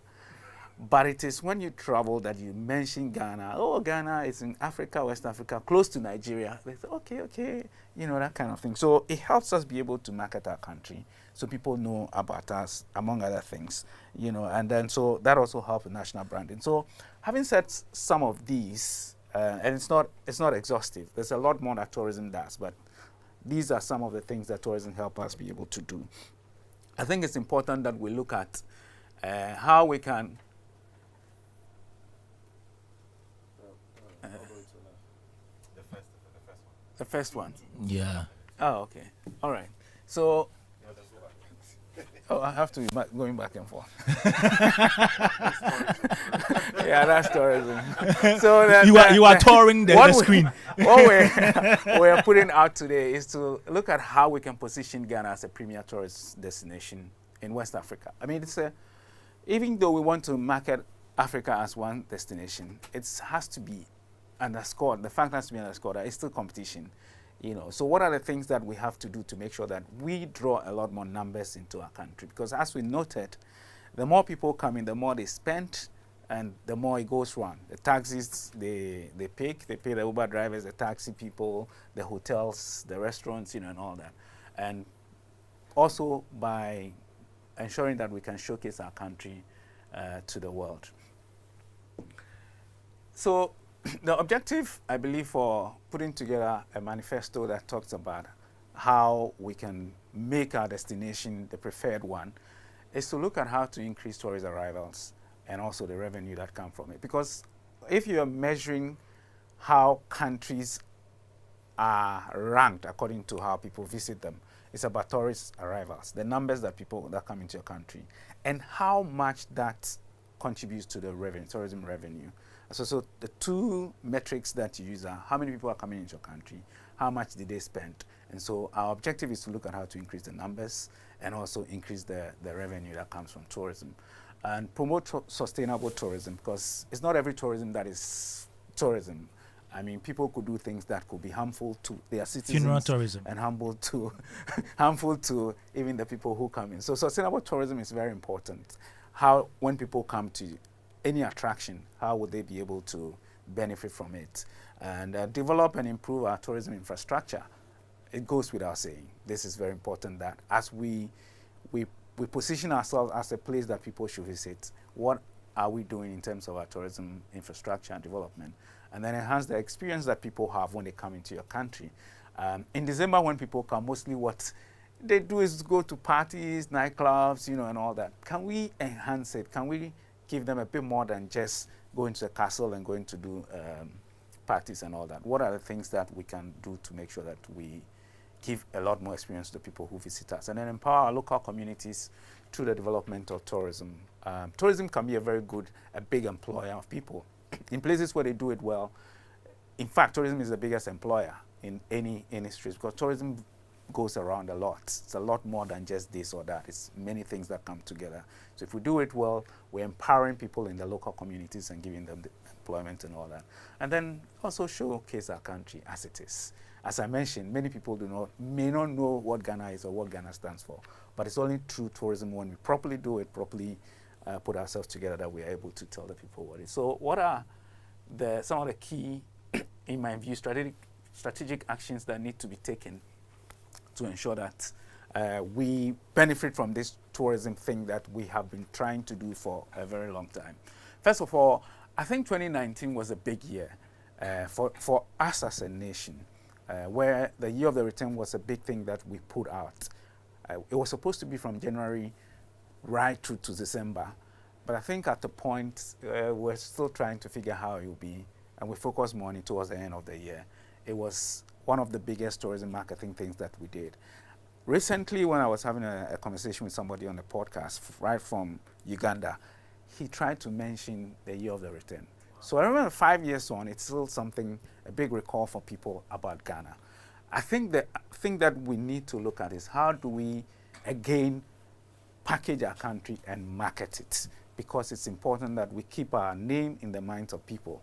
But it is when you travel that you mention Ghana. Oh, Ghana is in Africa, West Africa, close to Nigeria. They say, okay, that kind of thing. So it helps us be able to market our country so people know about us, among other things, and then so that also helps with national branding. So having said some of these, and it's not exhaustive. There's a lot more that tourism does, but these are some of the things that tourism help us be able to do. I think it's important that we look at how we can the first one. Yeah. Oh, okay. All right. So, I have to be going back and forth. Yeah, that's tourism. So you are touring the screen. What we're putting out today is to look at how we can position Ghana as a premier tourist destination in West Africa. I mean, even though we want to market Africa as one destination, it has to be underscored. The fact has to be underscored that it's still competition. So what are the things that we have to do to make sure that we draw a lot more numbers into our country? Because as we noted, the more people come in, the more they spend, and the more it goes round. The taxis, they pay the Uber drivers, the taxi people, the hotels, the restaurants, and all that. And also by ensuring that we can showcase our country to the world. So the objective, I believe, for putting together a manifesto that talks about how we can make our destination the preferred one is to look at how to increase tourist arrivals and also the revenue that comes from it. Because if you're measuring how countries are ranked according to how people visit them, it's about tourist arrivals, the numbers that people that come into your country, and how much that contributes to the revenue, tourism revenue. So the two metrics that you use are how many people are coming into your country, how much did they spend. And so our objective is to look at how to increase the numbers and also increase the revenue that comes from tourism. And promote sustainable tourism, because it's not every tourism that is tourism. I mean, people could do things that could be harmful to their citizens. Funeral tourism. And harmful to even the people who come in. So sustainable tourism is very important. How, when people come to any attraction, how would they be able to benefit from it? And develop and improve our tourism infrastructure. It goes without saying. This is very important that as we position ourselves as a place that people should visit, what are we doing in terms of our tourism infrastructure and development? And then enhance the experience that people have when they come into your country. In December, when people come, mostly what they do is go to parties, nightclubs, and all that. Can we enhance it? Can we give them a bit more than just going to the castle and going to do parties and all that? What are the things that we can do to make sure that we give a lot more experience to the people who visit us? And then empower our local communities through the development of tourism. Tourism can be a big employer of people. in places where they do it well, in fact, tourism is the biggest employer in any industry because tourism goes around a lot. It's a lot more than just this or that. It's many things that come together. So if we do it well, we're empowering people in the local communities and giving them the employment and all that. And then also showcase our country as it is. As I mentioned, many people may not know what Ghana is or what Ghana stands for. But it's only through tourism when we properly do it, properly put ourselves together that we are able to tell the people what it is. So what are some of the key, in my view, strategic actions that need to be taken to ensure that we benefit from this tourism thing that we have been trying to do for a very long time? First of all, I think 2019 was a big year for us as a nation, where the year of the return was a big thing that we put out. It was supposed to be from January right through to December, but I think at the point we're still trying to figure how it will be, and we focused more on it towards the end of the year. It was one of the biggest tourism marketing things that we did. Recently, when I was having a conversation with somebody on the podcast right from Uganda, he tried to mention the year of the return. So I remember 5 years on, it's still something, a big recall for people about Ghana. I think the thing that we need to look at is how do we, again, package our country and market it, because it's important that we keep our name in the minds of people.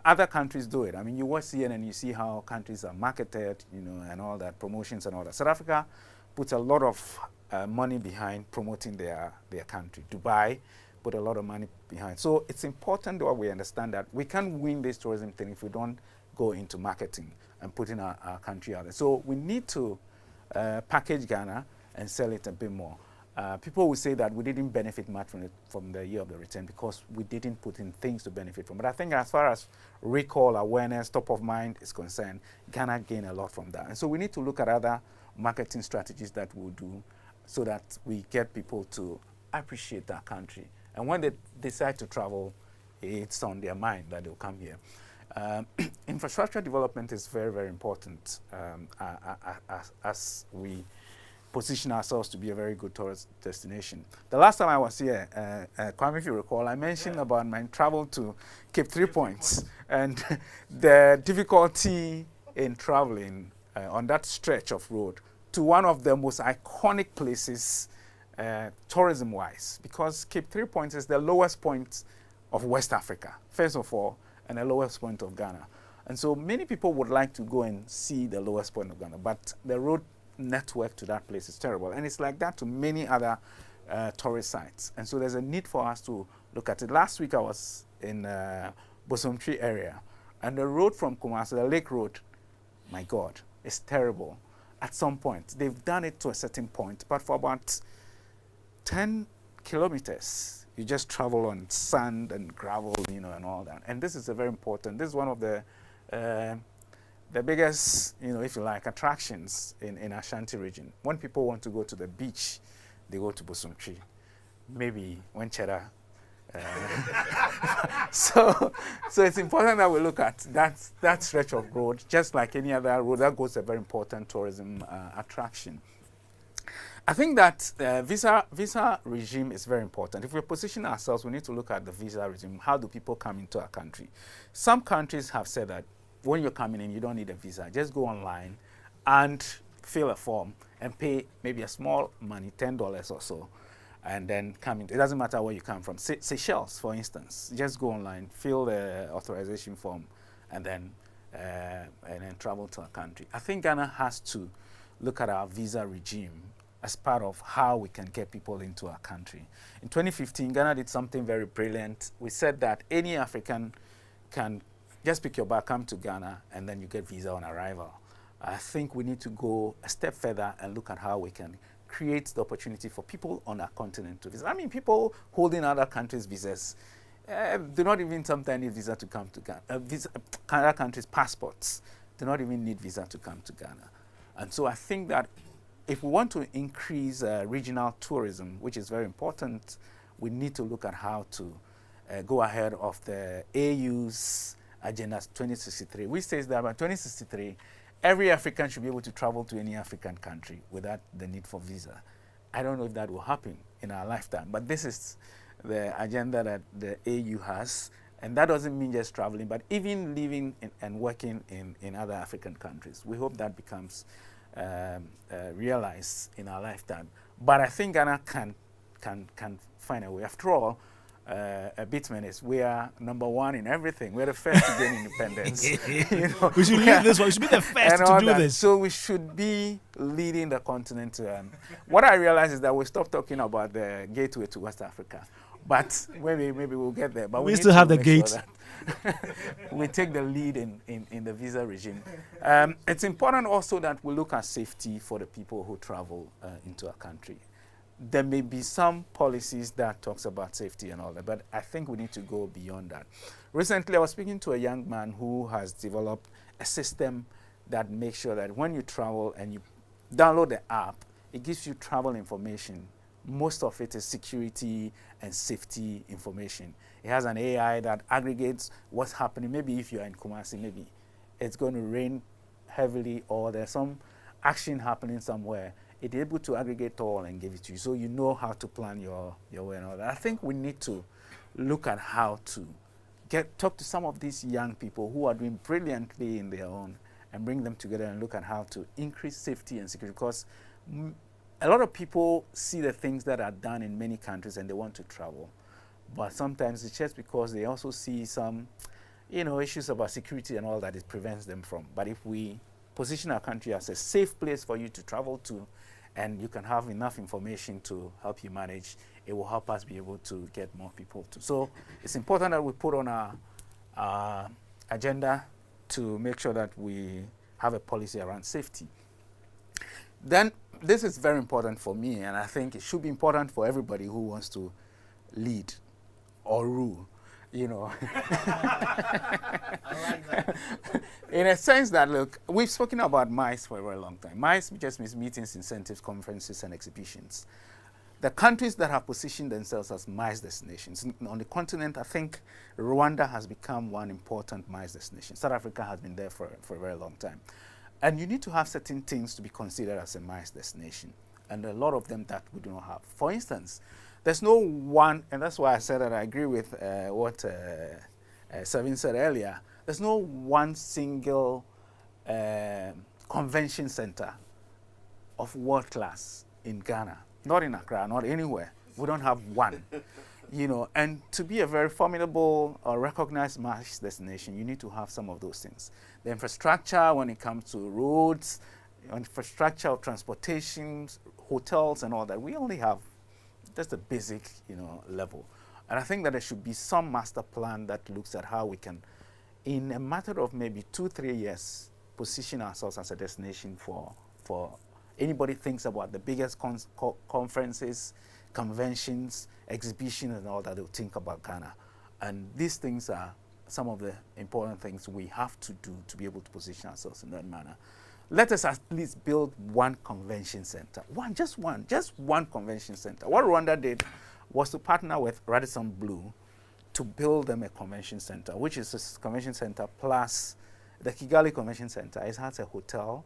Other countries do it. I mean, you watch CNN and you see how countries are marketed, and all that, promotions and all that. South Africa puts a lot of money behind promoting their country. Dubai put a lot of money behind. So it's important that we understand that we can't win this tourism thing if we don't go into marketing and putting our country out there. So we need to package Ghana and sell it a bit more. People will say that we didn't benefit much from the year of the return because we didn't put in things to benefit from. But I think as far as recall, awareness, top of mind is concerned, Ghana gained a lot from that. And so we need to look at other marketing strategies that we'll do so that we get people to appreciate our country. And when they decide to travel, it's on their mind that they'll come here. Infrastructure development is very, very important as we position ourselves to be a very good tourist destination. The last time I was here, Kwame, if you recall, I mentioned about my travel to Cape 3 Points and the difficulty in traveling on that stretch of road to one of the most iconic places tourism-wise, because Cape 3 Points is the lowest point of West Africa, first of all, and the lowest point of Ghana. And so many people would like to go and see the lowest point of Ghana, but the road network to that place is terrible. And it's like that to many other tourist sites. And so there's a need for us to look at it. Last week I was in Bosomtri area, and the road from Kumasi, the Lake Road, my God, is terrible. At some point, they've done it to a certain point, but for about 10 kilometers, you just travel on sand and gravel, and all that. And this is a very important, this is one of the biggest, if you like, attractions in Ashanti region. When people want to go to the beach, they go to Bosomtri. Maybe when Cheddar. So it's important that we look at that stretch of road, just like any other road. That goes a very important tourism attraction. I think that visa regime is very important. If we position ourselves, we need to look at the visa regime. How do people come into our country? Some countries have said that when you're coming in, you don't need a visa. Just go online and fill a form and pay maybe a small money, $10 or so, and then come in. It doesn't matter where you come from. Seychelles, for instance, just go online, fill the authorization form, and then travel to a country. I think Ghana has to look at our visa regime as part of how we can get people into our country. In 2015, Ghana did something very brilliant. We said that any African can just pick your bag, come to Ghana, and then you get visa on arrival. I think we need to go a step further and look at how we can create the opportunity for people on our continent to visit. I mean, people holding other countries' visas do not even sometimes need visa to come to Ghana. Other countries' passports do not even need visa to come to Ghana. And so I think that if we want to increase regional tourism, which is very important, we need to look at how to go ahead of the AU's Agenda 2063, which says that by 2063, every African should be able to travel to any African country without the need for visa. I don't know if that will happen in our lifetime, but this is the agenda that the AU has, And that doesn't mean just traveling, but even living and working in other African countries. We hope that becomes realized in our lifetime. But I think Ghana can find a way. After all, Bitman is, we are number one in everything. We're the first to gain independence. You know, we should lead this one. We should be the first to do this. So we should be leading the continent. What I realize is that we stopped talking about the gateway to West Africa. But maybe we'll get there. But we still have the gate. Sure we take the lead in the visa regime. It's important also that we look at safety for the people who travel into our country. There may be some policies that talks about safety and all that, but I think we need to go beyond that. Recently, I was speaking to a young man who has developed a system that makes sure that when you travel and you download the app, it gives you travel information. Most of it is security and safety information. It has an AI that aggregates what's happening. Maybe if you're in Kumasi, maybe it's going to rain heavily or there's some action happening somewhere. It's able to aggregate all and give it to you, so you know how to plan your way and all that. I think we need to look at how to talk to some of these young people who are doing brilliantly in their own and bring them together and look at how to increase safety and security, because a lot of people see the things that are done in many countries and they want to travel. But sometimes it's just because they also see some, issues about security and all that it prevents them from. But if we position our country as a safe place for you to travel to, and you can have enough information to help you manage, it will help us be able to get more people to. So it's important that we put on our agenda to make sure that we have a policy around safety. Then this is very important for me, and I think it should be important for everybody who wants to lead or rule, I like that. In a sense that, look, we've spoken about MICE for a very long time. MICE just means meetings, incentives, conferences, and exhibitions. The countries that have positioned themselves as MICE destinations, on the continent, I think Rwanda has become one important MICE destination. South Africa has been there for a very long time. And you need to have certain things to be considered as a MICE destination, and a lot of them that we do not have. For instance, there's no one, and that's why I said that I agree with what Savin said earlier, there's no one single convention center of world class in Ghana, not in Accra, not anywhere. We don't have one. And to be a very formidable or recognized MICE destination, you need to have some of those things. The infrastructure when it comes to roads, infrastructure of transportation, hotels and all that, we only have just a basic, level. And I think that there should be some master plan that looks at how we can, in a matter of maybe 2-3 years, position ourselves as a destination for anybody thinks about the biggest conferences, conventions, exhibitions and all that, they'll think about Ghana. And these things are some of the important things we have to do to be able to position ourselves in that manner. Let us at least build one convention center. Just one convention center. What Rwanda did was to partner with Radisson Blu to build them a convention center, which is a convention center plus the Kigali Convention Center. It has a hotel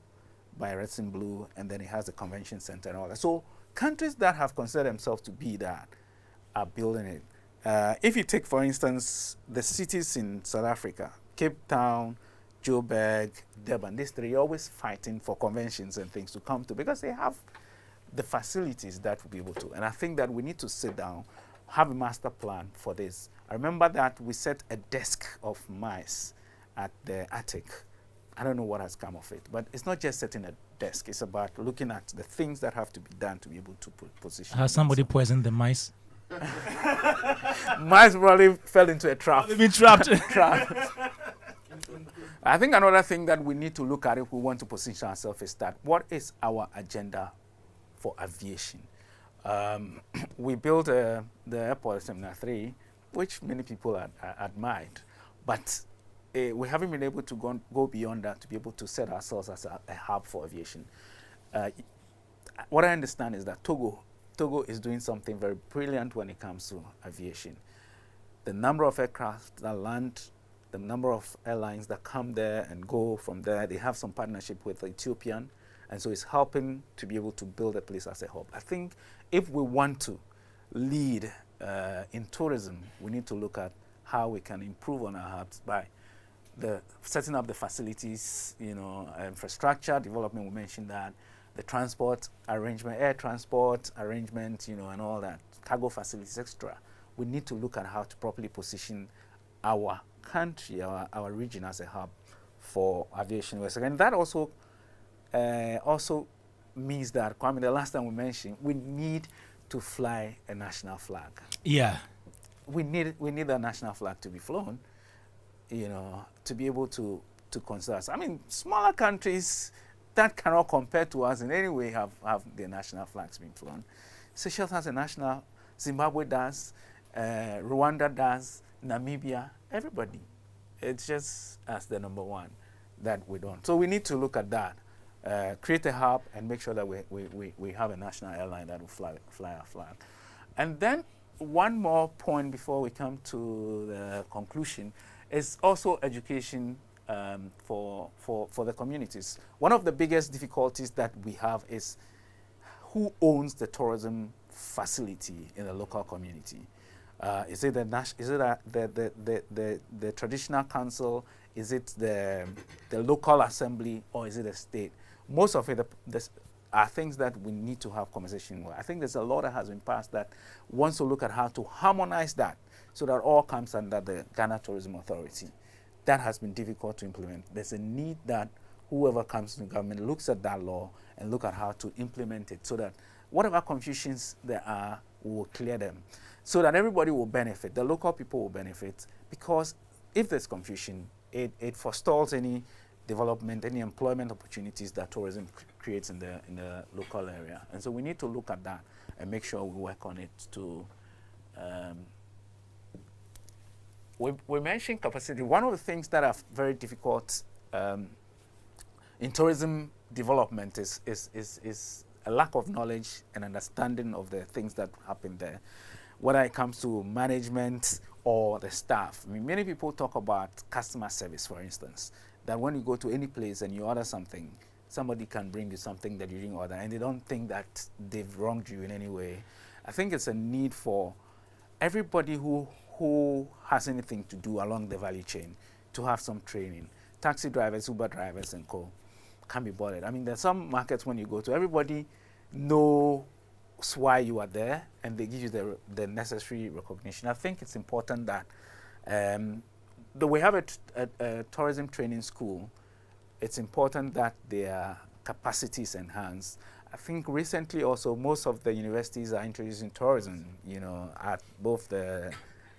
by Radisson Blu, and then it has a convention center and all that. So countries that have considered themselves to be that are building it. If you take, for instance, the cities in South Africa, Cape Town, Joburg, Durban, these three are always fighting for conventions and things to come to because they have the facilities that will be able to. And I think that we need to sit down, have a master plan for this. I remember that we set a desk of mice at the attic. I don't know what has come of it, but it's not just setting a desk. It's about looking at the things that have to be done to be able to position. Has somebody poisoned the mice? Mice probably fell into a trap. They've been trapped. I think another thing that we need to look at if we want to position ourselves is that what is our agenda for aviation? We built the airport at Terminal 3, which many people admired, but we haven't been able to go beyond that to be able to set ourselves as a hub for aviation. What I understand is that Togo is doing something very brilliant when it comes to aviation. The number of aircraft that land, the number of airlines that come there and go from there, they have some partnership with Ethiopian, and so it's helping to be able to build a place as a hub. I think if we want to lead in tourism, we need to look at how we can improve on our hubs by the setting up the facilities, infrastructure development. We mentioned that, the transport arrangement, air transport arrangement, and all that, cargo facilities, etc. We need to look at how to properly position our country, our region as a hub for aviation. And that also means that, Kwame, the last time we mentioned, we need to fly a national flag. Yeah. We need a national flag to be flown, to be able to consider us. I mean, smaller countries that cannot compare to us in any way have their national flags being flown. Seychelles has a national, Zimbabwe does, Rwanda does, Namibia, everybody. It's just as the number one that we don't. So we need to look at that, create a hub and make sure that we have a national airline that will fly our flag. And then one more point before we come to the conclusion is also education for the communities. One of the biggest difficulties that we have is who owns the tourism facility in the local community. Is it the traditional council? Is it the local assembly, or is it the state? Most of it are things that we need to have conversation with. I think there's a law that has been passed that wants to look at how to harmonize that so that all comes under the Ghana Tourism Authority. That has been difficult to implement. There's a need that whoever comes to government looks at that law and look at how to implement it so that whatever confusions there are, we will clear them so that everybody will benefit. The local people will benefit, because if there's confusion, it forestalls any development, any employment opportunities that tourism creates in the local area. And so we need to look at that and make sure we work on it to we mentioned capacity. One of the things that are very difficult in tourism development is a lack of knowledge and understanding of the things that happen there, whether it comes to management or the staff. I mean, many people talk about customer service, for instance, that when you go to any place and you order something, somebody can bring you something that you didn't order, and they don't think that they've wronged you in any way. I think it's a need for everybody who has anything to do along the value chain to have some training. Taxi drivers, Uber drivers, and co. can't be bothered. I mean, there's some markets when you go to, everybody knows why you are there, and they give you the necessary recognition. I think it's important that though we have a tourism training school, it's important that their capacity is enhanced. I think recently also most of the universities are introducing tourism, at both the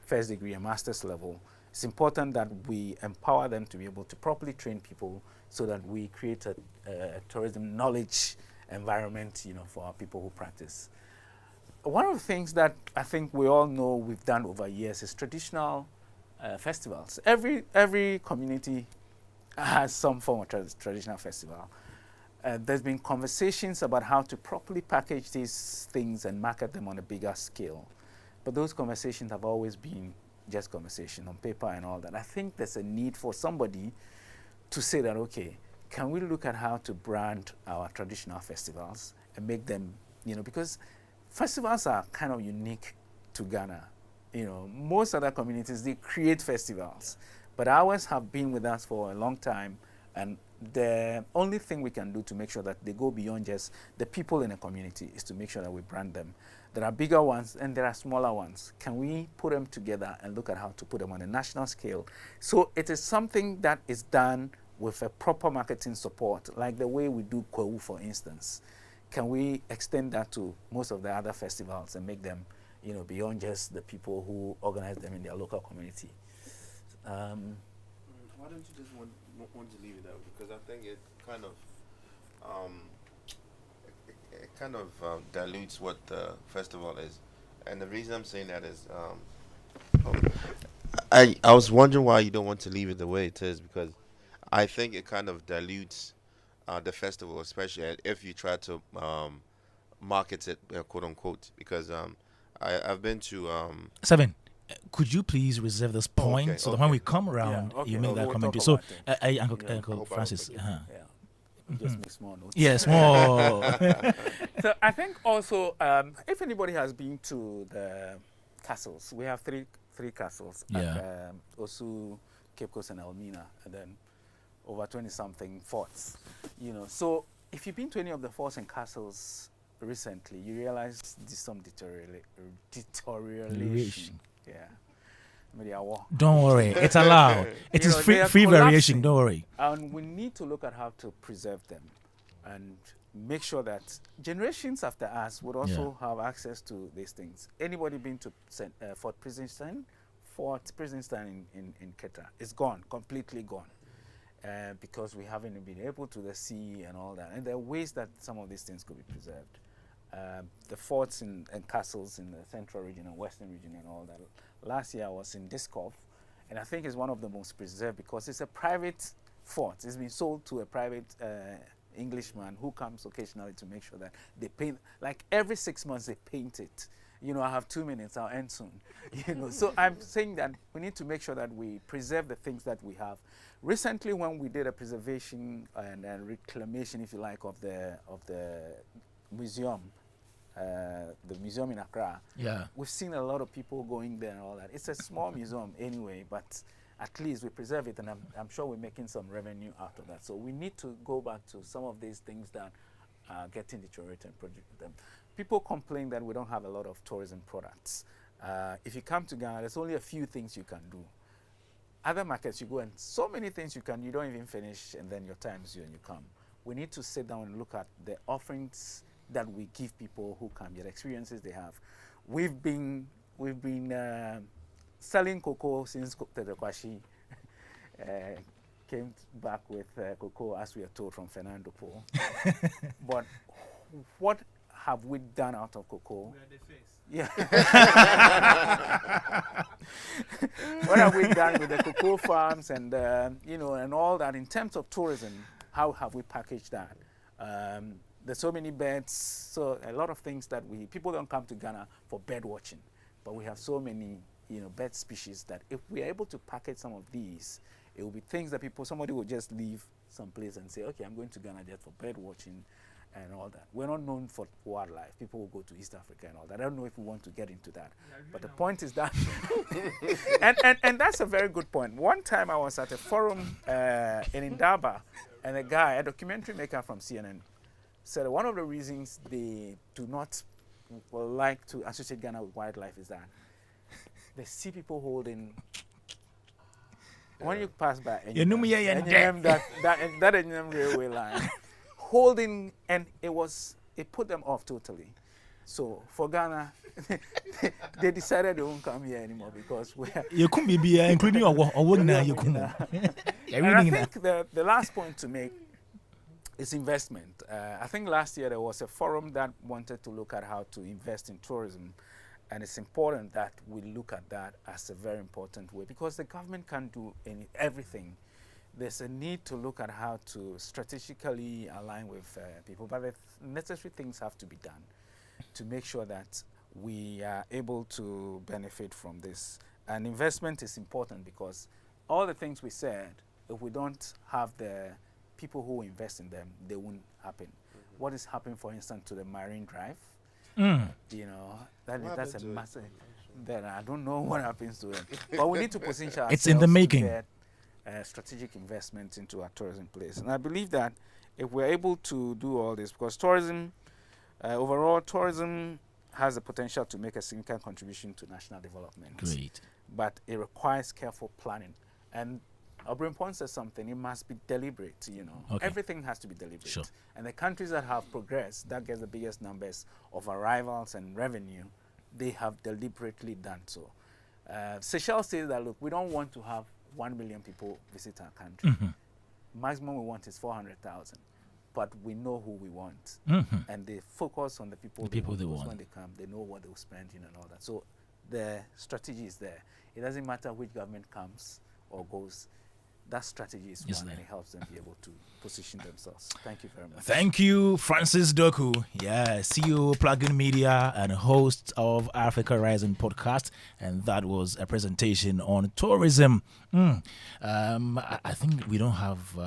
first degree and master's level. It's important that we empower them to be able to properly train people so that we create a tourism knowledge environment, for our people who practice. One of the things that I think we all know we've done over years is traditional festivals. Every community has some form of traditional festival. There's been conversations about how to properly package these things and market them on a bigger scale. But those conversations have always been just conversation on paper and all that. I think there's a need for somebody to say that, okay, can we look at how to brand our traditional festivals and make them, because festivals are kind of unique to Ghana. Most other communities, they create festivals, but ours have been with us for a long time, and the only thing we can do to make sure that they go beyond just the people in a community is to make sure that we brand them. There are bigger ones and there are smaller ones. Can we put them together and look at how to put them on a national scale? So it is something that is done with a proper marketing support, like the way we do Kwewu, for instance. Can we extend that to most of the other festivals and make them, beyond just the people who organize them in their local community? Why don't you just want to leave it out? Because I think it kind of dilutes what the festival is, and the reason I'm saying that is, I was wondering why you don't want to leave it the way it is, because I think it kind of dilutes the festival, especially if you try to market it, quote unquote. Because I've been to Seven. Could you please reserve this point so that when we come around, you make that comment? So, Uncle Francis. Just make small notes. Yes, more. So I think also, if anybody has been to the castles, we have 3 castles Yeah. at Osu, Cape Coast, and Elmina, and then over 20-something forts. You know, so if you've been to any of the forts and castles recently, you realize there's some deterioration. Yeah. Don't worry, it's allowed. It You is know, free they are variation. collapsing. Don't worry. And we need to look at how to preserve them and make sure that generations after us would also have access to these things. Anybody been to Fort Princeton? Fort Princeton in Keta? It's gone, completely gone. Because we haven't been able to the sea and all that. And there are ways that some of these things could be preserved. The forts and castles in the central region and western region and all that. Last year I was in Diskov, and I think it's one of the most preserved because it's a private fort. It's been sold to a private Englishman who comes occasionally to make sure that they paint, like every 6 months they paint it. You know, I have 2 minutes, I'll end soon. You know, so I'm saying that we need to make sure that we preserve the things that we have. Recently, when we did a preservation and reclamation, if you like, of the museum, the museum in Accra, we've seen a lot of people going there and all that. It's a small museum anyway, but at least we preserve it, and I'm sure we're making some revenue out of that. So we need to go back to some of these things that are getting deteriorated and project them. People complain that we don't have a lot of tourism products. If you come to Ghana, there's only a few things you can do. Other markets you go and so many things you don't even finish, and then your time is due and you come. We need to sit down and look at the offerings that we give people who come here, the experiences they have. We've been selling cocoa since the Kwashi came back with cocoa, as we are told from Fernando Paul. But what have we done out of cocoa? We are the face. Yeah. What have we done with the cocoa farms and you know, and all that in terms of tourism? How have we packaged that? There's so many birds, so a lot of things that people don't come to Ghana for bird watching, but we have so many, you know, bird species that if we are able to package some of these, it will be things that somebody will just leave someplace and say, okay, I'm going to Ghana just for bird watching and all that. We're not known for wildlife. People will go to East Africa and all that. I don't know if we want to get into that. But the point is that, and that's a very good point. One time I was at a forum in Indaba, and a documentary maker from CNN, said one of the reasons they do not like to associate Ghana with wildlife is that they see people holding. When you pass by, that railway line, holding, and it put them off totally. So for Ghana, they decided they won't come here anymore because you couldn't be here, including your and I think the last point to make is investment. I think last year there was a forum that wanted to look at how to invest in tourism. And it's important that we look at that as a very important way because the government can't do everything. There's a need to look at how to strategically align with people, but the necessary things have to be done to make sure that we are able to benefit from this. And investment is important because all the things we said, if we don't have the people who invest in them, they won't happen. What is happening, for instance, to the Marine Drive? You know, that's a massive. Then I don't know what happens to it, but we need to position ourselves. It's in the making. To get, strategic investment into our tourism place, and I believe that if we're able to do all this, because tourism, overall, tourism has the potential to make a significant contribution to national development. Great, but it requires careful planning. And Obrimpon says something, it must be deliberate, you know. Okay. Everything has to be deliberate. Sure. And the countries that have progressed, that gets the biggest numbers of arrivals and revenue, they have deliberately done so. Seychelles says that, look, we don't want to have 1 million people visit our country. Maximum we want is 400,000. But we know who we want. And they focus on the people they want. When they come, they know what they will spend in and all that. So the strategy is there. It doesn't matter which government comes or goes. That strategy is one, and it helps them be able to position themselves. Thank you very much. Thank you, Francis Doku. Yeah, CEO, Plugin Media, and host of Africa Rising podcast. And that was a presentation on tourism. I think we don't have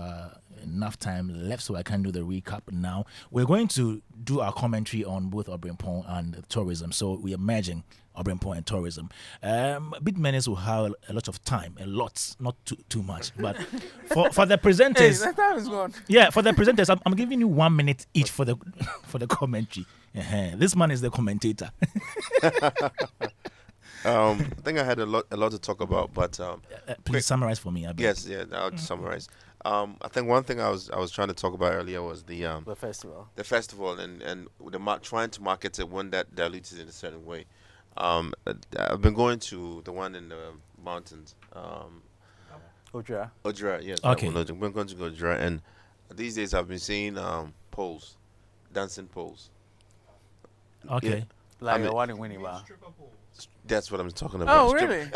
enough time left, so I can do the recap now. We're going to do our commentary on both Obrempong and tourism. So we are merging Obrempong and tourism. Bit Menace will have a lot of time, not too much. But for the presenters, hey, that time is gone. Yeah, for the presenters, I'm giving you 1 minute each for the commentary. This man is the commentator. I think I had a lot to talk about, but please summarize for me. Yes, I'll summarize. I think one thing I was trying to talk about earlier was the festival. The festival and trying to market it when that dilutes it in a certain way. I've been going to the one in the mountains. Ojra, yes. Okay. I've been going to Ojra, and these days I've been seeing poles, dancing poles. Okay. Yeah. Like the one in Winneba. That's what I'm talking about. Oh, really?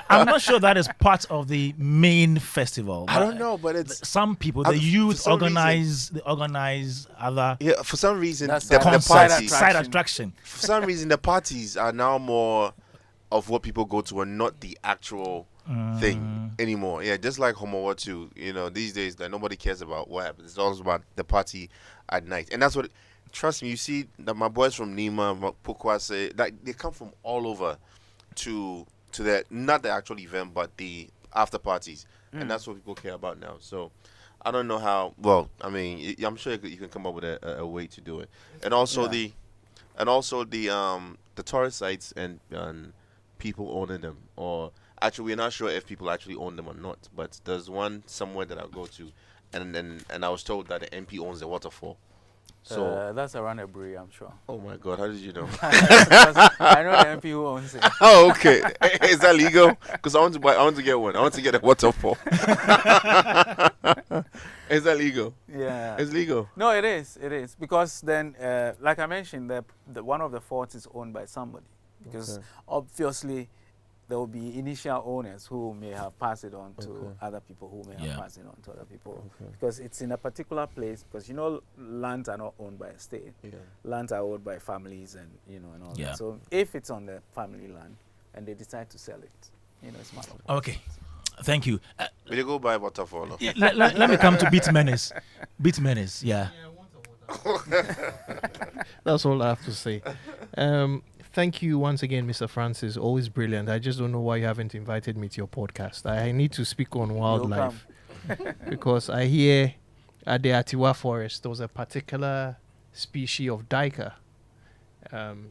I'm not sure that is part of the main festival. I don't know, but it's some people. The youth organize other. Yeah, for some reason, the parties, side attraction. For some reason, the parties are now more of what people go to and not the actual thing anymore. Yeah, just like Homo too. These days that nobody cares about what happens. It's all about the party at night, and that's what. Trust me, you see that my boys from Nima, Pukwase, like they come from all over to that, not the actual event, but the after parties, and that's what people care about now. So I don't know how. Well, I mean, I'm sure you can come up with a way to do it, and also the tourist sites and people owning them, or actually we're not sure if people actually own them or not. But there's one somewhere that I'll go to, and I was told that the MP owns the waterfall. So that's around Ebri, I'm sure. Oh my God, how did you know? I know the MP who owns it. Oh, okay. Is that legal? Because I want to get one. I want to get a waterfall. Is that legal? Yeah, it's legal. No, it is because then, like I mentioned, the one of the forts is owned by somebody, because obviously there will be initial owners who may have passed it on to other people, who may have passed it on to other people, because it's in a particular place. Because lands are not owned by a state. Lands are owned by families, and and all that. So if it's on the family land and they decide to sell it, it's matter of okay. Thank you. Will you go buy waterfall? Let me come to Beat Menace. Beat Menace, yeah. That's all I have to say. Thank you once again, Mr. Francis. Always brilliant. I just don't know why you haven't invited me to your podcast. I need to speak on wildlife because I hear at the Atiwa forest there was a particular species of duiker.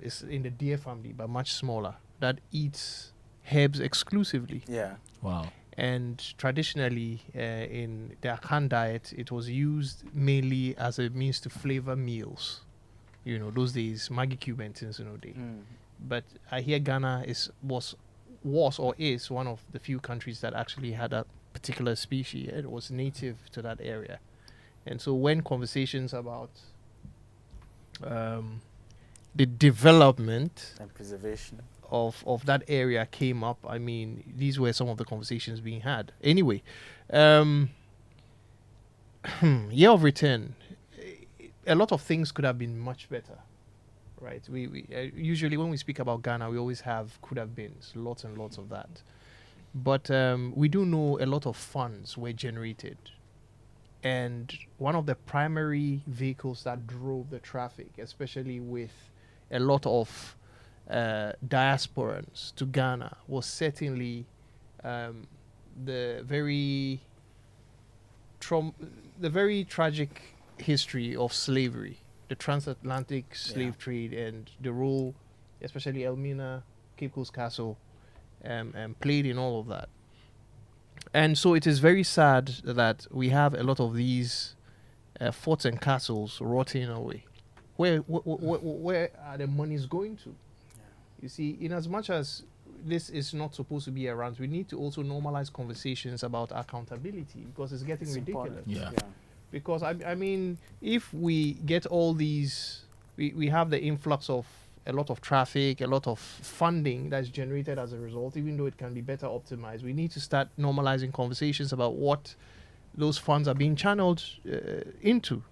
It's in the deer family, but much smaller, that eats herbs exclusively. Yeah. Wow. And traditionally, in the Akan diet, it was used mainly as a means to flavor meals. Those days, Maggie Cube and things, But I hear Ghana was or is one of the few countries that actually had a particular species. It was native to that area. And so when conversations about the development and preservation of that area came up, I mean, these were some of the conversations being had. Anyway, year of return, a lot of things could have been much better, right? We usually when we speak about Ghana, we always have could have beens, lots and lots of that. But we do know a lot of funds were generated. And one of the primary vehicles that drove the traffic, especially with a lot of diasporans to Ghana, was certainly the very tragic history of slavery, the transatlantic slave trade, and the role, especially Elmina, Cape Coast Castle, played in all of that. And so it is very sad that we have a lot of these forts and castles rotting away. Where are the monies going to? You see, in as much as this is not supposed to be around, we need to also normalize conversations about accountability, because it's getting ridiculous. Because I mean, if we get all these, we have the influx of a lot of traffic, a lot of funding that's generated as a result, even though it can be better optimized. We need to start normalizing conversations about what those funds are being channeled into,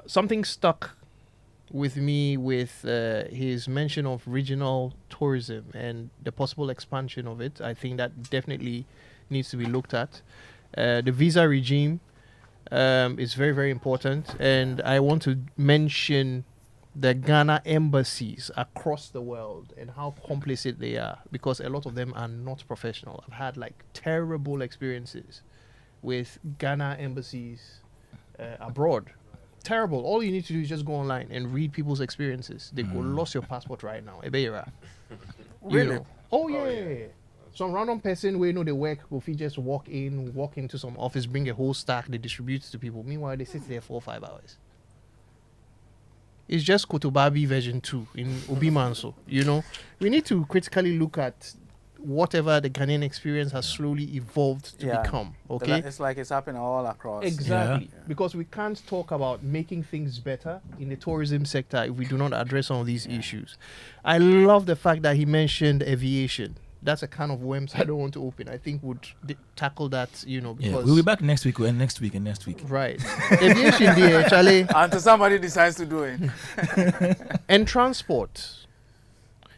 Something stuck with me with his mention of regional tourism and the possible expansion of it. I think that definitely needs to be looked at. The visa regime is very, very important. And I want to mention the Ghana embassies across the world and how complicit they are, because a lot of them are not professional. I've had like terrible experiences with Ghana embassies abroad. Terrible. All you need to do is just go online and read people's experiences. They go lost your passport right now. Ebeira. Really? Oh yeah. Some random person where they work, if you just walk into some office, bring a whole stack, they distribute it to people. Meanwhile, they sit there 4 or 5 hours. It's just Kotobabi version 2 in Obimanso. We need to critically look at whatever the Ghanaian experience has slowly evolved to become. Okay, It's like it's happening all across. Exactly. Because we can't talk about making things better in the tourism sector if we do not address some of these issues. I love the fact that he mentioned aviation. That's a kind of worms I don't want to open. I think would tackle that, because we'll be back next week and next week. Right. Aviation there, Charlie. Until somebody decides to do it. And transport.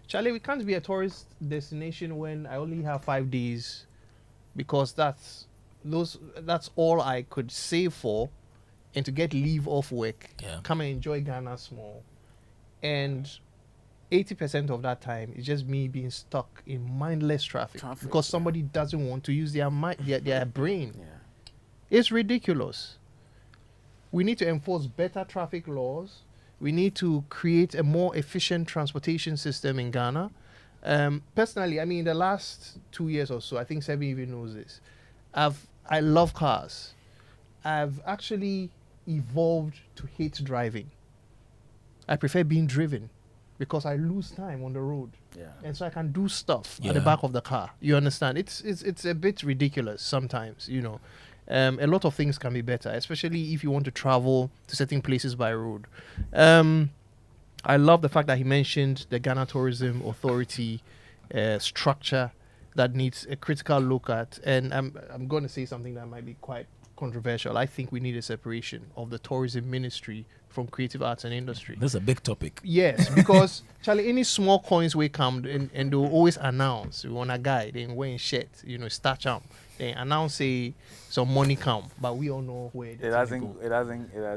Charlie, we can't be a tourist destination when I only have 5 days, because that's all I could save for, and to get leave off work, come and enjoy Ghana small, and 80% of that time is just me being stuck in mindless traffic because somebody doesn't want to use their brain. It's ridiculous. We need to enforce better traffic laws. We need to create a more efficient transportation system in Ghana. Personally, in the last 2 years or so, I think Sebi even knows this, I love cars. I've actually evolved to hate driving. I prefer being driven, because I lose time on the road. And so I can do stuff at the back of the car. You understand? It's a bit ridiculous sometimes, A lot of things can be better, especially if you want to travel to certain places by road. I love the fact that he mentioned the Ghana Tourism Authority structure that needs a critical look at. And I'm going to say something that might be quite controversial. I think we need a separation of the tourism ministry from creative arts and industry. This is a big topic. Yes, because Charlie, any small coins will come and they'll always announce we want a guy, then wearing shirt, starch up. They announce some money come, but we all know where it doesn't.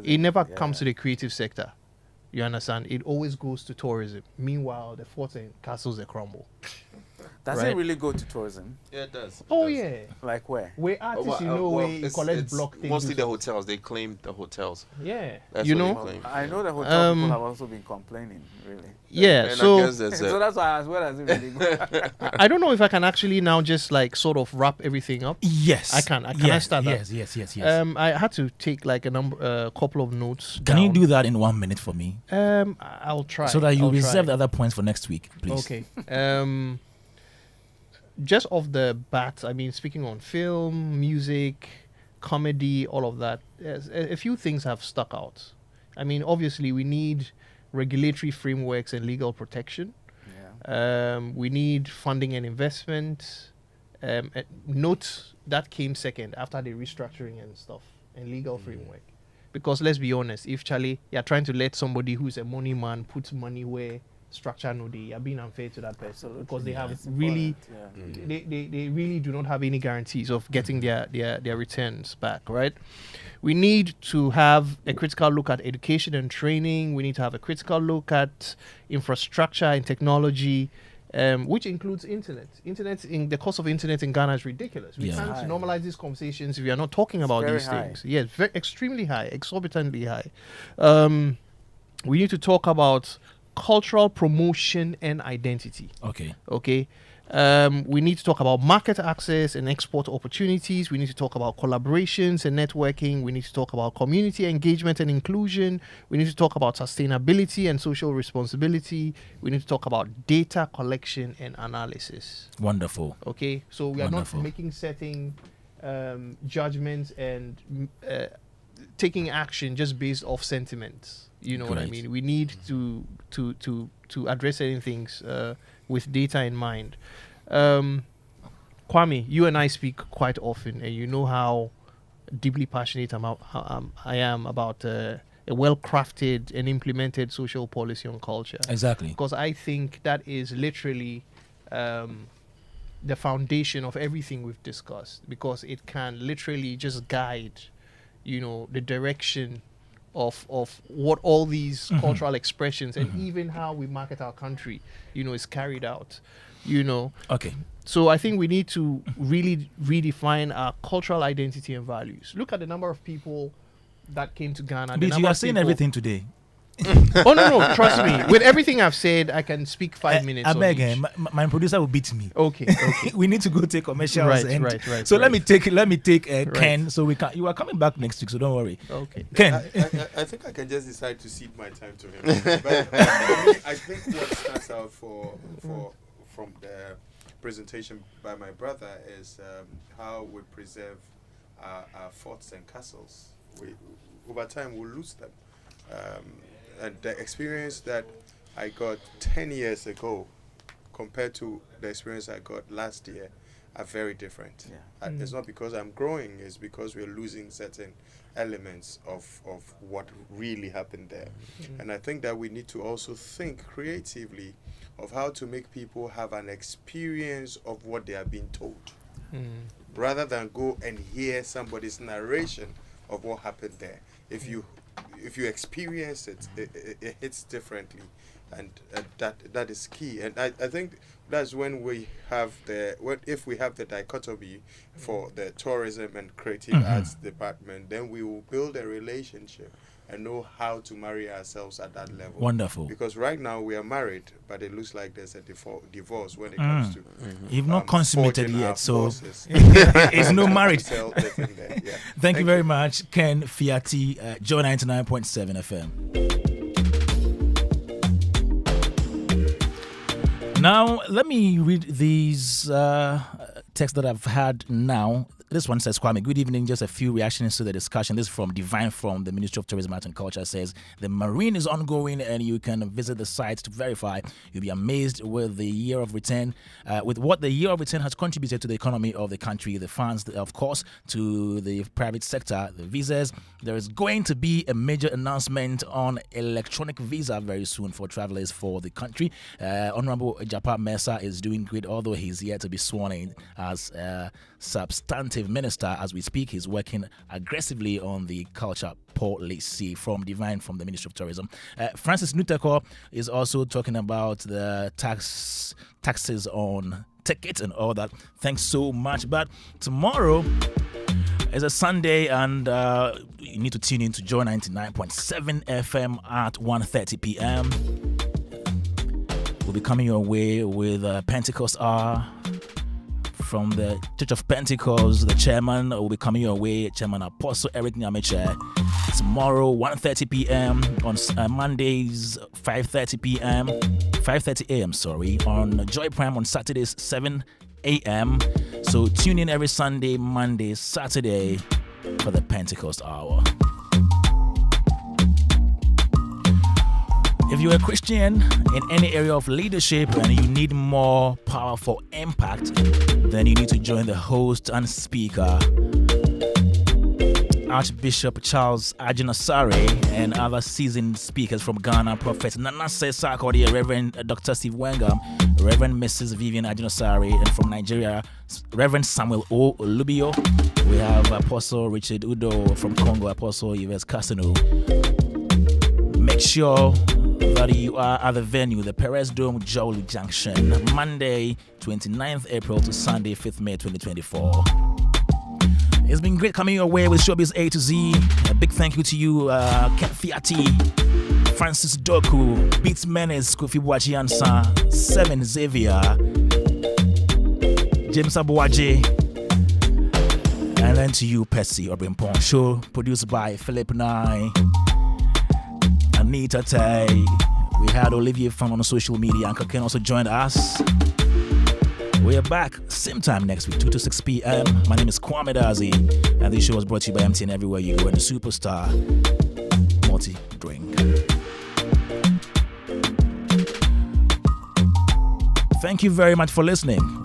It never comes to the creative sector. You understand? It always goes to tourism. Meanwhile, the forts and castles they crumble. Does it really go to tourism? Yeah, it does. Yeah. Like where? Where artists, where you collect block things. Mostly the hotels. They claim the hotels. Yeah. That's I know the hotel people have also been complaining, really. Yeah, and so so that's why as well as it really go. I don't know if I can actually now just sort of wrap everything up. Yes. I can. Can I start that? Yes. I had to take a couple of notes. Can you do that in 1 minute for me? I'll try. So that you reserve the other points for next week, please. Okay. Just off the bat, speaking on film, music, comedy, all of that, a few things have stuck out. Obviously, we need regulatory frameworks and legal protection. We need funding and investment. Note that came second after the restructuring and stuff and legal framework. Because let's be honest, if Charlie, you're trying to let somebody who's a money man put money where structure no, they are being unfair to that person. Absolutely. Because they have really, they really do not have any guarantees of getting their returns back, right? We need to have a critical look at education and training. We need to have a critical look at infrastructure and technology, which includes internet. In the cost of internet in Ghana is ridiculous. We can't normalize these conversations if we are not talking about these things. Yes, extremely high, exorbitantly high. We need to talk about cultural promotion and identity. Okay. We need to talk about market access and export opportunities. We need to talk about collaborations and networking. We need to talk about community engagement and inclusion. We need to talk about sustainability and social responsibility. We need to talk about data collection and analysis. Wonderful. Okay, so we are not making certain judgments and taking action just based off sentiments. You know what I mean? We need to address certain things with data in mind. Kwame, you and I speak quite often, and you know how deeply passionate I am about a well-crafted and implemented social policy on culture. Exactly. Because I think that is literally the foundation of everything we've discussed, because it can literally just guide, the direction of what all these cultural expressions and even how we market our country, is carried out, Okay. So I think we need to really redefine our cultural identity and values. Look at the number of people that came to Ghana. But you are saying everything today. Oh no, trust me. With everything I've said, I can speak 5 minutes. I beg, my producer will beat me. Okay. We need to go take commercials. Right. So let me take Ken. So we can. You are coming back next week, so don't worry. Okay. Ken. I think I can just decide to cede my time to him. But for me, I think what stands out from the presentation by my brother is how we preserve our forts and castles. Over time, we'll lose them. And the experience that I got 10 years ago compared to the experience I got last year are very different. It's not because I'm growing, it's because we're losing certain elements of what really happened there. And I think that we need to also think creatively of how to make people have an experience of what they are being told, rather than go and hear somebody's narration of what happened there. If you experience it, it hits differently, and that is key. And I think that's when we have if we have the dichotomy for the tourism and creative arts department, then we will build a relationship and know how to marry ourselves at that level. Wonderful. Because right now we are married, but it looks like there's a divorce when it comes to. You've not consummated yet, so it's no marriage. Thank you very much, Ken Fiati, Joy 99.7 FM. Now, let me read these texts that I've had now. This one says, Kwame, good evening. Just a few reactions to the discussion. This is from Divine from the Ministry of Tourism, Art and Culture. Says, the marine is ongoing and you can visit the site to verify. You'll be amazed with the year of return, with what the year of return has contributed to the economy of the country, the funds, of course, to the private sector, the visas. There is going to be a major announcement on electronic visa very soon for travelers for the country. Honorable Japa Mesa is doing great, although he's yet to be sworn in as substantive minister as we speak. He's working aggressively on the culture policy. From Divine from the Ministry of Tourism. Francis Nuteko is also talking about the taxes on tickets and all that. Thanks so much. But tomorrow is a Sunday, and you need to tune in to Joy 99.7 FM at 1:30 p.m. We'll be coming your way with Pentecost Hour from the Church of Pentecost. The chairman will be coming your way, Chairman Apostle Eric Nyameche. Tomorrow, 1:30 p.m. on Mondays, 5:30 a.m. On Joy Prime on Saturdays, 7 a.m. So tune in every Sunday, Monday, Saturday for the Pentecost Hour. If you're a Christian in any area of leadership and you need more power for impact, then you need to join the host and speaker, Archbishop Charles Ajinasare, and other seasoned speakers from Ghana, Prophet Nanase Sarkodie, Reverend Dr. Steve Wengam, Reverend Mrs. Vivian Ajinasare, and from Nigeria, Reverend Samuel O. Olubio. We have Apostle Richard Udo from Congo, Apostle Yves Kasanu. Make sure that you are at the venue, the Perez Dome, Jowli Junction, Monday, 29th April to Sunday, 5th May 2024. It's been great coming your way with Showbiz A to Z. A big thank you to you, Ken Fiati, Francis Doku, Beats Menace, Kofi Boachiansa, 7 Xavier, James Abuaje, and then to you, Percy Obrimpon. Show produced by Philip Nye, Anita Tay. We had Olivier Fun on social media. Uncle Ken also joined us. We are back same time next week, 2 to 6 p.m. My name is Kwame Dadzie, and this show was brought to you by MTN Everywhere You Go and the Superstar Multi-Drink. Thank you very much for listening.